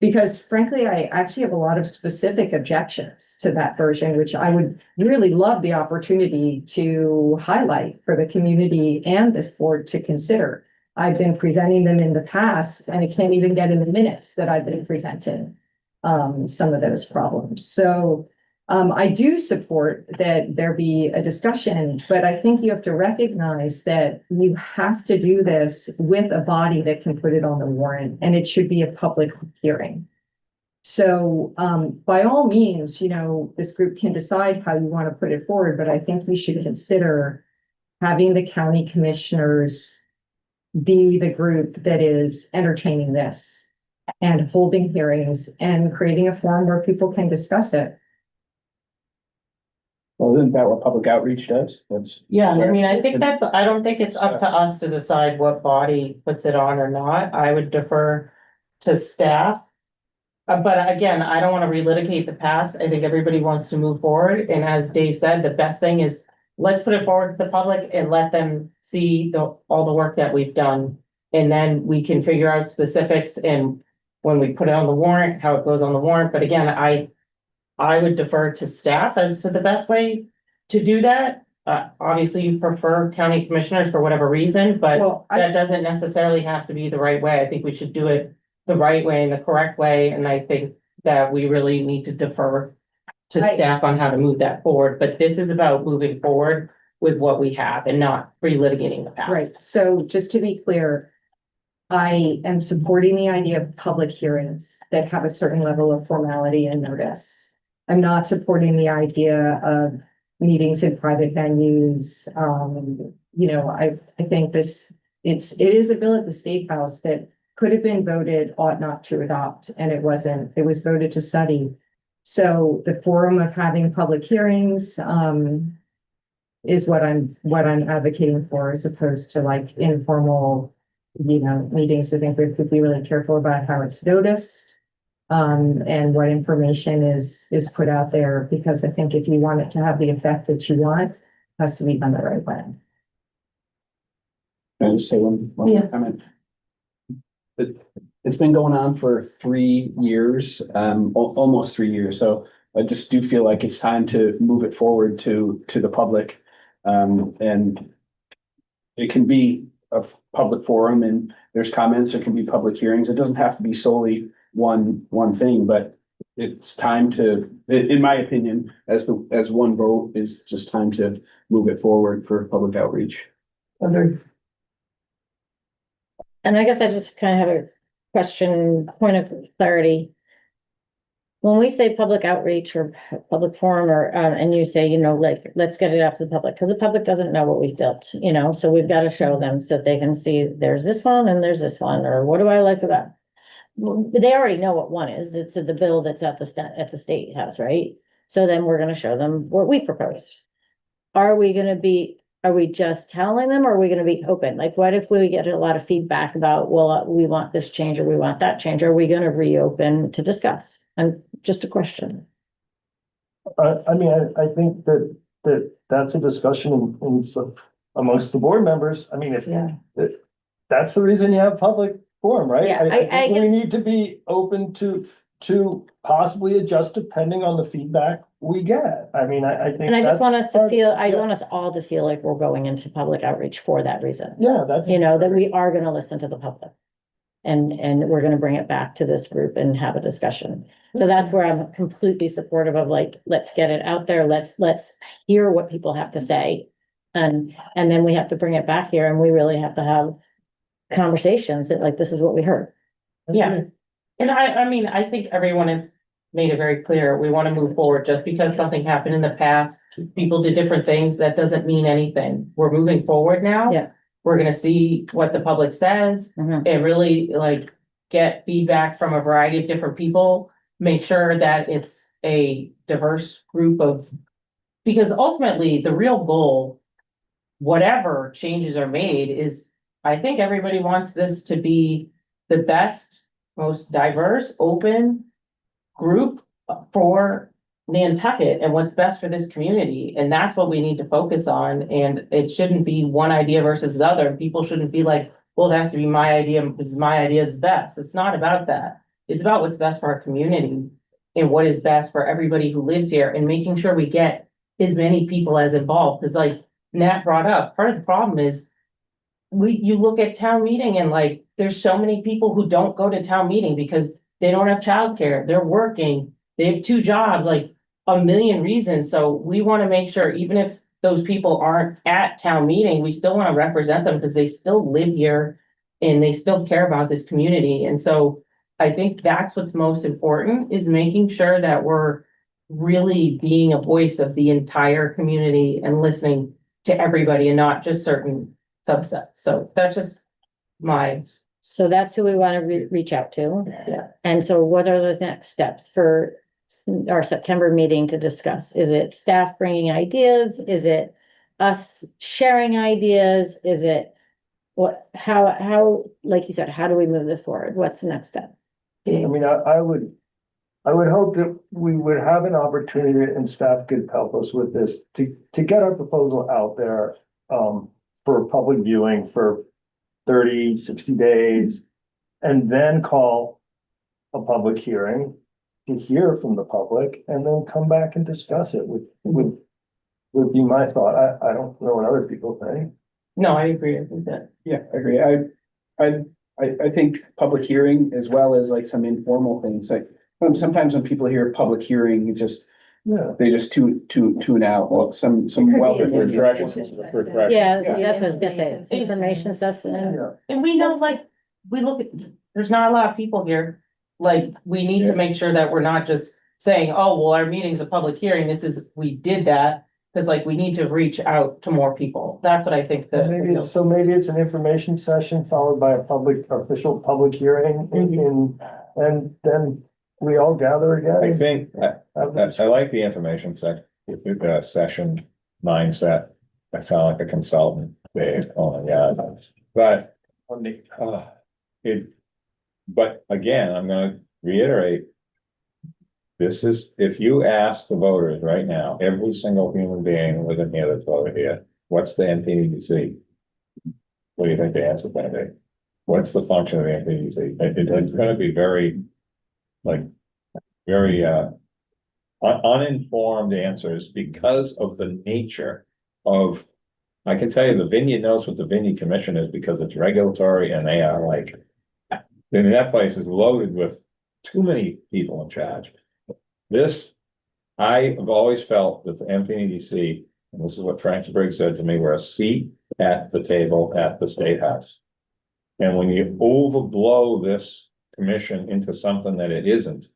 Because frankly, I actually have a lot of specific objections to that version, which I would really love the opportunity to highlight for the community and this board to consider. I've been presenting them in the past, and I can't even get in the minutes that I've been presenting some of those problems. So I do support that there be a discussion, but I think you have to recognize that you have to do this with a body that can put it on the warrant, and it should be a public hearing. So by all means, this group can decide how you want to put it forward, but I think we should consider having the county commissioners be the group that is entertaining this and holding hearings and creating a forum where people can discuss it. Well, isn't that what public outreach does? That's. Yeah, I mean, I think I don't think it's up to us to decide what body puts it on or not. I would defer to staff. But again, I don't want to relitigate the past. I think everybody wants to move forward. And as Dave said, the best thing is let's put it forward to the public and let them see all the work that we've done. And then we can figure out specifics and when we put it on the warrant, how it goes on the warrant. But again, I would defer to staff as to the best way to do that. Obviously, you prefer county commissioners for whatever reason, but that doesn't necessarily have to be the right way. I think we should do it the right way and the correct way. And I think that we really need to defer to staff on how to move that forward. But this is about moving forward with what we have and not relitigating the past. Right. So just to be clear, I am supporting the idea of public hearings that have a certain level of formality and notice. I'm not supporting the idea of meetings in private venues. I think it is a bill at the State House that could have been voted, ought not to adopt, and it wasn't. It was voted to study. So the forum of having public hearings is what I'm advocating for, as opposed to like informal, meetings. I think we have to be really careful about how it's noticed. And what information is put out there, because I think if you want it to have the effect that you want, it has to be done the right way. Can I just say one comment? It's been going on for 3 years, almost 3 years. So I just do feel like it's time to move it forward to the public. And it can be a public forum and there's comments, there can be public hearings. It doesn't have to be solely one thing, but it's time to, in my opinion, as one vote, is just time to move it forward for public outreach. And I guess I just kind of have a question, point of clarity. When we say public outreach or public forum, or and you say, let's get it out to the public, because the public doesn't know what we've built, so we've got to show them so that they can see there's this one and there's this one, or what do I like about it? They already know what one is. It's the bill that's at the State House, right? So then we're going to show them what we propose. Are we just telling them, or are we going to be open? Like, what if we get a lot of feedback about, well, we want this change or we want that change? Are we going to reopen to discuss? And just a question. I think that's a discussion amongst the board members. I mean, that's the reason you have public forum, right? Yeah, I think we need to be open to possibly adjust depending on the feedback we get. I mean, I think. And I just want us to feel, I want us all to feel like we're going into public outreach for that reason. Yeah, that's. That we are going to listen to the public. And we're going to bring it back to this group and have a discussion. So that's where I'm completely supportive of, like, let's get it out there. Let's hear what people have to say. And then we have to bring it back here, and we really have to have conversations that, like, this is what we heard. Yeah. And I mean, I think everyone has made it very clear, we want to move forward. Just because something happened in the past, people did different things, that doesn't mean anything. We're moving forward now. Yeah. We're gonna see what the public says Mhm. and really like get feedback from a variety of different people. Make sure that it's a diverse group of, because ultimately the real goal, whatever changes are made, is I think everybody wants this to be the best, most diverse, open group for Nantucket and what's best for this community. And that's what we need to focus on. And it shouldn't be one idea versus the other. People shouldn't be like, well, it has to be my idea because my idea is best. It's not about that. It's about what's best for our community and what is best for everybody who lives here, and making sure we get as many people as involved. Because like Nat brought up, part of the problem is you look at town meeting and like, there's so many people who don't go to town meeting because they don't have childcare, they're working, they have 2 jobs, like a million reasons. So we want to make sure, even if those people aren't at town meeting, we still want to represent them because they still live here and they still care about this community. And so I think that's what's most important, is making sure that we're really being a voice of the entire community and listening to everybody and not just certain subsets. So that's just my, So that's who we want to reach out to. Yeah. And so what are those next steps for our September meeting to discuss? Is it staff bringing ideas? Is it us sharing ideas? Is it how, like you said, how do we move this forward? What's the next step? I mean, I would hope that we would have an opportunity, and staff could help us with this, to get our proposal out there, for public viewing for 30, 60 days, and then call a public hearing to hear from the public, and then come back and discuss it would be my thought. I don't know what other people think. no, I agree with that. Yeah, I agree. I think public hearing as well as like some informal things, like sometimes when people hear public hearing, it just, Yeah. they just tune out, well, some well. Refresh. Yeah, that's what I was gonna say. It's information session. Yeah. And we know, like, we look at, there's not a lot of people here. Like, we need to make sure that we're not just saying, oh, well, our meeting's a public hearing, we did that. Cause like, we need to reach out to more people. That's what I think that. Maybe it's an information session followed by a official public hearing, and then we all gather again. I think, I like the information session mindset. I sound like a consultant, Dave, oh my God, but but again, I'm gonna reiterate. This is, if you ask the voters right now, every single human being within here that's voted here, what's the NPDC? What do you think the answer is gonna be? What's the function of the NPDC? It's gonna be very, like, very, uninformed answers because of the nature of, I can tell you the Vineyard knows what the Vineyard Commission is because it's regulatory, and they are like, I mean, that place is loaded with too many people in charge. This, I have always felt that the MPDC, and this is what Frank Briggs said to me, we're a seat at the table at the State House. And when you overblow this commission into something that it isn't,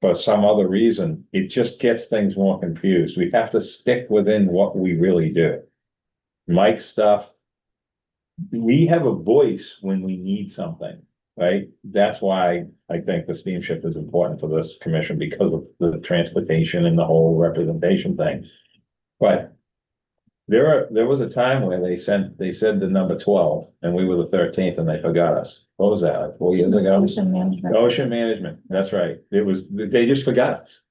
for some other reason, it just gets things more confused. We have to stick within what we really do. Mike stuff. We have a voice when we need something, right? That's why I think the steamship is important for this commission, because of the transportation and the whole representation thing. But there was a time where they said the number 12 and we were the 13th and they forgot us. What was that, like 4 years ago? Ocean management. Ocean management, that's right. They just forgot us.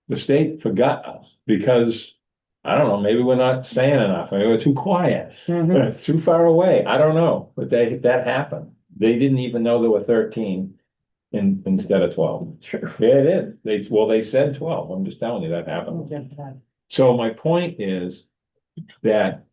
The state forgot us because, I don't know, maybe we're not saying enough, maybe we're too quiet, too far away, I don't know, but that happened. They didn't even know there were 13 instead of 12. True. Yeah, it is. They said 12. I'm just telling you that happened. So my point is that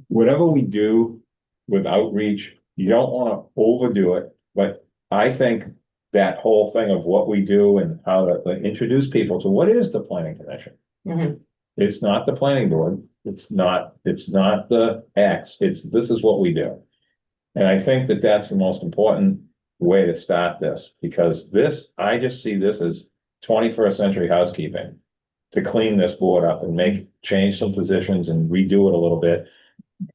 whatever we do with outreach, you don't want to overdo it, but I think that whole thing of what we do and how to introduce people to what is the planning commission. Mhm. It's not the planning board. It's not the X. This is what we do. And I think that that's the most important way to start this, because this, I just see this as 21st century housekeeping. To clean this board up and change some positions and redo it a little bit.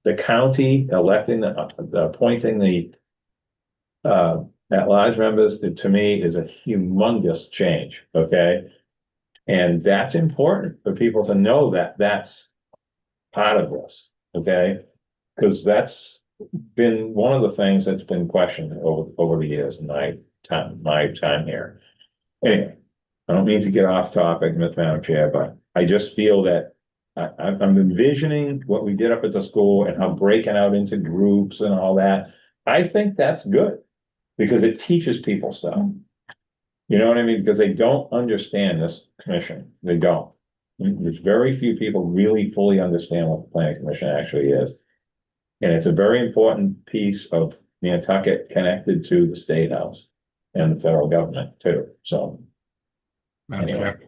The county electing appointing the at-large members, to me, is a humongous change, okay? And that's important for people to know that that's part of this, okay? Because that's been one of the things that's been questioned over the years in my time here. Anyway, I don't mean to get off topic, Madam Chair, but I just feel that I'm envisioning what we did up at the school and how breaking out into groups and all that. I think that's good because it teaches people stuff. You know what I mean? Because they don't understand this commission. They don't. There's very few people really fully understand what the planning commission actually is. And it's a very important piece of Nantucket connected to the state house and the federal government too. So Madam anyway. Chair.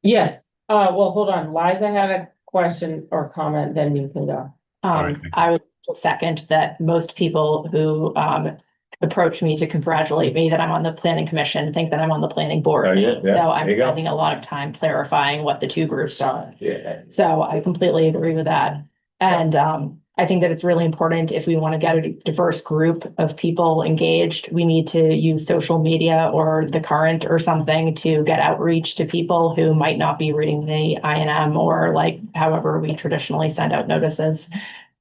Yes, well, hold on, Liza had a question or comment, then you can go. right, thank you. I would second that most people who approach me to congratulate me that I'm on the planning commission think that I'm on the planning board. Oh, yeah, So I'm there you go. spending a lot of time clarifying what the two groups are. Yeah. So I completely agree with that. And I think that it's really important if we want to get a diverse group of people engaged, we need to use social media or the current or something to get outreach to people who might not be reading the INM or like however we traditionally send out notices.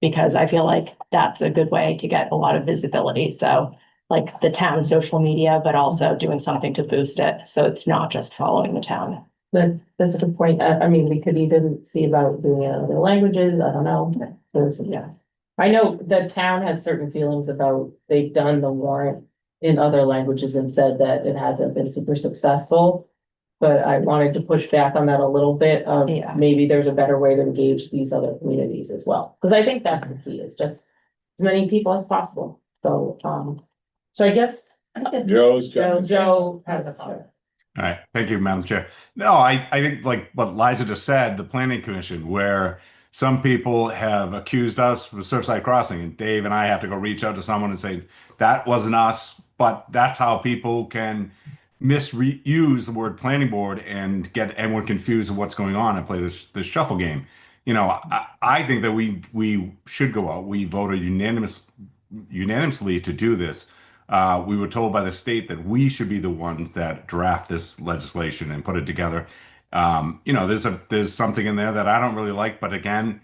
Because I feel like that's a good way to get a lot of visibility. So like the town social media, but also doing something to boost it. So it's not just following the town. That's a good point. I mean, we could even see about doing it in other languages. I don't know. Yeah. I know the town has certain feelings about, they've done the warrant in other languages and said that it hasn't been super successful. But I wanted to push back on that a little bit of Yeah. maybe there's a better way to engage these other communities as well. Because I think that's the key, is just as many people as possible. So, so I guess Joe has a comment. All right, thank you, Madam Chair. No, I think like what Liza just said, the planning commission, where some people have accused us of Surfside Crossing, and Dave and I have to go reach out to someone and say, that wasn't us, but that's how people can misuse the word planning board and get everyone confused of what's going on and play this shuffle game. You know, I think that we should go out. We voted unanimously to do this. We were told by the state that we should be the ones that draft this legislation and put it together. You know, there's something in there that I don't really like, but again,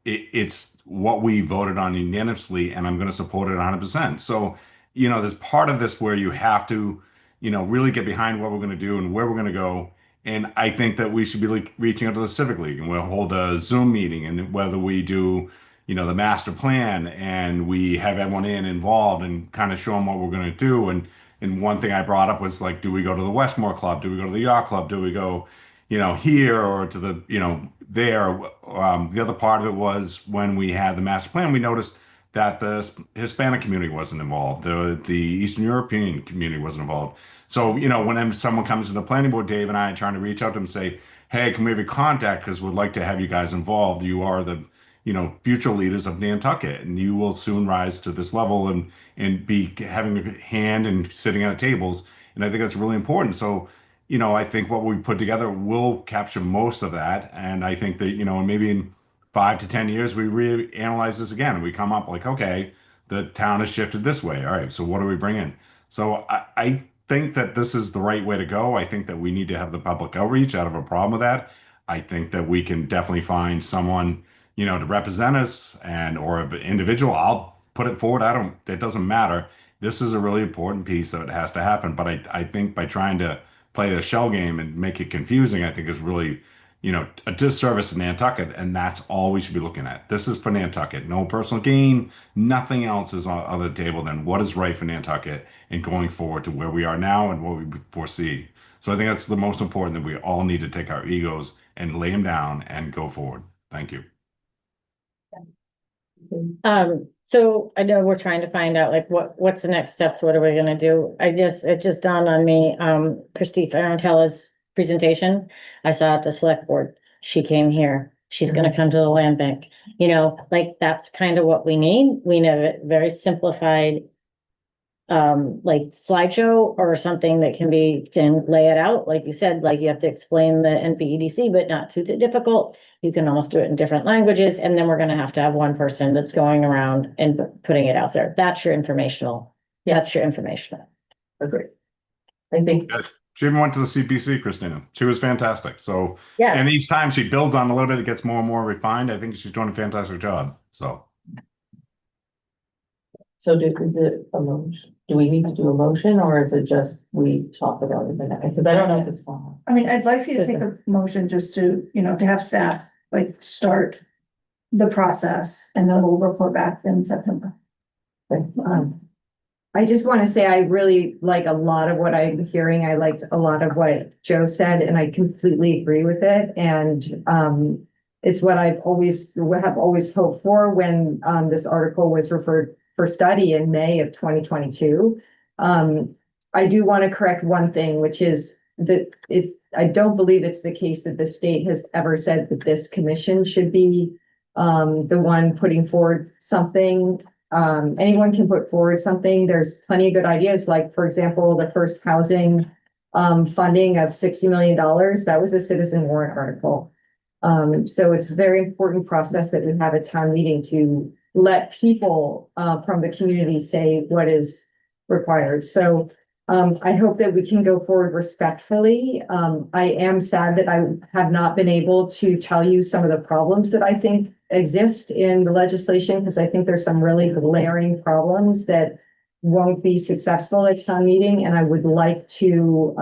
it's what we voted on unanimously, and I'm going to support it 100%. So, you know, there's part of this where you have to, you know, really get behind what we're going to do and where we're going to go. And I think that we should be like reaching out to the Civic League, and we'll hold a Zoom meeting, and whether we do, you know, the master plan and we have everyone involved and kind of show them what we're going to do. And one thing I brought up was like, do we go to the Westmore Club? Do we go to the Yacht Club? Do we go, you know, here or to the, you know, there? The other part of it was when we had the master plan, we noticed that the Hispanic community wasn't involved. The Eastern European community wasn't involved. So, you know, whenever someone comes to the planning board, Dave and I are trying to reach out to them and say, hey, can we have your contact? Because we'd like to have you guys involved. You are the, you know, future leaders of Nantucket, and you will soon rise to this level and be having a hand and sitting at tables. And I think that's really important. So, you know, I think what we put together will capture most of that. And I think that, you know, maybe in 5 to 10 years, we reanalyze this again. We come up like, okay, the town has shifted this way. All right, so what do we bring in? So I think that this is the right way to go. I think that we need to have the public outreach. I don't have a problem with that. I think that we can definitely find someone, you know, to represent us or an individual. I'll put it forward. It doesn't matter. This is a really important piece that it has to happen. But I think by trying to play the shell game and make it confusing, I think is really, you know, a disservice to Nantucket. And that's all we should be looking at. This is for Nantucket. No personal gain. Nothing else is on the table than what is right for Nantucket and going forward to where we are now and what we foresee. So I think that's the most important, that we all need to take our egos and lay them down and go forward. Thank you. So I know we're trying to find out like what's the next steps? What are we gonna do? It just dawned on me, Christy Ferrantella's presentation I saw at the select board. She came here. She's gonna come to the land bank. You know, like that's kind of what we need. We need a very simplified like slideshow or something that can lay it out, like you said, like you have to explain the NPEDC, but not too difficult. You can almost do it in different languages, and then we're gonna have to have one person that's going around and putting it out there. That's your informational. That's your informational. Agree. I think, She even went to the CPC, Christina. She was fantastic. So, Yeah, and each time she builds on a little bit, it gets more and more refined. I think she's doing a fantastic job. So, so is it a motion? Do we need to do a motion or is it just we talk about it? Because I don't know if it's on. I mean, I'd like for you to take a motion just to, to have staff like start the process and then we'll report back in September. I just want to say I really like a lot of what I'm hearing. I liked a lot of what Joe said, and I completely agree with it. And it's what I've always hoped for when this article was referred for study in May of 2022. I do want to correct one thing, which is that I don't believe it's the case that the state has ever said that this commission should be the one putting forward something. Anyone can put forward something. There's plenty of good ideas, like, for example, the first housing funding of $60 million. That was a citizen warrant article. So it's a very important process that we have a town meeting to let people from the community say what is required. So I hope that we can go forward respectfully. I am sad that I have not been able to tell you some of the problems that I think exist in the legislation, because I think there's some really glaring problems that won't be successful at town meeting. And I would like to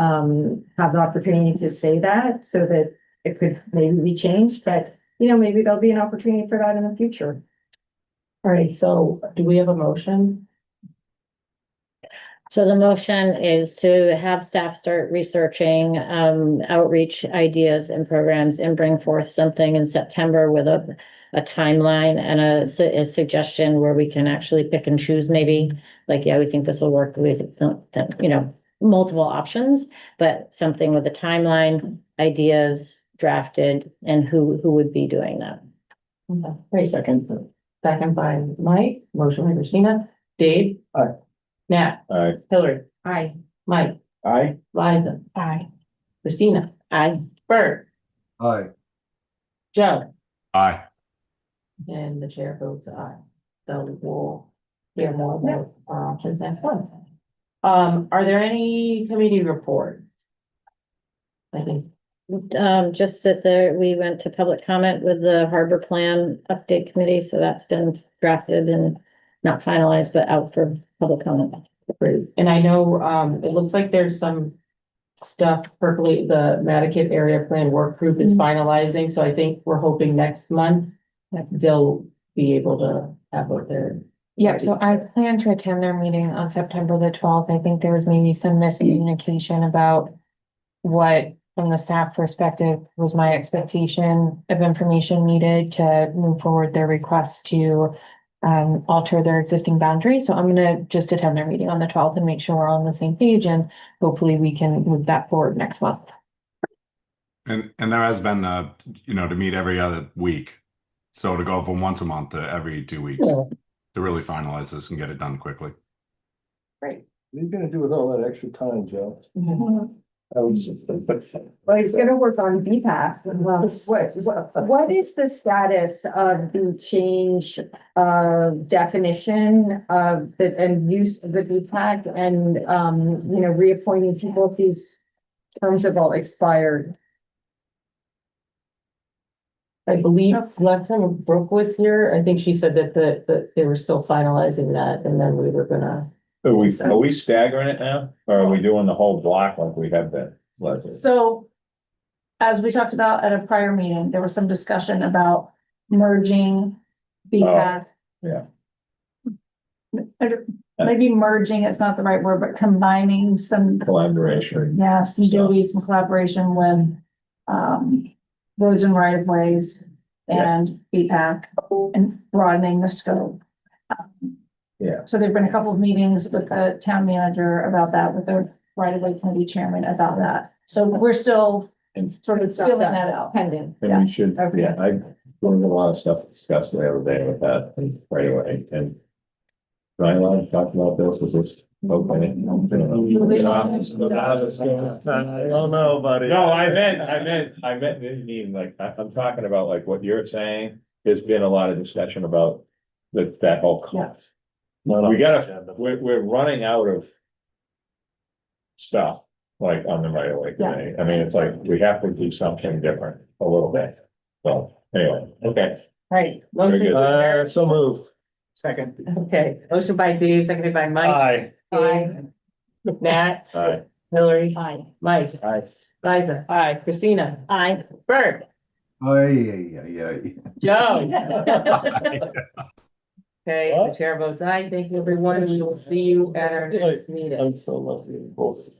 have the opportunity to say that so that it could maybe be changed, but maybe there'll be an opportunity for that in the future. All right, so do we have a motion? so the motion is to have staff start researching outreach ideas and programs and bring forth something in September with a timeline and a suggestion where we can actually pick and choose, maybe, like, yeah, we think this will work with, multiple options, but something with a timeline, ideas drafted, and who would be doing that. Okay, wait a second. Second by Mike, motion by Christina, Dave. Aye. Nat. Aye. Hillary. Aye. Mike. Aye. Liza. Aye. Christina. Aye. Bert. Aye. Joe. aye. And the chair votes aye. So we'll hear more about our options next month. Are there any committee reports? I think. Just that we went to public comment with the harbor plan update committee, so that's been drafted and not finalized, but out for public comment. Great. And I know, it looks like there's some stuff percolate, the Nantucket area plan work group is finalizing, so I think we're hoping next month that they'll be able to have what they're. Yeah, so I plan to attend their meeting on September the 12th. I think there was maybe some miscommunication about what, from the staff perspective, was my expectation of information needed to move forward their request to alter their existing boundaries. So I'm gonna just attend their meeting on the 12th and make sure we're all on the same page, and hopefully we can move that forward next month. And there has been, to meet every other week. So to go from once a month to every 2 weeks to really finalize this and get it done quickly. Great. What are you gonna do with all that extra time, Joe? Well, he's gonna work on BPAC. What is the status of the change of definition of the and use of the BPAC and reappointing people whose terms have all expired? I believe last time Brooke was here, I think she said that they were still finalizing that, and then we were gonna. Are we staggering it now, or are we doing the whole block like we have been? So, as we talked about at a prior meeting, there was some discussion about merging BPAC. Yeah. Maybe merging, it's not the right word, but combining some, Collaboration. some duties and collaboration with roads and right of ways and BPAC and broadening the scope. Yeah. So there've been a couple of meetings with the town manager about that, with the right of way committee chairman about that. So we're still sort of filling that out. Pending. And we should, Okay. I learned a lot of stuff discussed the other day with that right away. And am I allowed to talk about this? Was this Okay. I don't know, buddy. No, I mean, like, I'm talking about like what you're saying, there's been a lot of discussion about that whole cost. We gotta, we're running out of stuff, like on the right of way today. I mean, it's like, we have to do something different a little bit. So, anyway, okay. Right, Very motion, good. So moved. Second. okay, motion by Dave, seconded by Mike. Aye. Dave, Nat, Aye. Hillary, Aye. Mike, Aye. Liza, aye, Christina, Aye. Bert, Ay. Joe. Okay, the chair votes aye. Thank you, everyone. We will see you at our next meeting. I'm so lucky. Both.